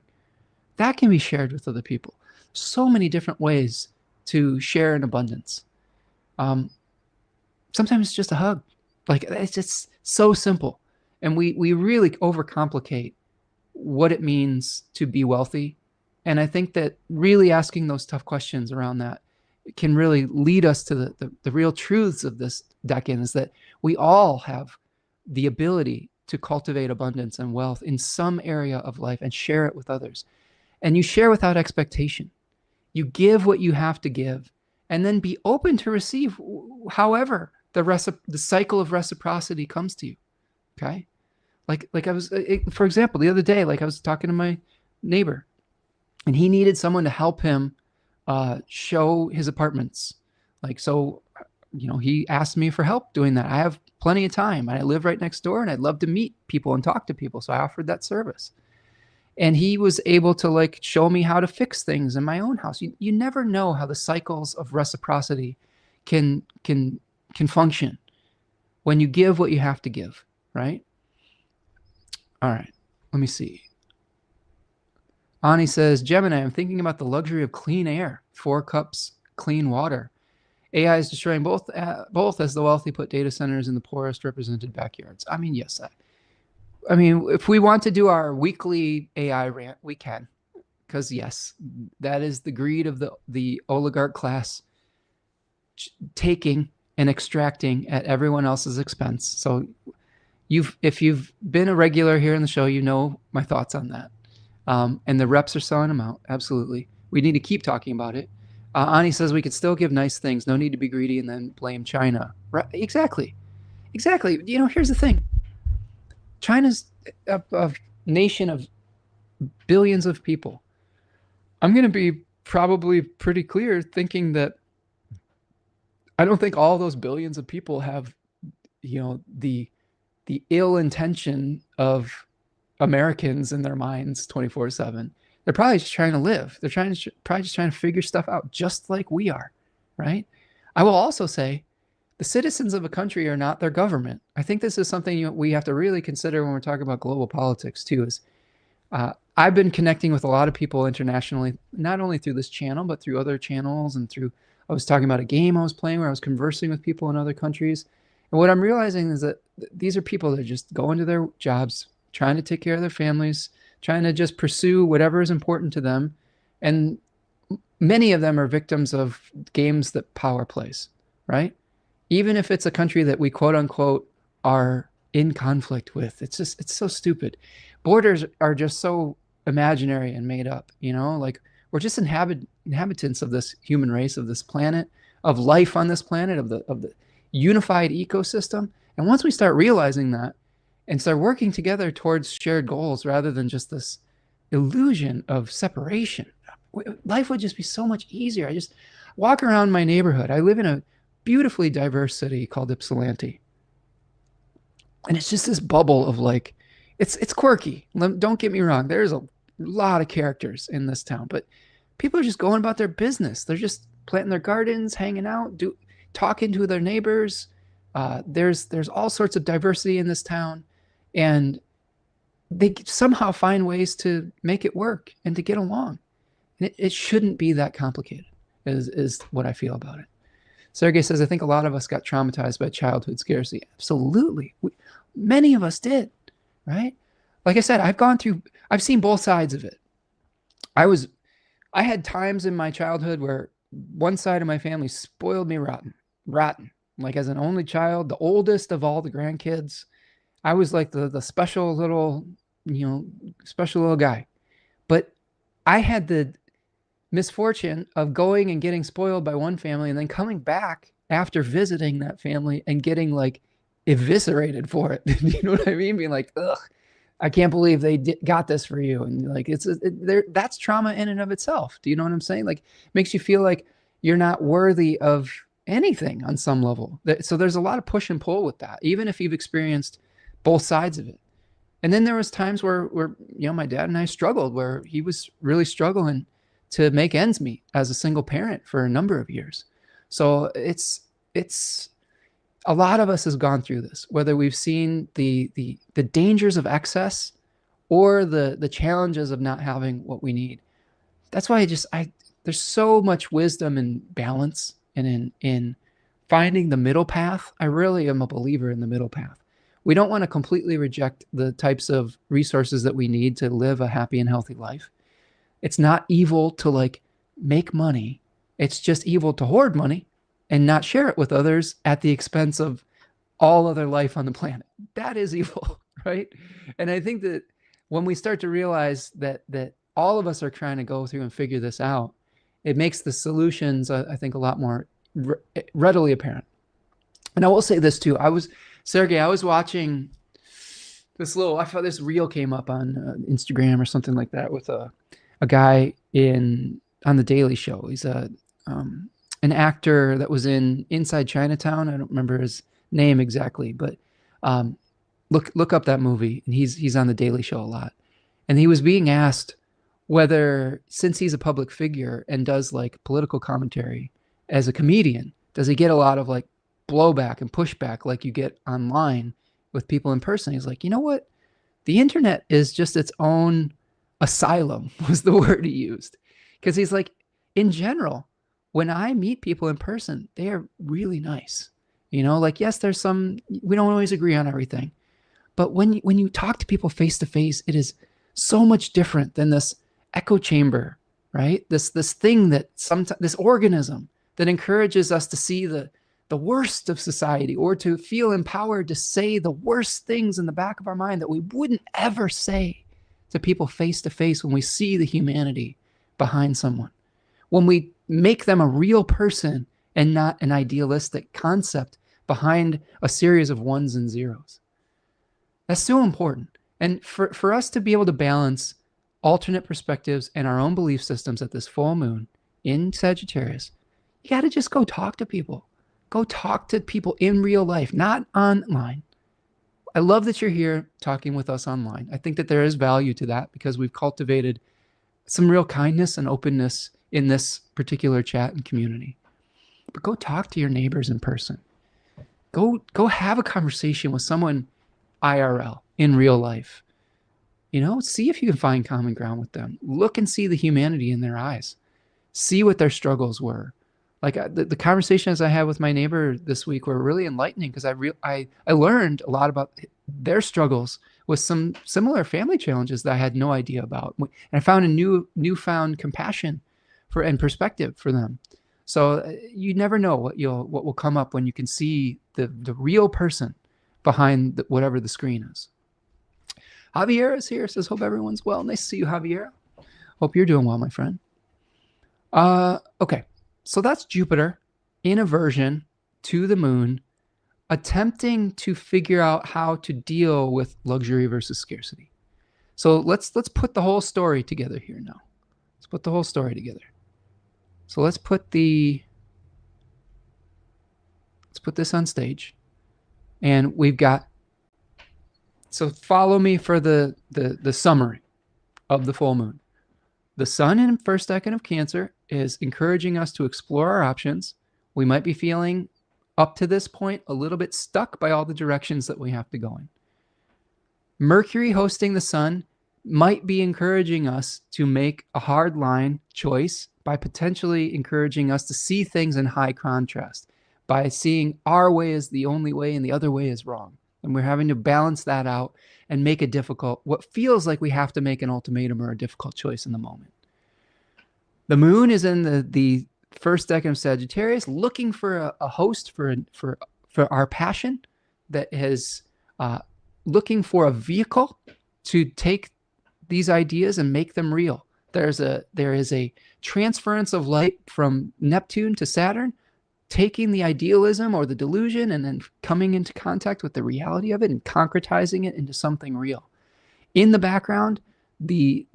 That can be shared with other people. So many different ways to share in abundance. Sometimes it's just a hug. Like, it's just so simple. And we really overcomplicate what it means to be wealthy. And I think that really asking those tough questions around that can really lead us to the real truths of this decan, is that we all have the ability to cultivate abundance and wealth in some area of life and share it with others. And you share without expectation. You give what you have to give, and then be open to receive however the cycle of reciprocity comes to you. Okay? Like I was, for example, the other day, like I was talking to my neighbor, and he needed someone to help him show his apartments. Like, so, he asked me for help doing that. I have plenty of time. I live right next door, and I'd love to meet people and talk to people. So I offered that service. And he was able to like show me how to fix things in my own house. You never know how the cycles of reciprocity can function when you give what you have to give, right? All right, let me see. Ani says, Gemini, I'm thinking about the luxury of clean air, 4 cups, clean water. AI is destroying both as the wealthy put data centers in the poorest represented backyards. I mean, yes. I mean, if we want to do our weekly AI rant, we can. Because, yes, that is the greed of the oligarch class taking and extracting at everyone else's expense. So if you've been a regular here in the show, you know my thoughts on that. And the reps are selling them out. Absolutely. We need to keep talking about it. Ani says we could still give nice things. No need to be greedy and then blame China. Right? Exactly. Here's the thing. China's a nation of billions of people. I'm going to be probably pretty clear thinking that I don't think all those billions of people have, the ill intention of Americans in their minds 24/7. They're probably just trying to live. They're probably just trying to figure stuff out, just like we are, right? I will also say the citizens of a country are not their government. I think this is something we have to really consider when we're talking about global politics too. I've been connecting with a lot of people internationally, not only through this channel, but through other channels and I was talking about a game I was playing where I was conversing with people in other countries. And what I'm realizing is that these are people that just go into their jobs, trying to take care of their families, trying to just pursue whatever is important to them. And many of them are victims of games that power plays, right? Even if it's a country that we quote unquote are in conflict with, it's so stupid. Borders are just so imaginary and made up, like we're just inhabitants of this human race, of this planet, of life on this planet, of the unified ecosystem. And once we start realizing that and start working together towards shared goals rather than just this illusion of separation, life would just be so much easier. I just walk around my neighborhood. I live in a beautifully diverse city called Ypsilanti. And it's just this bubble of like, it's quirky. Don't get me wrong. There's a lot of characters in this town, but people are just going about their business. They're just planting their gardens, hanging out, talking to their neighbors. There's all sorts of diversity in this town, and they somehow find ways to make it work and to get along. And it shouldn't be that complicated, is what I feel about it. Sergey says, I think a lot of us got traumatized by childhood scarcity. Absolutely. Many of us did, right? Like I said, I've seen both sides of it. I had times in my childhood where one side of my family spoiled me rotten. Like as an only child, the oldest of all the grandkids, I was like the special little guy. But I had the misfortune of going and getting spoiled by one family and then coming back after visiting that family and getting like eviscerated for it. You know what I mean? Being like, ugh, I can't believe they got this for you. And like, that's trauma in and of itself. Do you know what I'm saying? Like, it makes you feel like you're not worthy of anything on some level. So there's a lot of push and pull with that, even if you've experienced both sides of it. And then there was times where my dad and I struggled, where he was really struggling to make ends meet as a single parent for a number of years. So it's a lot of us has gone through this, whether we've seen the dangers of excess or the challenges of not having what we need. That's why there's so much wisdom and balance and in finding the middle path. I really am a believer in the middle path. We don't want to completely reject the types of resources that we need to live a happy and healthy life. It's not evil to like make money. It's just evil to hoard money and not share it with others at the expense of all other life on the planet. That is evil, right? And I think that when we start to realize that all of us are trying to go through and figure this out, it makes the solutions, I think, a lot more readily apparent. And I will say this too. I was watching I thought this reel came up on Instagram or something like that with a guy on the Daily Show. He's an actor that was in Inside Chinatown. I don't remember his name exactly, but look up that movie, and he's on the Daily Show a lot. And he was being asked whether, since he's a public figure and does like political commentary as a comedian, does he get a lot of like blowback and pushback like you get online with people in person? He's like, you know what? The internet is just its own asylum, was the word he used. Because he's like, in general, when I meet people in person, they are really nice. Like, yes, we don't always agree on everything. But when you talk to people face to face, it is so much different than this echo chamber, right? This thing that this organism that encourages us to see the worst of society, or to feel empowered to say the worst things in the back of our mind that we wouldn't ever say to people face to face, when we see the humanity behind someone, when we make them a real person and not an idealistic concept behind a series of ones and zeros. That's so important. And for us to be able to balance alternate perspectives and our own belief systems at this full moon in Sagittarius, you got to just go talk to people. Go talk to people in real life, not online. I love that you're here talking with us online. I think that there is value to that, because we've cultivated some real kindness and openness in this particular chat and community. But go talk to your neighbors in person. Go have a conversation with someone IRL, in real life. See if you can find common ground with them. Look and see the humanity in their eyes. See what their struggles were. Like the conversations I had with my neighbor this week were really enlightening, because I learned a lot about their struggles with some similar family challenges that I had no idea about. And I found a newfound compassion and perspective for them. So you never know what will come up when you can see the real person behind whatever the screen is. Javier is here, says, hope everyone's well. Nice to see you, Javier. Hope you're doing well, my friend. Okay. So that's Jupiter in aversion to the moon, attempting to figure out how to deal with luxury versus scarcity. So let's put the whole story together here now. Let's put the whole story together. So let's put this on stage. And we've got, so follow me for the summary of the full moon. The sun in first decan of Cancer is encouraging us to explore our options. We might be feeling up to this point a little bit stuck by all the directions that we have to go in. Mercury hosting the sun might be encouraging us to make a hard line choice by potentially encouraging us to see things in high contrast, by seeing our way as the only way and the other way is wrong. And we're having to balance that out and make what feels like we have to make an ultimatum or a difficult choice in the moment. The moon is in the first decan of Sagittarius, looking for a host for our passion, that is looking for a vehicle to take these ideas and make them real. There is a transference of light from Neptune to Saturn, taking the idealism or the delusion and then coming into contact with the reality of it and concretizing it into something real. In the background, the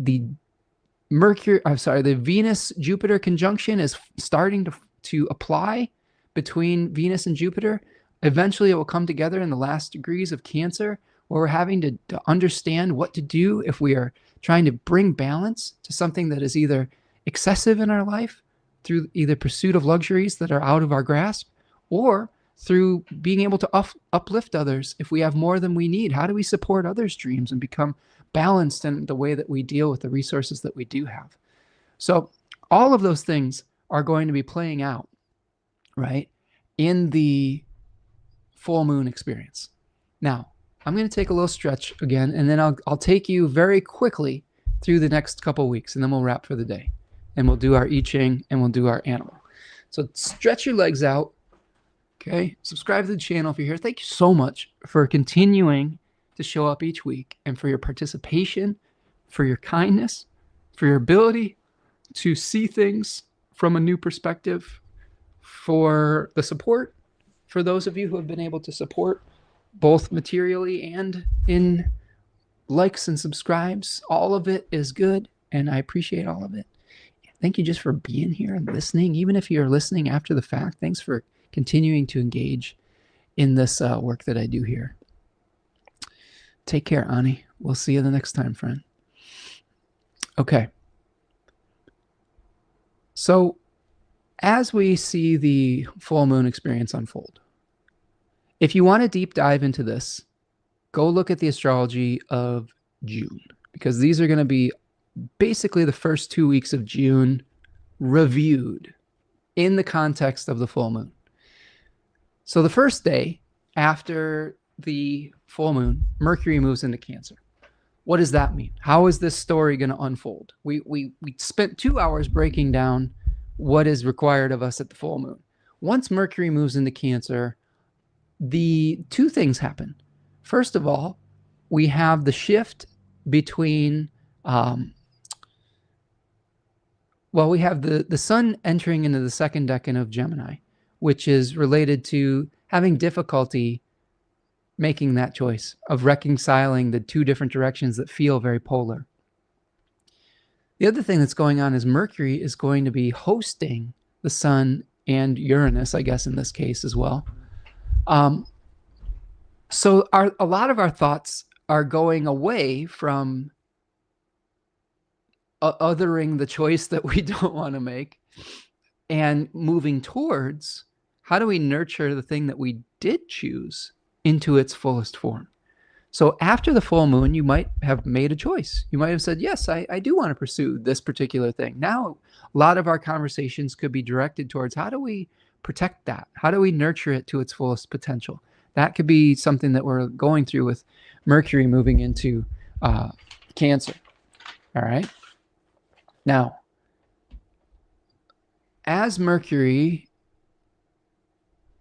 Venus-Jupiter conjunction is starting to apply between Venus and Jupiter. Eventually, it will come together in the last degrees of Cancer, where we're having to understand what to do if we are trying to bring balance to something that is either excessive in our life through either pursuit of luxuries that are out of our grasp, or through being able to uplift others if we have more than we need. How do we support others' dreams and become balanced in the way that we deal with the resources that we do have? So all of those things are going to be playing out, right, in the full moon experience. Now, I'm going to take a little stretch again, and then I'll take you very quickly through the next couple of weeks, and then we'll wrap for the day. And we'll do our I-Ching, and we'll do our animal. So stretch your legs out. Okay, subscribe to the channel if you're here. Thank you so much for continuing to show up each week, and for your participation, for your kindness, for your ability to see things from a new perspective, for the support, for those of you who have been able to support both materially and in likes and subscribes. All of it is good, and I appreciate all of it. Thank you just for being here and listening. Even if you're listening after the fact, thanks for continuing to engage in this work that I do here. Take care, Ani. We'll see you the next time, friend. Okay. So as we see the full moon experience unfold, if you want to deep dive into this, go look at the astrology of June, because these are going to be basically the first 2 weeks of June reviewed in the context of the full moon. So the first day after the full moon, Mercury moves into Cancer. What does that mean? How is this story going to unfold? We spent 2 hours breaking down what is required of us at the full moon. Once Mercury moves into Cancer, the two things happen. First of all, we have the shift between, we have the sun entering into the second decan of Gemini, which is related to having difficulty making that choice of reconciling the two different directions that feel very polar. The other thing that's going on is Mercury is going to be hosting the sun and Uranus, I guess in this case as well. So a lot of our thoughts are going away from othering the choice that we don't want to make and moving towards how do we nurture the thing that we did choose into its fullest form. So after the full moon, you might have made a choice. You might have said, yes, I do want to pursue this particular thing. Now, a lot of our conversations could be directed towards how do we protect that? How do we nurture it to its fullest potential? That could be something that we're going through with Mercury moving into Cancer. All right. Now, as Mercury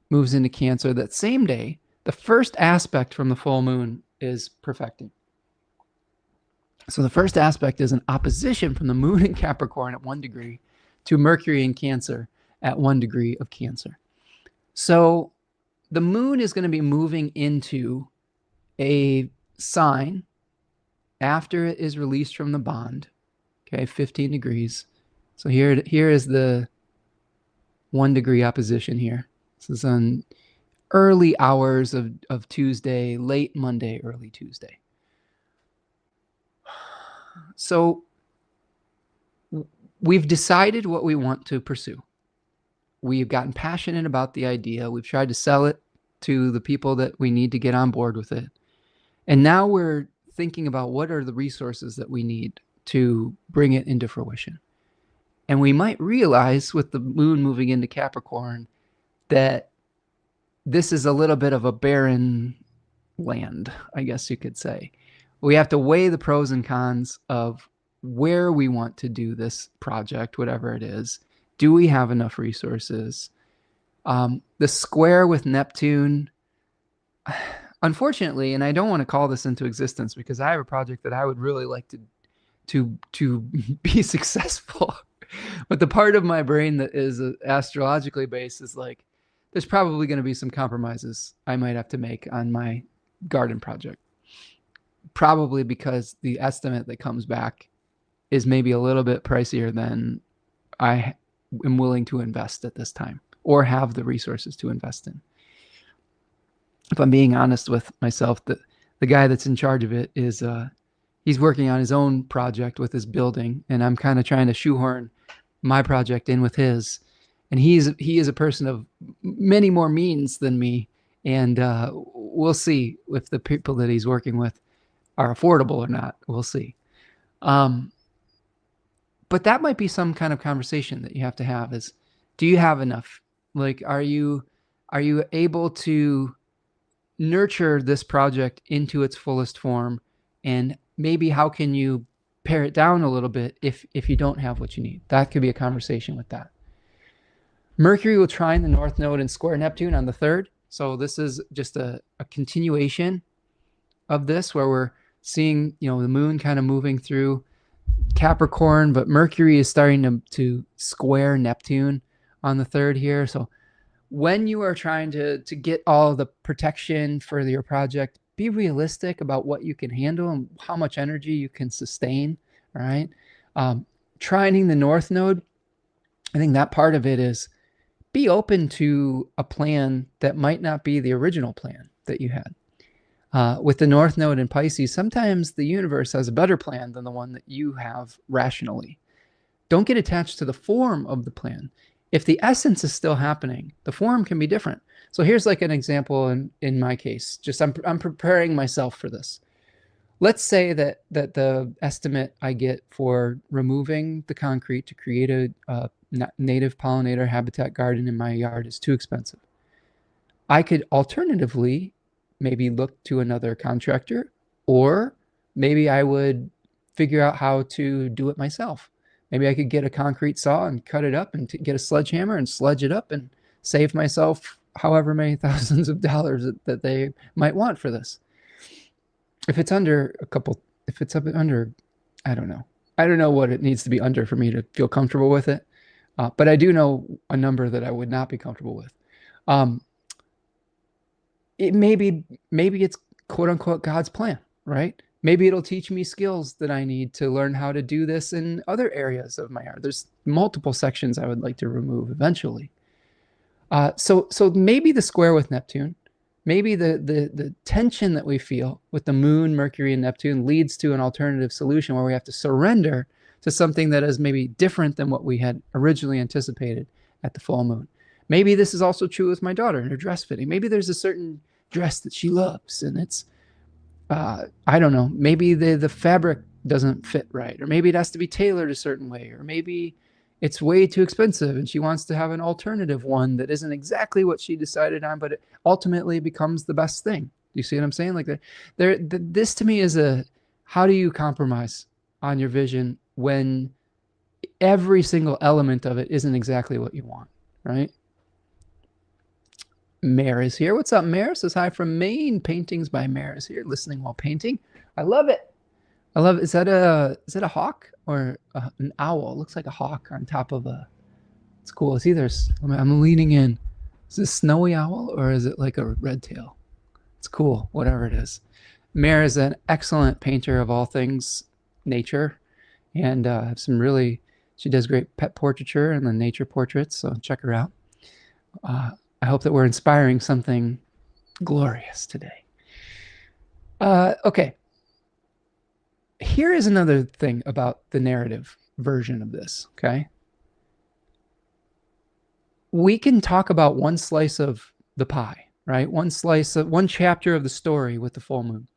moves into Cancer that same day, the first aspect from the full moon is perfecting. So the first aspect is an opposition from the moon in Capricorn at 1 degree to Mercury in Cancer at 1 degree of Cancer. So the moon is going to be moving into a sign after it is released from the bond. Okay, 15 degrees. So here is the 1 degree opposition here. This is on early hours of Tuesday, late Monday, early Tuesday. So we've decided what we want to pursue. We've gotten passionate about the idea. We've tried to sell it to the people that we need to get on board with it. And now we're thinking about what are the resources that we need to bring it into fruition. And we might realize with the moon moving into Capricorn that this is a little bit of a barren land, I guess you could say. We have to weigh the pros and cons of where we want to do this project, whatever it is. Do we have enough resources? The square with Neptune, unfortunately, and I don't want to call this into existence because I have a project that I would really like to be successful. But the part of my brain that is astrologically based is like, there's probably going to be some compromises I might have to make on my garden project. Probably because the estimate that comes back is maybe a little bit pricier than I am willing to invest at this time or have the resources to invest in. If I'm being honest with myself, the the guy that's in charge of it is he's working on his own project with his building, and I'm kind of trying to shoehorn my project in with his. And he is a person of many more means than me, and we'll see if the people that he's working with are affordable or not. We'll see. But that might be some kind of conversation that you have to have is, do you have enough? Like, are you able to nurture this project into its fullest form? And maybe how can you pare it down a little bit if you don't have what you need? That could be a conversation with that. Mercury will trine the North Node and square Neptune on the 3rd. So this is just a continuation of this, where we're seeing, the moon kind of moving through Capricorn, but Mercury is starting to square Neptune on the 3rd here. So when you are trying to get all the protection for your project, be realistic about what you can handle and how much energy you can sustain. All right. Trining the North Node, I think that part of it is be open to a plan that might not be the original plan that you had. With the North Node in Pisces, sometimes the universe has a better plan than the one that you have rationally. Don't get attached to the form of the plan. If the essence is still happening, the form can be different. So here's like an example in my case. Just I'm preparing myself for this. Let's say that the estimate I get for removing the concrete to create a native pollinator habitat garden in my yard is too expensive. I could alternatively maybe look to another contractor, or maybe I would figure out how to do it myself. Maybe I could get a concrete saw and cut it up and get a sledgehammer and sledge it up and save myself however many thousands of dollars that they might want for this. If it's under if it's up under, I don't know. I don't know what it needs to be under for me to feel comfortable with it. But I do know a number that I would not be comfortable with. Maybe it's quote unquote God's plan, right? Maybe it'll teach me skills that I need to learn how to do this in other areas of my yard. There's multiple sections I would like to remove eventually. So maybe the square with Neptune, maybe the tension that we feel with the moon, Mercury, and Neptune leads to an alternative solution where we have to surrender to something that is maybe different than what we had originally anticipated at the full moon. Maybe this is also true with my daughter and her dress fitting. Maybe there's a certain dress that she loves, and it's, I don't know, maybe the fabric doesn't fit right, or maybe it has to be tailored a certain way, or maybe it's way too expensive and she wants to have an alternative one that isn't exactly what she decided on, but it ultimately becomes the best thing. Do you see what I'm saying? Like this to me is how do you compromise on your vision when every single element of it isn't exactly what you want, right? Mare is here. What's up, Mare? Says hi from Maine. Paintings by Mare is here. Listening while painting. I love it. I love it. Is that a hawk or an owl? It looks like a hawk on top of a. It's cool. It's either. I'm leaning in. Is it a snowy owl or is it like a red tail? It's cool. Whatever it is. Mare is an excellent painter of all things nature, and have some really. She does great pet portraiture and then nature portraits. So check her out. I hope that we're inspiring something glorious today. Okay. Here is another thing about the narrative version of this, okay? We can talk about one slice of the pie, right? One chapter of the story with the full moon.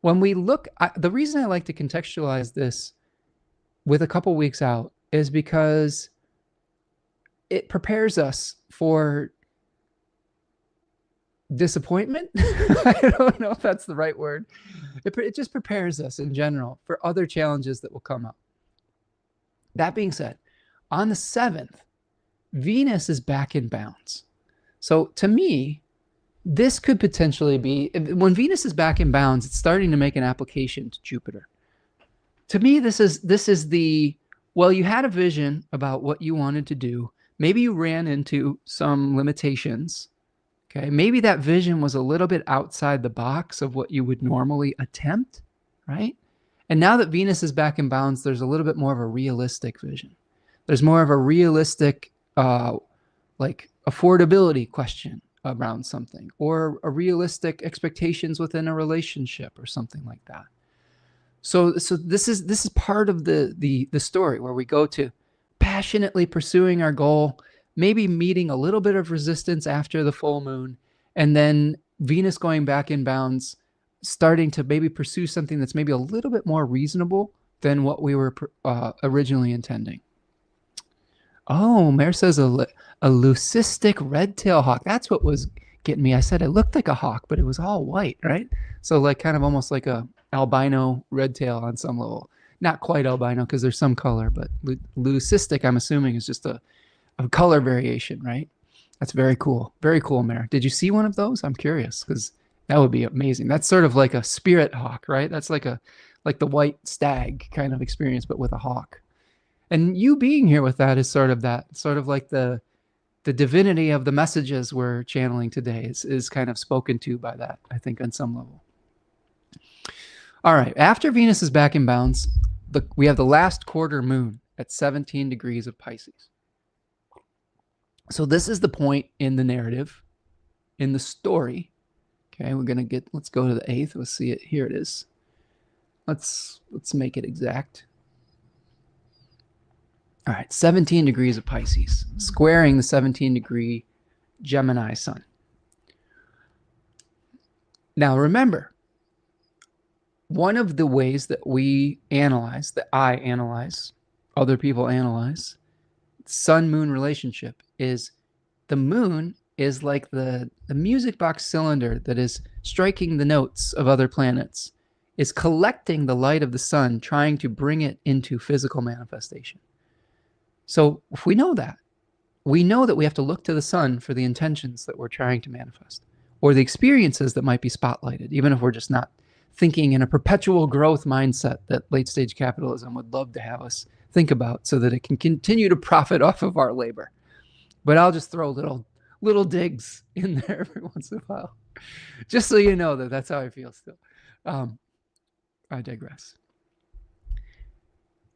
When we look, the reason I like to contextualize this with a couple weeks out is because it prepares us for disappointment. I don't know if that's the right word. It just prepares us in general for other challenges that will come up. That being said, on the 7th, Venus is back in bounds. So to me, this could potentially be, when Venus is back in bounds, it's starting to make an application to Jupiter. To me, this is the, well, you had a vision about what you wanted to do. Maybe you ran into some limitations. Okay, maybe that vision was a little bit outside the box of what you would normally attempt, right? And now that Venus is back in bounds, there's a little bit more of a realistic vision. There's more of a realistic, like affordability question around something, or a realistic expectations within a relationship or something like that. So this is part of the story where we go to passionately pursuing our goal, maybe meeting a little bit of resistance after the full moon, and then Venus going back in bounds, starting to maybe pursue something that's maybe a little bit more reasonable than what we were originally intending. Oh, Mare says a leucistic red-tail hawk. That's what was getting me. I said it looked like a hawk, but it was all white, right? So like kind of almost like a albino red tail on some level. Not quite albino because there's some color, but leucistic, I'm assuming, is just a color variation, right? That's very cool. Very cool, Mare. Did you see one of those? I'm curious because that would be amazing. That's sort of like a spirit hawk, right? That's like the white stag kind of experience, but with a hawk. And you being here with that is sort of like the divinity of the messages we're channeling today is kind of spoken to by that, I think, on some level. All right, after Venus is back in bounds, we have the last quarter moon at 17 degrees of Pisces. So this is the point in the narrative, in the story. Okay, let's go to the 8th. Let's see it. Here it is. Let's make it exact. All right, 17 degrees of Pisces, squaring the 17-degree Gemini sun. Now remember, one of the ways that we analyze, that I analyze, other people analyze, sun-moon relationship is the moon is like the music box cylinder that is striking the notes of other planets, is collecting the light of the sun, trying to bring it into physical manifestation. So if we know that we have to look to the sun for the intentions that we're trying to manifest, or the experiences that might be spotlighted, even if we're just not thinking in a perpetual growth mindset that late stage capitalism would love to have us think about so that it can continue to profit off of our labor. But I'll just throw little digs in there every once in a while, just so you know that that's how I feel still. I digress.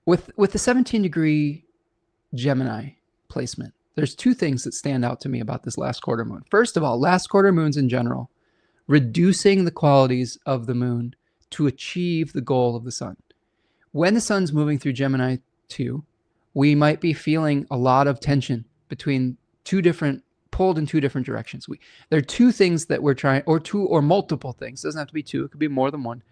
With the 17-degree Gemini placement, there's two things that stand out to me about this last quarter moon. First of all, last quarter moons in general, reducing the qualities of the moon to achieve the goal of the sun. When the sun's moving through Gemini 2, we might be feeling a lot of tension between pulled in two different directions. There are two things that we're trying, or multiple things. It doesn't have to be two, it could be more than one,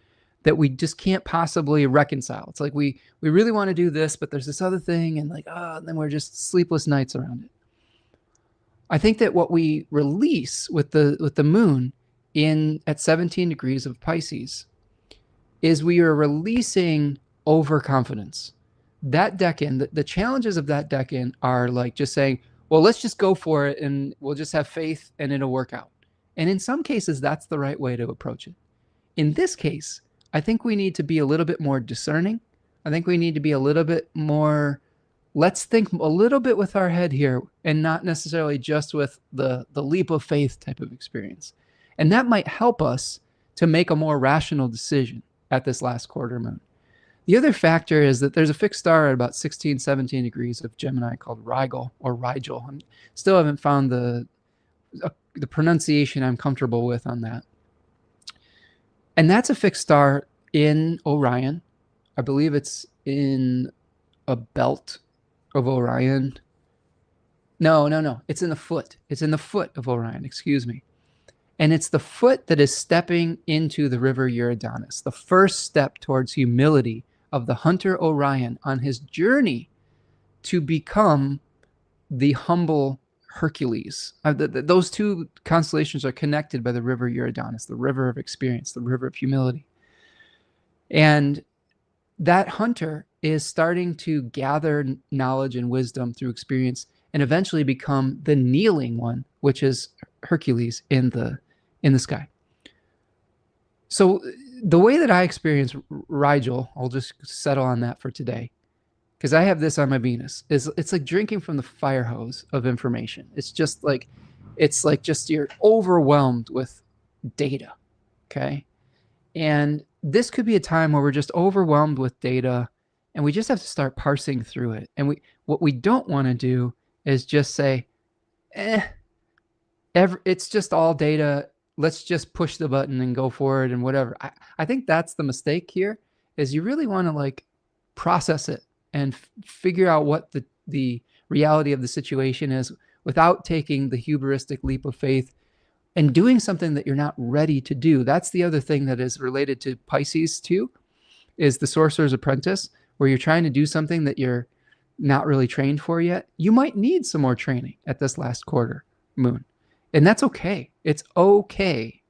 that we just can't possibly reconcile. It's like we really want to do this, but there's this other thing, and and then we're just sleepless nights around it. I think that what we release with the moon at 17 degrees of Pisces is we are releasing overconfidence. That decan, the challenges of that decan are like just saying, well, let's just go for it and we'll just have faith and it'll work out. And in some cases, that's the right way to approach it. In this case, I think we need to be a little bit more discerning. I think we need to be a little bit more, let's think a little bit with our head here and not necessarily just with the leap of faith type of experience. And that might help us to make a more rational decision at this last quarter moon. The other factor is that there's a fixed star at about 16, 17 degrees of Gemini called Rigel or Rigel. I still haven't found the pronunciation I'm comfortable with on that. And that's a fixed star in Orion. I believe it's in a belt of Orion. No. It's in the foot. It's in the foot of Orion, excuse me. And it's the foot that is stepping into the river Eridanus, the first step towards humility of the hunter Orion on his journey to become the humble Hercules. Those two constellations are connected by the river Eridanus, the river of experience, the river of humility. And that hunter is starting to gather knowledge and wisdom through experience and eventually become the kneeling one, which is Hercules in the sky. So the way that I experience Rigel, I'll just settle on that for today, because I have this on my Venus, it's like drinking from the fire hose of information. It's like just you're overwhelmed with data, okay? And this could be a time where we're just overwhelmed with data and we just have to start parsing through it. And what we don't want to do is just say, It's just all data. Let's just push the button and go forward and whatever. I think that's the mistake here, is you really want to like process it and figure out what the reality of the situation is without taking the hubristic leap of faith and doing something that you're not ready to do. That's the other thing that is related to Pisces too, is the Sorcerer's Apprentice, where you're trying to do something that you're not really trained for yet. You might need some more training at this last quarter moon. And that's okay. It's okay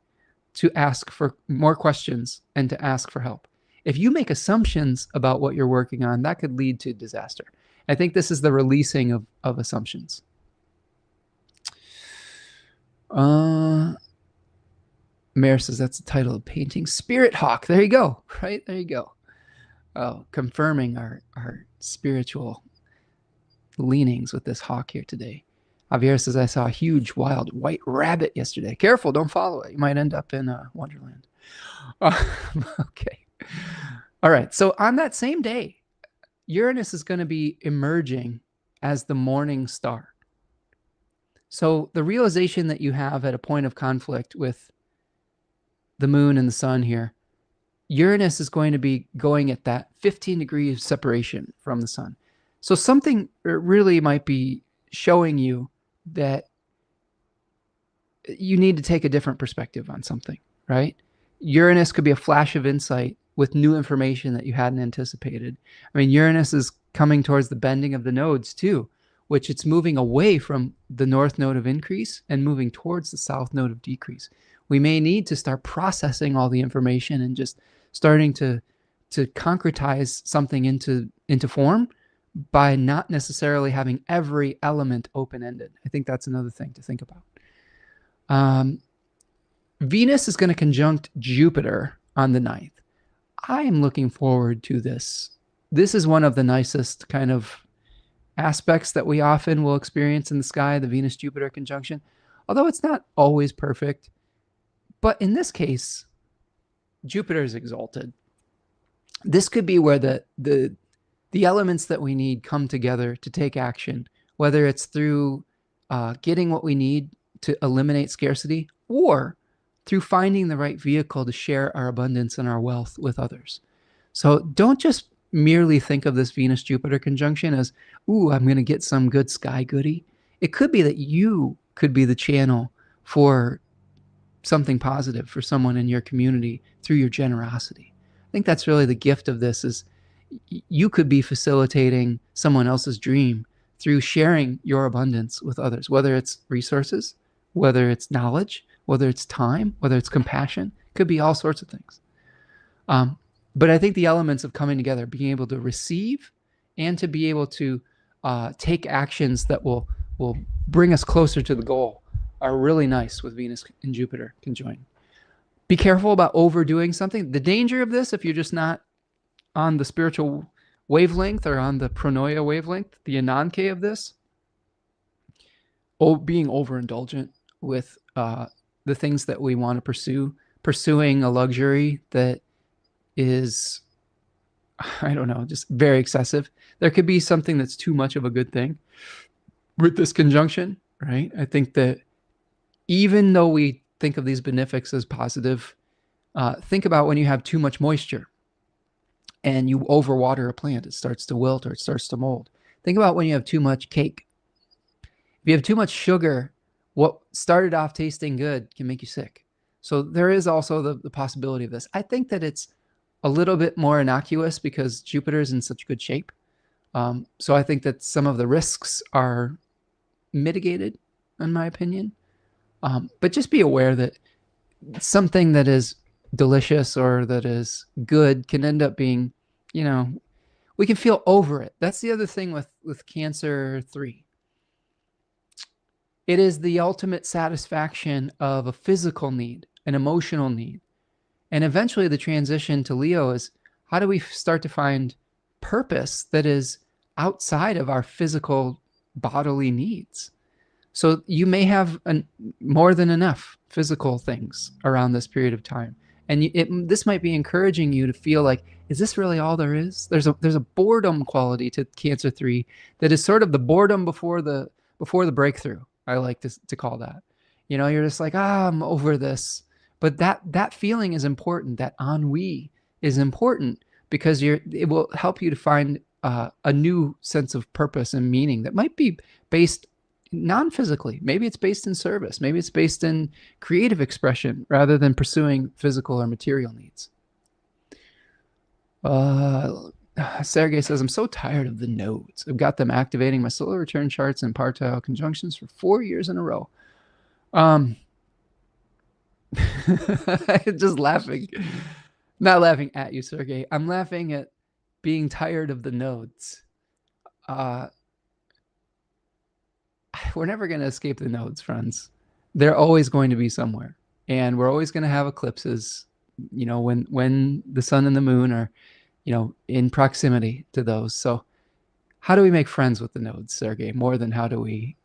to ask for more questions and to ask for help. If you make assumptions about what you're working on, that could lead to disaster. I think this is the releasing of assumptions. Mare says that's the title of painting. Spirit Hawk. There you go. Right? There you go. Oh, confirming our spiritual leanings with this hawk here today. Javier says, I saw a huge wild white rabbit yesterday. Careful, don't follow it. You might end up in Wonderland. Okay. All right. So on that same day, Uranus is going to be emerging as the morning star. So the realization that you have at a point of conflict with the moon and the sun here, Uranus is going to be going at that 15 degrees separation from the sun. So something really might be showing you that you need to take a different perspective on something, right? Uranus could be a flash of insight with new information that you hadn't anticipated. I mean, Uranus is coming towards the bending of the nodes too, which it's moving away from the north node of increase and moving towards the south node of decrease. We may need to start processing all the information and just starting to concretize something into form by not necessarily having every element open-ended. I think that's another thing to think about. Venus is going to conjunct Jupiter on the 9th. I am looking forward to this. This is one of the nicest kind of aspects that we often will experience in the sky, the Venus-Jupiter conjunction, although it's not always perfect. But in this case, Jupiter is exalted. This could be where the elements that we need come together to take action, whether it's through getting what we need to eliminate scarcity or through finding the right vehicle to share our abundance and our wealth with others. So don't just merely think of this Venus-Jupiter conjunction as, ooh, I'm going to get some good sky goodie. It could be that you could be the channel for something positive for someone in your community through your generosity. I think that's really the gift of this, is you could be facilitating someone else's dream through sharing your abundance with others, whether it's resources, whether it's knowledge, whether it's time, whether it's compassion. It could be all sorts of things. But I think the elements of coming together, being able to receive and to be able to take actions that will bring us closer to the goal, are really nice with Venus and Jupiter conjoined. Be careful about overdoing something. The danger of this, if you're just not on the spiritual wavelength or on the pronoia wavelength, the ananke of this, being overindulgent with the things that we want to pursue, pursuing a luxury that is, I don't know, just very excessive. There could be something that's too much of a good thing with this conjunction, right? I think that even though we think of these benefics as positive, think about when you have too much moisture and you overwater a plant, it starts to wilt or it starts to mold. Think about when you have too much cake. If you have too much sugar, what started off tasting good can make you sick. So there is also the possibility of this. I think that it's a little bit more innocuous because Jupiter is in such good shape. So I think that some of the risks are mitigated, in my opinion. But just be aware that something that is delicious or that is good can end up being, you know, we can feel over it. That's the other thing with Cancer 3. It is the ultimate satisfaction of a physical need, an emotional need. And eventually the transition to Leo is, how do we start to find purpose that is outside of our physical bodily needs? So you may have more than enough physical things around this period of time. And this might be encouraging you to feel like, is this really all there is? There's a boredom quality to Cancer 3 that is sort of the boredom before the breakthrough. I like to call that. You know, you're just like, I'm over this. But that feeling is important. That ennui is important because it will help you to find a new sense of purpose and meaning that might be based non-physically. Maybe it's based in service. Maybe it's based in creative expression rather than pursuing physical or material needs. Sergey says, I'm so tired of the nodes. I've got them activating my solar return charts and partile conjunctions for 4 years in a row. Just laughing. Not laughing at you, Sergey. I'm laughing at being tired of the nodes. We're never going to escape the nodes, friends. They're always going to be somewhere. And we're always going to have eclipses, you know, when the sun and the moon are, you know, in proximity to those. So how do we make friends with the nodes, Sergey, more than how do we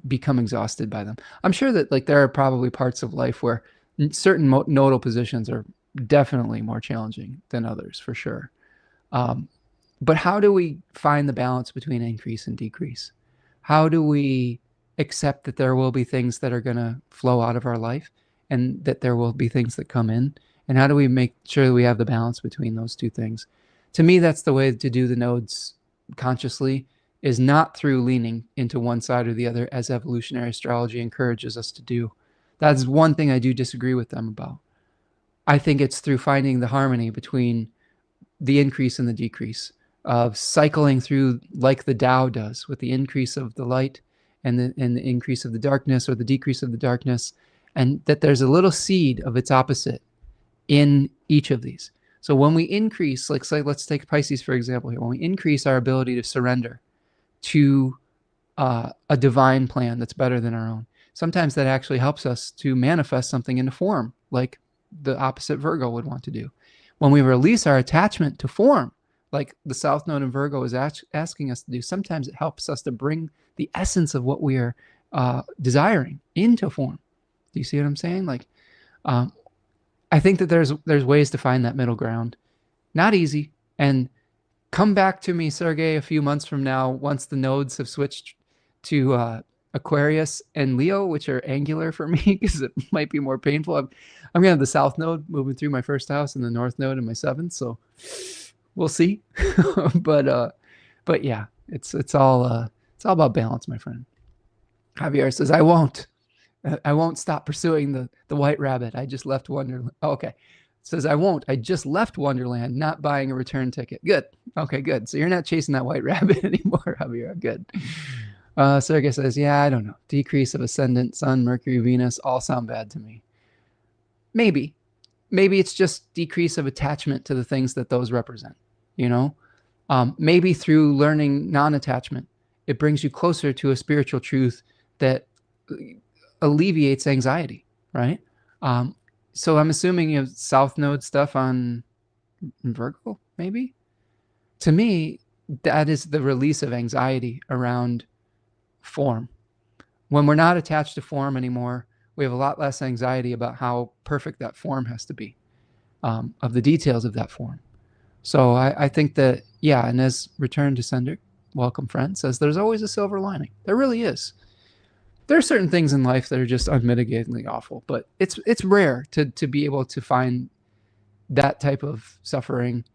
become exhausted by them? I'm sure that like there are probably parts of life where certain nodal positions are definitely more challenging than others, for sure. But how do we find the balance between increase and decrease? How do we accept that there will be things that are going to flow out of our life and that there will be things that come in? And how do we make sure that we have the balance between those two things? To me, that's the way to do the nodes consciously, is not through leaning into one side or the other as evolutionary astrology encourages us to do. That's one thing I do disagree with them about. I think it's through finding the harmony between the increase and the decrease, of cycling through like the Tao does, with the increase of the light and the increase of the darkness, or the decrease of the darkness, and that there's a little seed of its opposite in each of these. So when we increase, like say, let's take Pisces for example here, when we increase our ability to surrender to a divine plan that's better than our own, sometimes that actually helps us to manifest something into form, like the opposite Virgo would want to do. When we release our attachment to form, like the South Node in Virgo is asking us to do, sometimes it helps us to bring the essence of what we are desiring into form. Do you see what I'm saying? Like, I think that there's ways to find that middle ground. Not easy. And come back to me, Sergey, a few months from now, once the nodes have switched to Aquarius and Leo, which are angular for me because it might be more painful. I'm going to have the South Node moving through my first house and the North Node in my seventh. So we'll see. but yeah, it's all about balance, my friend. Javier says, I won't stop pursuing the white rabbit. I just left Wonderland. Oh, okay. Says, I just left Wonderland, not buying a return ticket. Good. Okay, good. So you're not chasing that white rabbit anymore, Javier. Good. Sergey says, yeah, I don't know. Decrease of ascendant, Sun, Mercury, Venus, all sound bad to me. Maybe it's just decrease of attachment to the things that those represent, you know? Maybe through learning non-attachment, it brings you closer to a spiritual truth that alleviates anxiety, right? So I'm assuming you have South Node stuff on Virgo, maybe? To me, that is the release of anxiety around form. When we're not attached to form anymore, we have a lot less anxiety about how perfect that form has to be, of the details of that form. So I think that, yeah, and as Return to Sender, welcome friend, says there's always a silver lining. There really is. There are certain things in life that are just unmitigatedly awful, but it's rare to be able to find that type of suffering.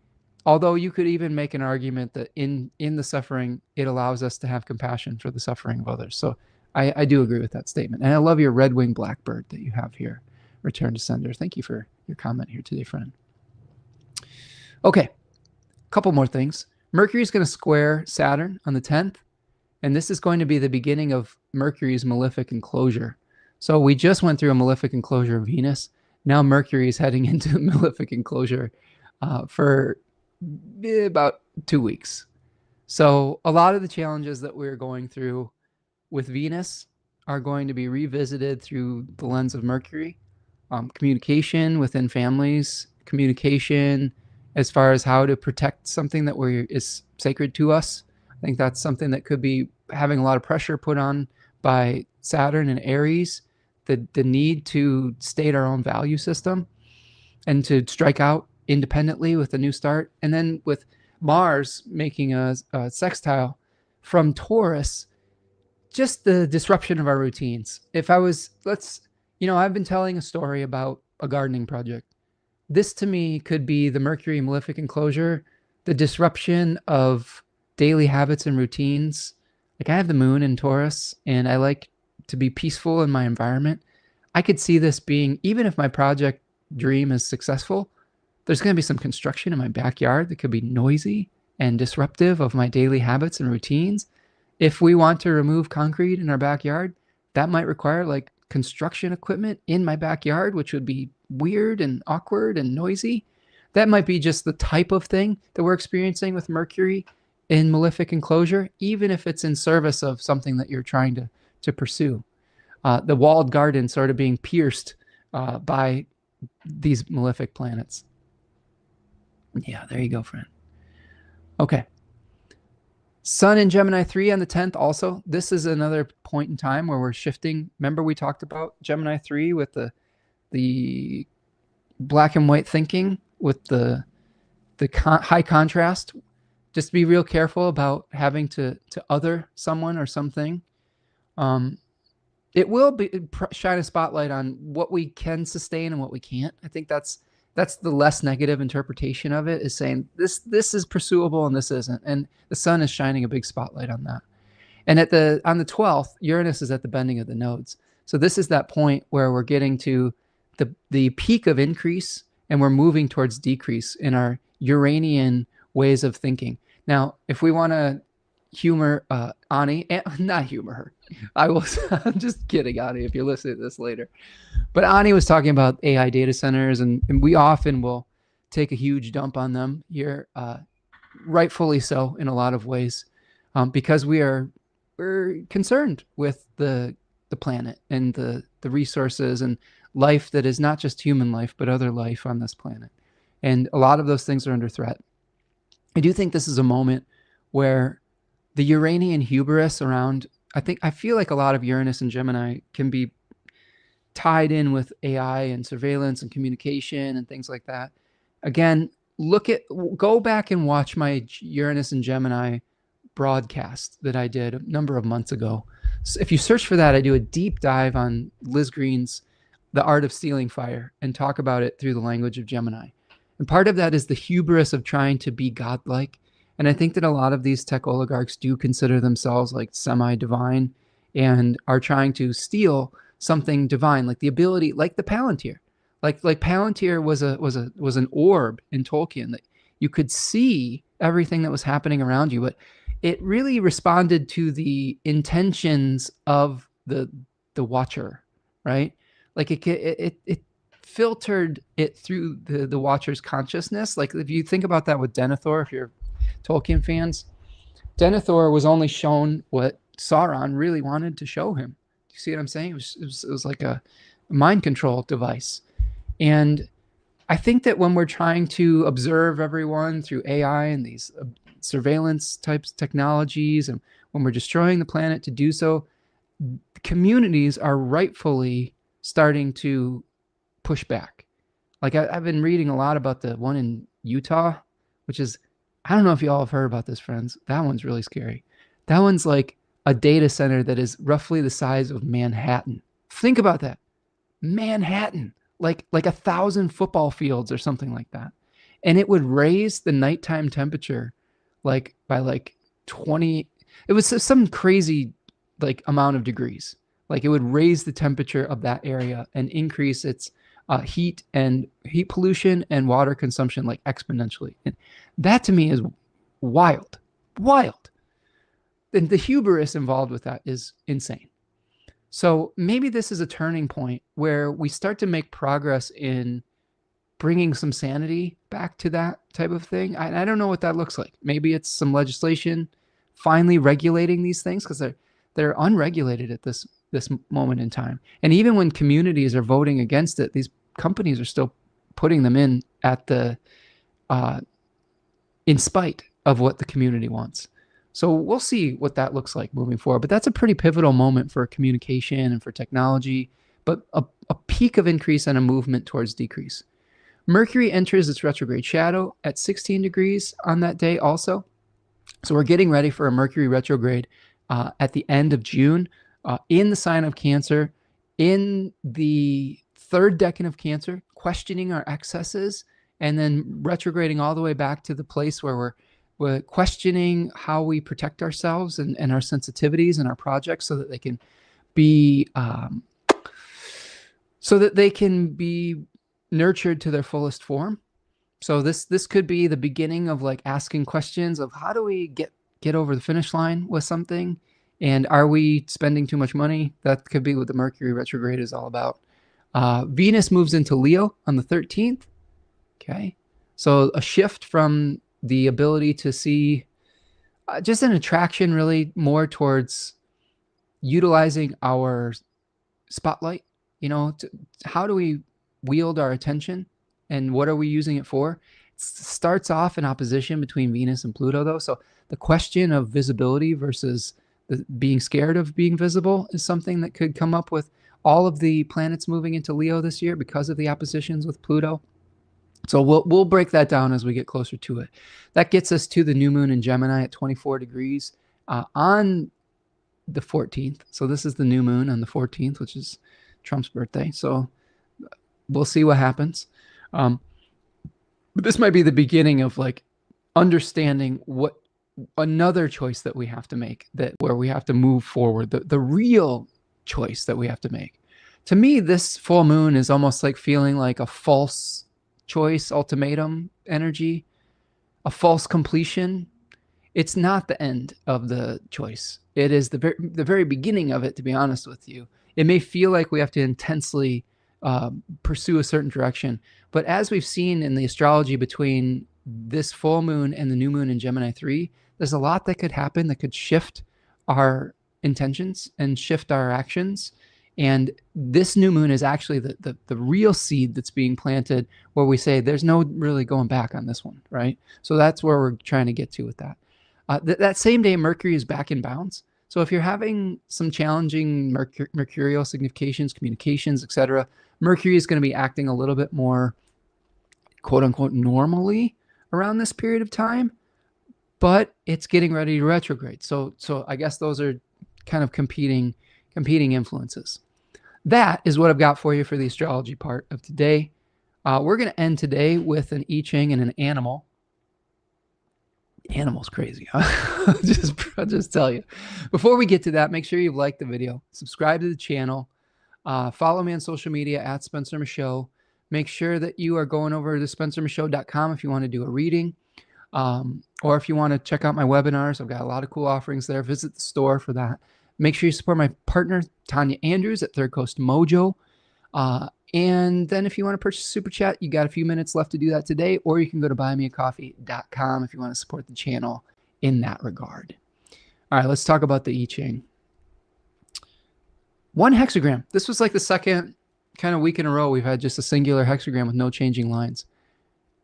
Although you could even make an argument that in the suffering, it allows us to have compassion for the suffering of others. So I do agree with that statement. And I love your red-winged blackbird that you have here, Return to Sender. Thank you for your comment here today, friend. Okay, a couple more things. Mercury is going to square Saturn on the 10th. And this is going to be the beginning of Mercury's malefic enclosure. So we just went through a malefic enclosure of Venus. Now Mercury is heading into malefic enclosure for about 2 weeks. So a lot of the challenges that we're going through with Venus are going to be revisited through the lens of Mercury. Communication within families, communication as far as how to protect something that is sacred to us. I think that's something that could be having a lot of pressure put on by Saturn and Aries, the need to state our own value system and to strike out independently with a new start. And then with Mars making a sextile from Taurus just the disruption of our routines. If I was, I've been telling a story about a gardening project. This to me could be the Mercury malefic enclosure, the disruption of daily habits and routines. Like I have the moon in Taurus and I like to be peaceful in my environment. I could see this being, even if my project dream is successful, there's going to be some construction in my backyard that could be noisy and disruptive of my daily habits and routines. If we want to remove concrete in our backyard, that might require like construction equipment in my backyard, which would be weird and awkward and noisy. That might be just the type of thing that we're experiencing with Mercury in malefic enclosure, even if it's in service of something that you're trying to pursue. The walled garden sort of being pierced by these malefic planets. Yeah, there you go, friend. Okay. Sun in Gemini 3 on the 10th also. This is another point in time where we're shifting. Remember we talked about Gemini 3 with the black and white thinking with the high contrast. Just be real careful about having to other someone or something. It will shine a spotlight on what we can sustain and what we can't. I think that's the less negative interpretation of it, is saying this is pursuable and this isn't. And the sun is shining a big spotlight on that. And on the 12th, Uranus is at the bending of the nodes. So this is that point where we're getting to the peak of increase and we're moving towards decrease in our Uranian ways of thinking. Now, if we want to humor Ani, not humor her. I'm just kidding, Ani, if you're listening to this later. But Ani was talking about AI data centers, and we often will take a huge dump on them here, rightfully so in a lot of ways, because we're concerned with the planet and the resources and life that is not just human life, but other life on this planet. And a lot of those things are under threat. I do think this is a moment where the Uranian hubris around, I feel like a lot of Uranus and Gemini can be tied in with AI and surveillance and communication and things like that. Again, go back and watch my Uranus and Gemini broadcast that I did a number of months ago. So if you search for that, I do a deep dive on Liz Green's The Art of Stealing Fire and talk about it through the language of Gemini. And part of that is the hubris of trying to be godlike. And I think that a lot of these tech oligarchs do consider themselves like semi-divine and are trying to steal something divine, like the ability, like the Palantir. Like Palantir was an orb in Tolkien that you could see everything that was happening around you, but it really responded to the intentions of the watcher, right? Like it filtered it through the watcher's consciousness. Like if you think about that with Denethor, if you're Tolkien fans, Denethor was only shown what Sauron really wanted to show him. You see what I'm saying? It was like a mind control device. And I think that when we're trying to observe everyone through AI and these surveillance types technologies, and when we're destroying the planet to do so, communities are rightfully starting to push back. Like I've been reading a lot about the one in Utah, which is, I don't know if you all have heard about this, friends. That one's really scary. That one's like a data center that is roughly the size of Manhattan. Think about that. Manhattan, like 1,000 football fields or something like that. And it would raise the nighttime temperature like by like 20. It was some crazy like amount of degrees. Like it would raise the temperature of that area and increase its heat pollution and water consumption like exponentially. And that to me is wild. And the hubris involved with that is insane. So maybe this is a turning point where we start to make progress in bringing some sanity back to that type of thing. I don't know what that looks like. Maybe it's some legislation finally regulating these things, because they're unregulated at this moment in time. And even when communities are voting against it, these companies are still putting them in at in spite of what the community wants. So we'll see what that looks like moving forward. But that's a pretty pivotal moment for communication and for technology, but a peak of increase and a movement towards decrease. Mercury enters its retrograde shadow at 16 degrees on that day also. So we're getting ready for a Mercury retrograde at the end of June in the sign of Cancer, in the third decan of Cancer, questioning our excesses, and then retrograding all the way back to the place where we're questioning how we protect ourselves and our sensitivities and our projects so that they can be nurtured to their fullest form. So this could be the beginning of like asking questions of how do we get over the finish line with something, and are we spending too much money? That could be what the Mercury retrograde is all about. Venus moves into Leo on the 13th. Okay, so a shift from the ability to see just an attraction really more towards utilizing our spotlight. How do we wield our attention and what are we using it for? It starts off in opposition between Venus and Pluto, though. So the question of visibility versus being scared of being visible is something that could come up with all of the planets moving into Leo this year because of the oppositions with Pluto. So we'll break that down as we get closer to it. That gets us to the new moon in Gemini at 24 degrees on the 14th. So this is the new moon on the 14th, which is Trump's birthday. So we'll see what happens. But this might be the beginning of like understanding what another choice that we have to make, where we have to move forward, the real choice that we have to make. To me, this full moon is almost like feeling like a false choice, ultimatum energy, a false completion. It's not the end of the choice. It is the very beginning of it, to be honest with you. It may feel like we have to intensely pursue a certain direction, but as we've seen in the astrology between this full moon and the new moon in Gemini 3, there's a lot that could happen that could shift our intentions and shift our actions. And this new moon is actually the real seed that's being planted, where we say there's no really going back on this one, right? So that's where we're trying to get to with that. That same day, Mercury is back in bounds. So if you're having some challenging mercurial significations, communications, etc., Mercury is going to be acting a little bit more, quote unquote, normally around this period of time, but it's getting ready to retrograde. So I guess those are kind of competing influences. That is what I've got for you for the astrology part of today. We're going to end today with an I-Ching and an animal. Animal's crazy, huh? I'll just tell you. Before we get to that, make sure you've liked the video, subscribe to the channel, follow me on social media at Spencer Michaud. Make sure that you are going over to spencermichaud.com if you want to do a reading, or if you want to check out my webinars. I've got a lot of cool offerings there. Visit the store for that. Make sure you support my partner, Tanya Andrews at Third Coast Mojo. And then if you want to purchase Super Chat, you got a few minutes left to do that today, or you can go to buymeacoffee.com if you want to support the channel in that regard. All right, let's talk about the I-Ching. One hexagram. This was like the second kind of week in a row we've had just a singular hexagram with no changing lines.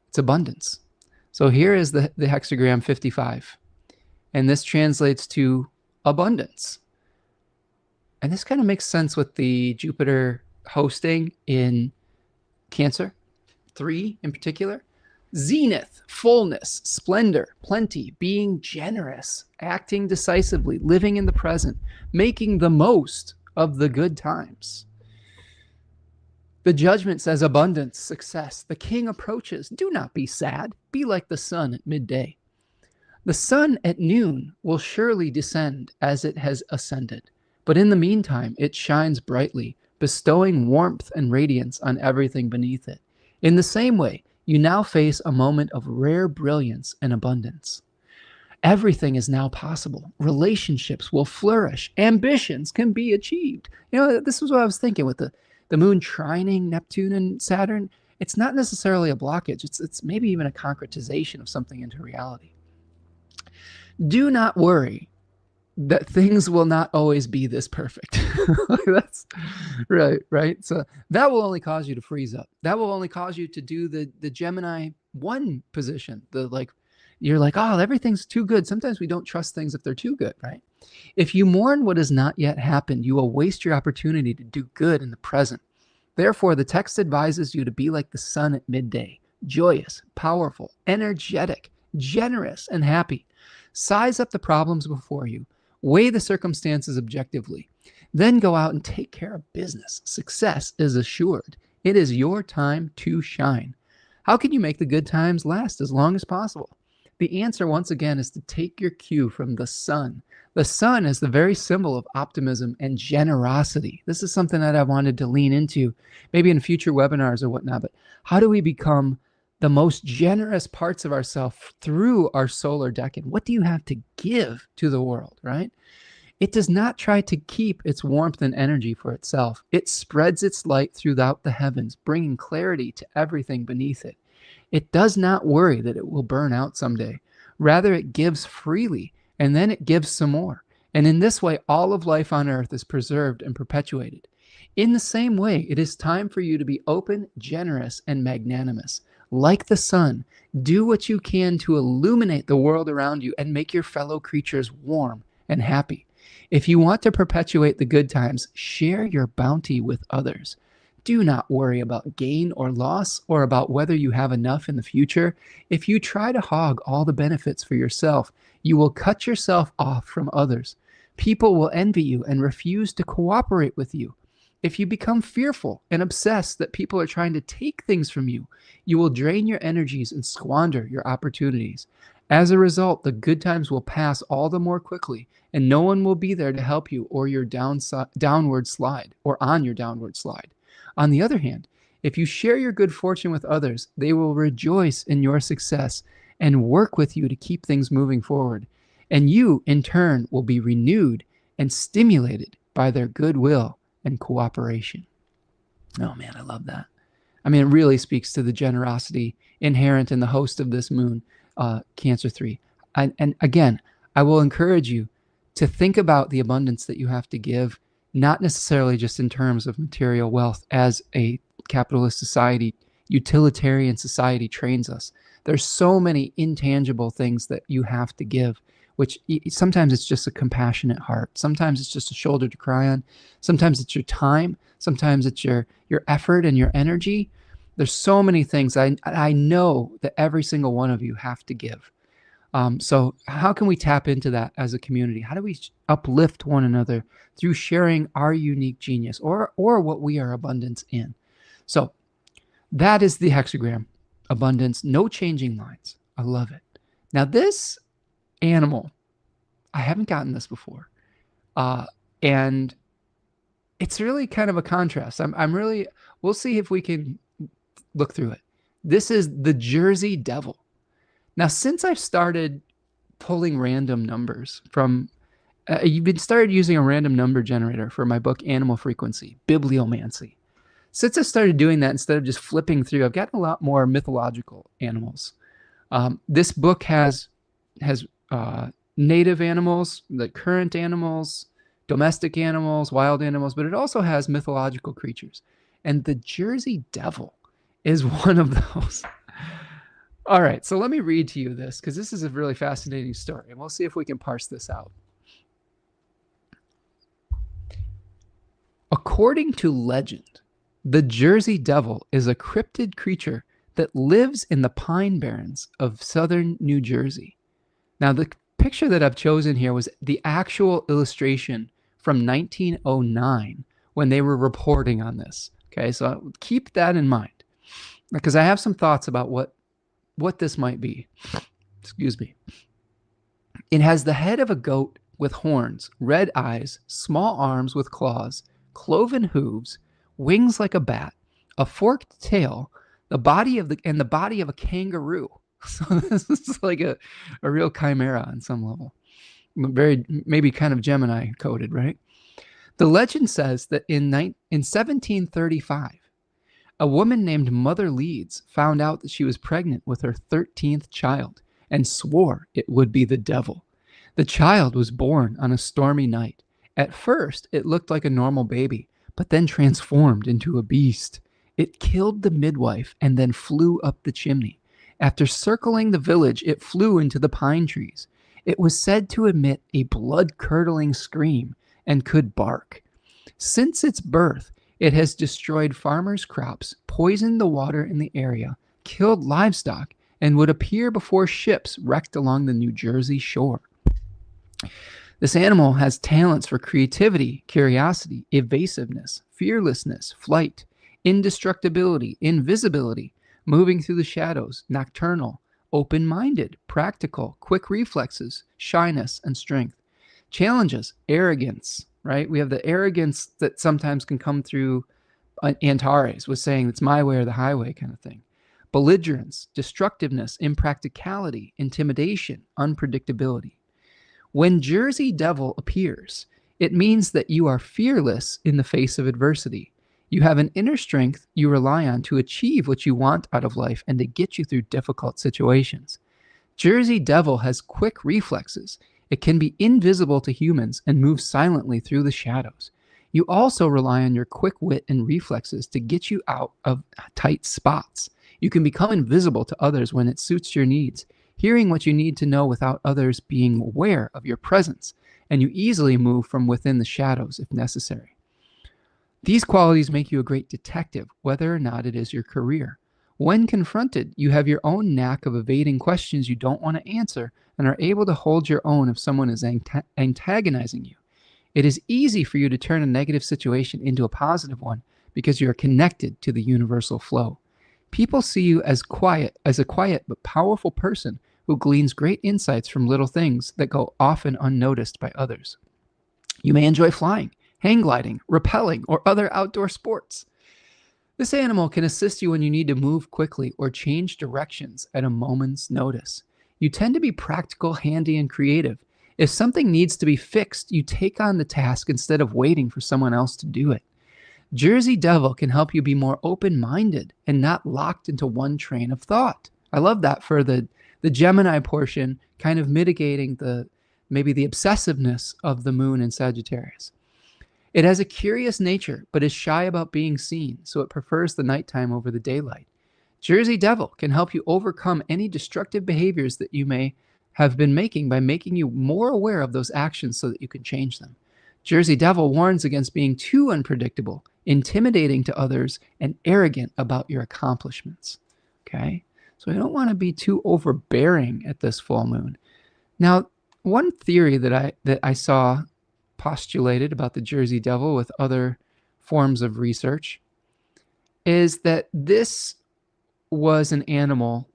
It's abundance. So here is the hexagram 55. And this translates to abundance. And this kind of makes sense with the Jupiter hosting in Cancer 3 in particular. Zenith, fullness, splendor, plenty, being generous, acting decisively, living in the present, making the most of the good times. The Judgment says abundance, success. The king approaches. Do not be sad. Be like the sun at midday. The sun at noon will surely descend as it has ascended. But in the meantime, it shines brightly, bestowing warmth and radiance on everything beneath it. In the same way, you now face a moment of rare brilliance and abundance. Everything is now possible. Relationships will flourish. Ambitions can be achieved. This is what I was thinking with the moon trining Neptune and Saturn. It's not necessarily a blockage. It's maybe even a concretization of something into reality. Do not worry that things will not always be this perfect. That's right. So that will only cause you to freeze up. That will only cause you to do the Gemini 1 position. You're like, oh, everything's too good. Sometimes we don't trust things if they're too good, right? If you mourn what has not yet happened, you will waste your opportunity to do good in the present. Therefore, the text advises you to be like the sun at midday, joyous, powerful, energetic, generous, and happy. Size up the problems before you. Weigh the circumstances objectively. Then go out and take care of business. Success is assured. It is your time to shine. How can you make the good times last as long as possible? The answer, once again, is to take your cue from the sun. The sun is the very symbol of optimism and generosity. This is something that I wanted to lean into, maybe in future webinars or whatnot. But how do we become the most generous parts of ourselves through our solar decan? What do you have to give to the world, right? It does not try to keep its warmth and energy for itself. It spreads its light throughout the heavens, bringing clarity to everything beneath it. It does not worry that it will burn out someday. Rather, it gives freely, and then it gives some more. And in this way, all of life on earth is preserved and perpetuated. In the same way, it is time for you to be open, generous, and magnanimous. Like the sun, do what you can to illuminate the world around you and make your fellow creatures warm and happy. If you want to perpetuate the good times, share your bounty with others. Do not worry about gain or loss or about whether you have enough in the future. If you try to hog all the benefits for yourself, you will cut yourself off from others. People will envy you and refuse to cooperate with you. If you become fearful and obsessed that people are trying to take things from you, you will drain your energies and squander your opportunities. As a result, the good times will pass all the more quickly, and no one will be there to help you or your downward slide or on your downward slide. On the other hand, if you share your good fortune with others, they will rejoice in your success and work with you to keep things moving forward. And you, in turn, will be renewed and stimulated by their goodwill and cooperation. Oh man, I love that. I mean, it really speaks to the generosity inherent in the host of this moon, Cancer 3. And again, I will encourage you to think about the abundance that you have to give, not necessarily just in terms of material wealth as a capitalist society, utilitarian society trains us. There's so many intangible things that you have to give, which sometimes it's just a compassionate heart. Sometimes it's just a shoulder to cry on. Sometimes it's your time. Sometimes it's your effort and your energy. There's so many things I know that every single one of you have to give. So how can we tap into that as a community? How do we uplift one another through sharing our unique genius or what we are abundance in? So that is the hexagram. Abundance, no changing lines. I love it. Now this animal, I haven't gotten this before. And it's really kind of a contrast. We'll see if we can look through it. This is the Jersey Devil. Now, since I've started pulling random numbers from, you've started using a random number generator for my book, Animal Frequency, Bibliomancy. Since I started doing that, instead of just flipping through, I've gotten a lot more mythological animals. This book has native animals, the current animals, domestic animals, wild animals, but it also has mythological creatures. And the Jersey Devil is one of those. All right, so let me read to you this, because this is a really fascinating story, and we'll see if we can parse this out. According to legend, the Jersey Devil is a cryptid creature that lives in the pine barrens of southern New Jersey. Now, the picture that I've chosen here was the actual illustration from 1909 when they were reporting on this. Okay, so keep that in mind, because I have some thoughts about what this might be. Excuse me. It has the head of a goat with horns, red eyes, small arms with claws, cloven hooves, wings like a bat, a forked tail, the body of a kangaroo. So this is like a real chimera on some level. Very, maybe kind of Gemini coded, right? The legend says that in 1735, a woman named Mother Leeds found out that she was pregnant with her 13th child and swore it would be the devil. The child was born on a stormy night. At first, it looked like a normal baby, but then transformed into a beast. It killed the midwife and then flew up the chimney. After circling the village, it flew into the pine trees. It was said to emit a blood-curdling scream and could bark. Since its birth, it has destroyed farmers' crops, poisoned the water in the area, killed livestock, and would appear before ships wrecked along the New Jersey shore. This animal has talents for creativity, curiosity, evasiveness, fearlessness, flight, indestructibility, invisibility, moving through the shadows, nocturnal, open-minded, practical, quick reflexes, shyness, and strength. Challenges, arrogance, right? We have the arrogance that sometimes can come through Antares was saying it's my way or the highway kind of thing. Belligerence, destructiveness, impracticality, intimidation, unpredictability. When Jersey Devil appears, it means that you are fearless in the face of adversity. You have an inner strength you rely on to achieve what you want out of life and to get you through difficult situations. Jersey Devil has quick reflexes. It can be invisible to humans and moves silently through the shadows. You also rely on your quick wit and reflexes to get you out of tight spots. You can become invisible to others when it suits your needs, hearing what you need to know without others being aware of your presence, and you easily move from within the shadows if necessary. These qualities make you a great detective, whether or not it is your career. When confronted, you have your own knack of evading questions you don't want to answer and are able to hold your own if someone is antagonizing you. It is easy for you to turn a negative situation into a positive one because you are connected to the universal flow. People see you as a quiet but powerful person who gleans great insights from little things that go often unnoticed by others. You may enjoy flying, hang gliding, rappelling, or other outdoor sports. This animal can assist you when you need to move quickly or change directions at a moment's notice. You tend to be practical, handy, and creative. If something needs to be fixed, you take on the task instead of waiting for someone else to do it. Jersey Devil can help you be more open-minded and not locked into one train of thought. I love that for the Gemini portion, kind of mitigating maybe the obsessiveness of the moon in Sagittarius. It has a curious nature, but is shy about being seen, so it prefers the nighttime over the daylight. Jersey Devil can help you overcome any destructive behaviors that you may have been making by making you more aware of those actions so that you can change them. Jersey Devil warns against being too unpredictable, intimidating to others, and arrogant about your accomplishments. Okay? So you don't want to be too overbearing at this full moon. Now, one theory that I saw postulated about the Jersey Devil with other forms of research is that this was an animal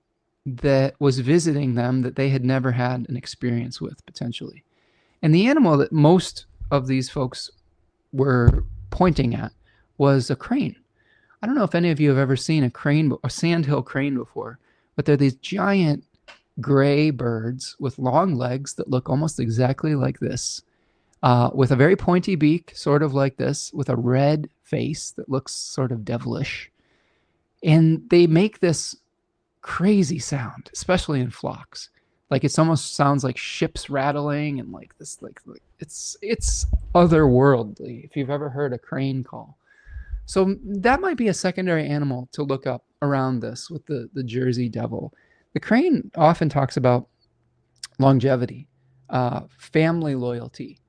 that was visiting them that they had never had an experience with, potentially. And the animal that most of these folks were pointing at was a crane. I don't know if any of you have ever seen a sandhill crane before, but they're these giant gray birds with long legs that look almost exactly like this, with a very pointy beak, sort of like this, with a red face that looks sort of devilish. And they make this crazy sound, especially in flocks. Like it almost sounds like ships rattling and like this, like it's otherworldly if you've ever heard a crane call. So that might be a secondary animal to look up around this with the Jersey Devil. The crane often talks about longevity, family loyalty,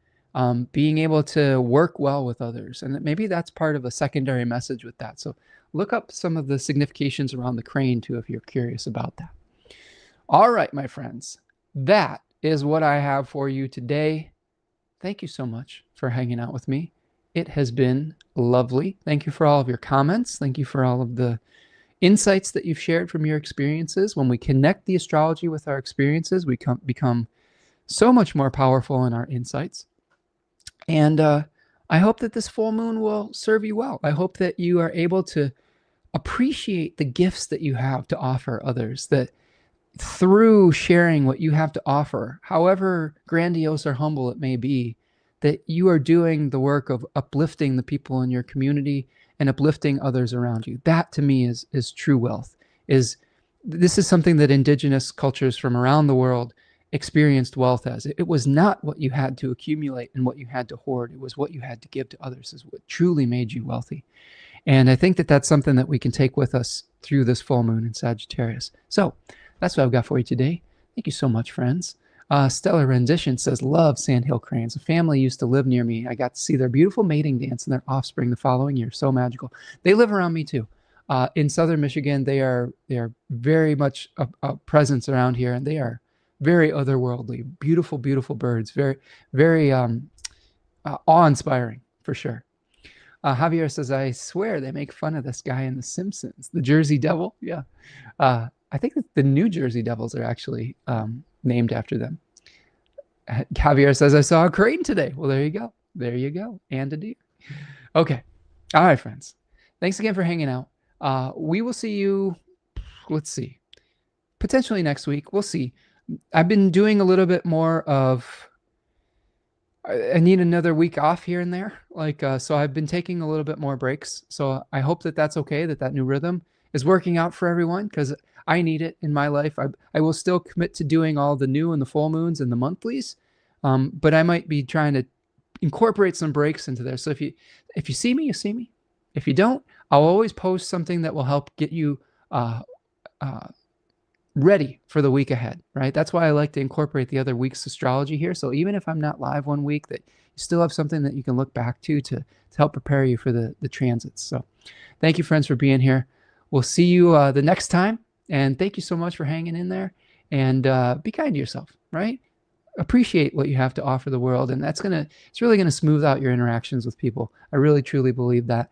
being able to work well with others. And maybe that's part of a secondary message with that. So look up some of the significations around the crane too if you're curious about that. All right, my friends, that is what I have for you today. Thank you so much for hanging out with me. It has been lovely. Thank you for all of your comments. Thank you for all of the insights that you've shared from your experiences. When we connect the astrology with our experiences, we become so much more powerful in our insights. And I hope that this full moon will serve you well. I hope that you are able to appreciate the gifts that you have to offer others, that through sharing what you have to offer, however grandiose or humble it may be, that you are doing the work of uplifting the people in your community and uplifting others around you. That to me is true wealth. This is something that indigenous cultures from around the world experienced wealth as. It was not what you had to accumulate and what you had to hoard. It was what you had to give to others is what truly made you wealthy. And I think that that's something that we can take with us through this full moon in Sagittarius. So that's what I've got for you today. Thank you so much, friends. Stellar Rendition says, love sandhill cranes. A family used to live near me. I got to see their beautiful mating dance and their offspring the following year. So magical. They live around me too. In southern Michigan, they are very much a presence around here, and they are very otherworldly, beautiful, beautiful birds, very, very awe-inspiring for sure. Javier says, I swear they make fun of this guy in The Simpsons, the Jersey Devil. Yeah. I think that the New Jersey Devils are actually named after them. Javier says, I saw a crane today. Well, there you go. There you go. And a deer. Okay. All right, friends. Thanks again for hanging out. We will see you, let's see, potentially next week. We'll see. I've been doing a little bit more of, I need another week off here and there. So I've been taking a little bit more breaks. So I hope that that's okay, that new rhythm is working out for everyone, because I need it in my life. I will still commit to doing all the new and the full moons and the monthlies, but I might be trying to incorporate some breaks into there. So if you see me, you see me. If you don't, I'll always post something that will help get you ready for the week ahead, right? That's why I like to incorporate the other week's astrology here. So even if I'm not live one week, that you still have something that you can look back to help prepare you for the transits. So thank you, friends, for being here. We'll see you the next time. And thank you so much for hanging in there. And be kind to yourself, right? Appreciate what you have to offer the world. And it's really going to smooth out your interactions with people. I really, truly believe that.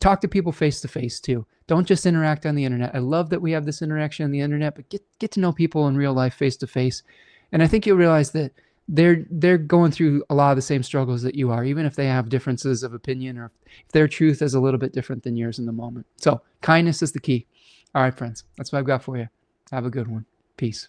Talk to people face to face too. Don't just interact on the internet. I love that we have this interaction on the internet, but get to know people in real life face to face. And I think you'll realize that they're going through a lot of the same struggles that you are, even if they have differences of opinion, or if their truth is a little bit different than yours in the moment. So kindness is the key. All right, friends, that's what I've got for you. Have a good one. Peace.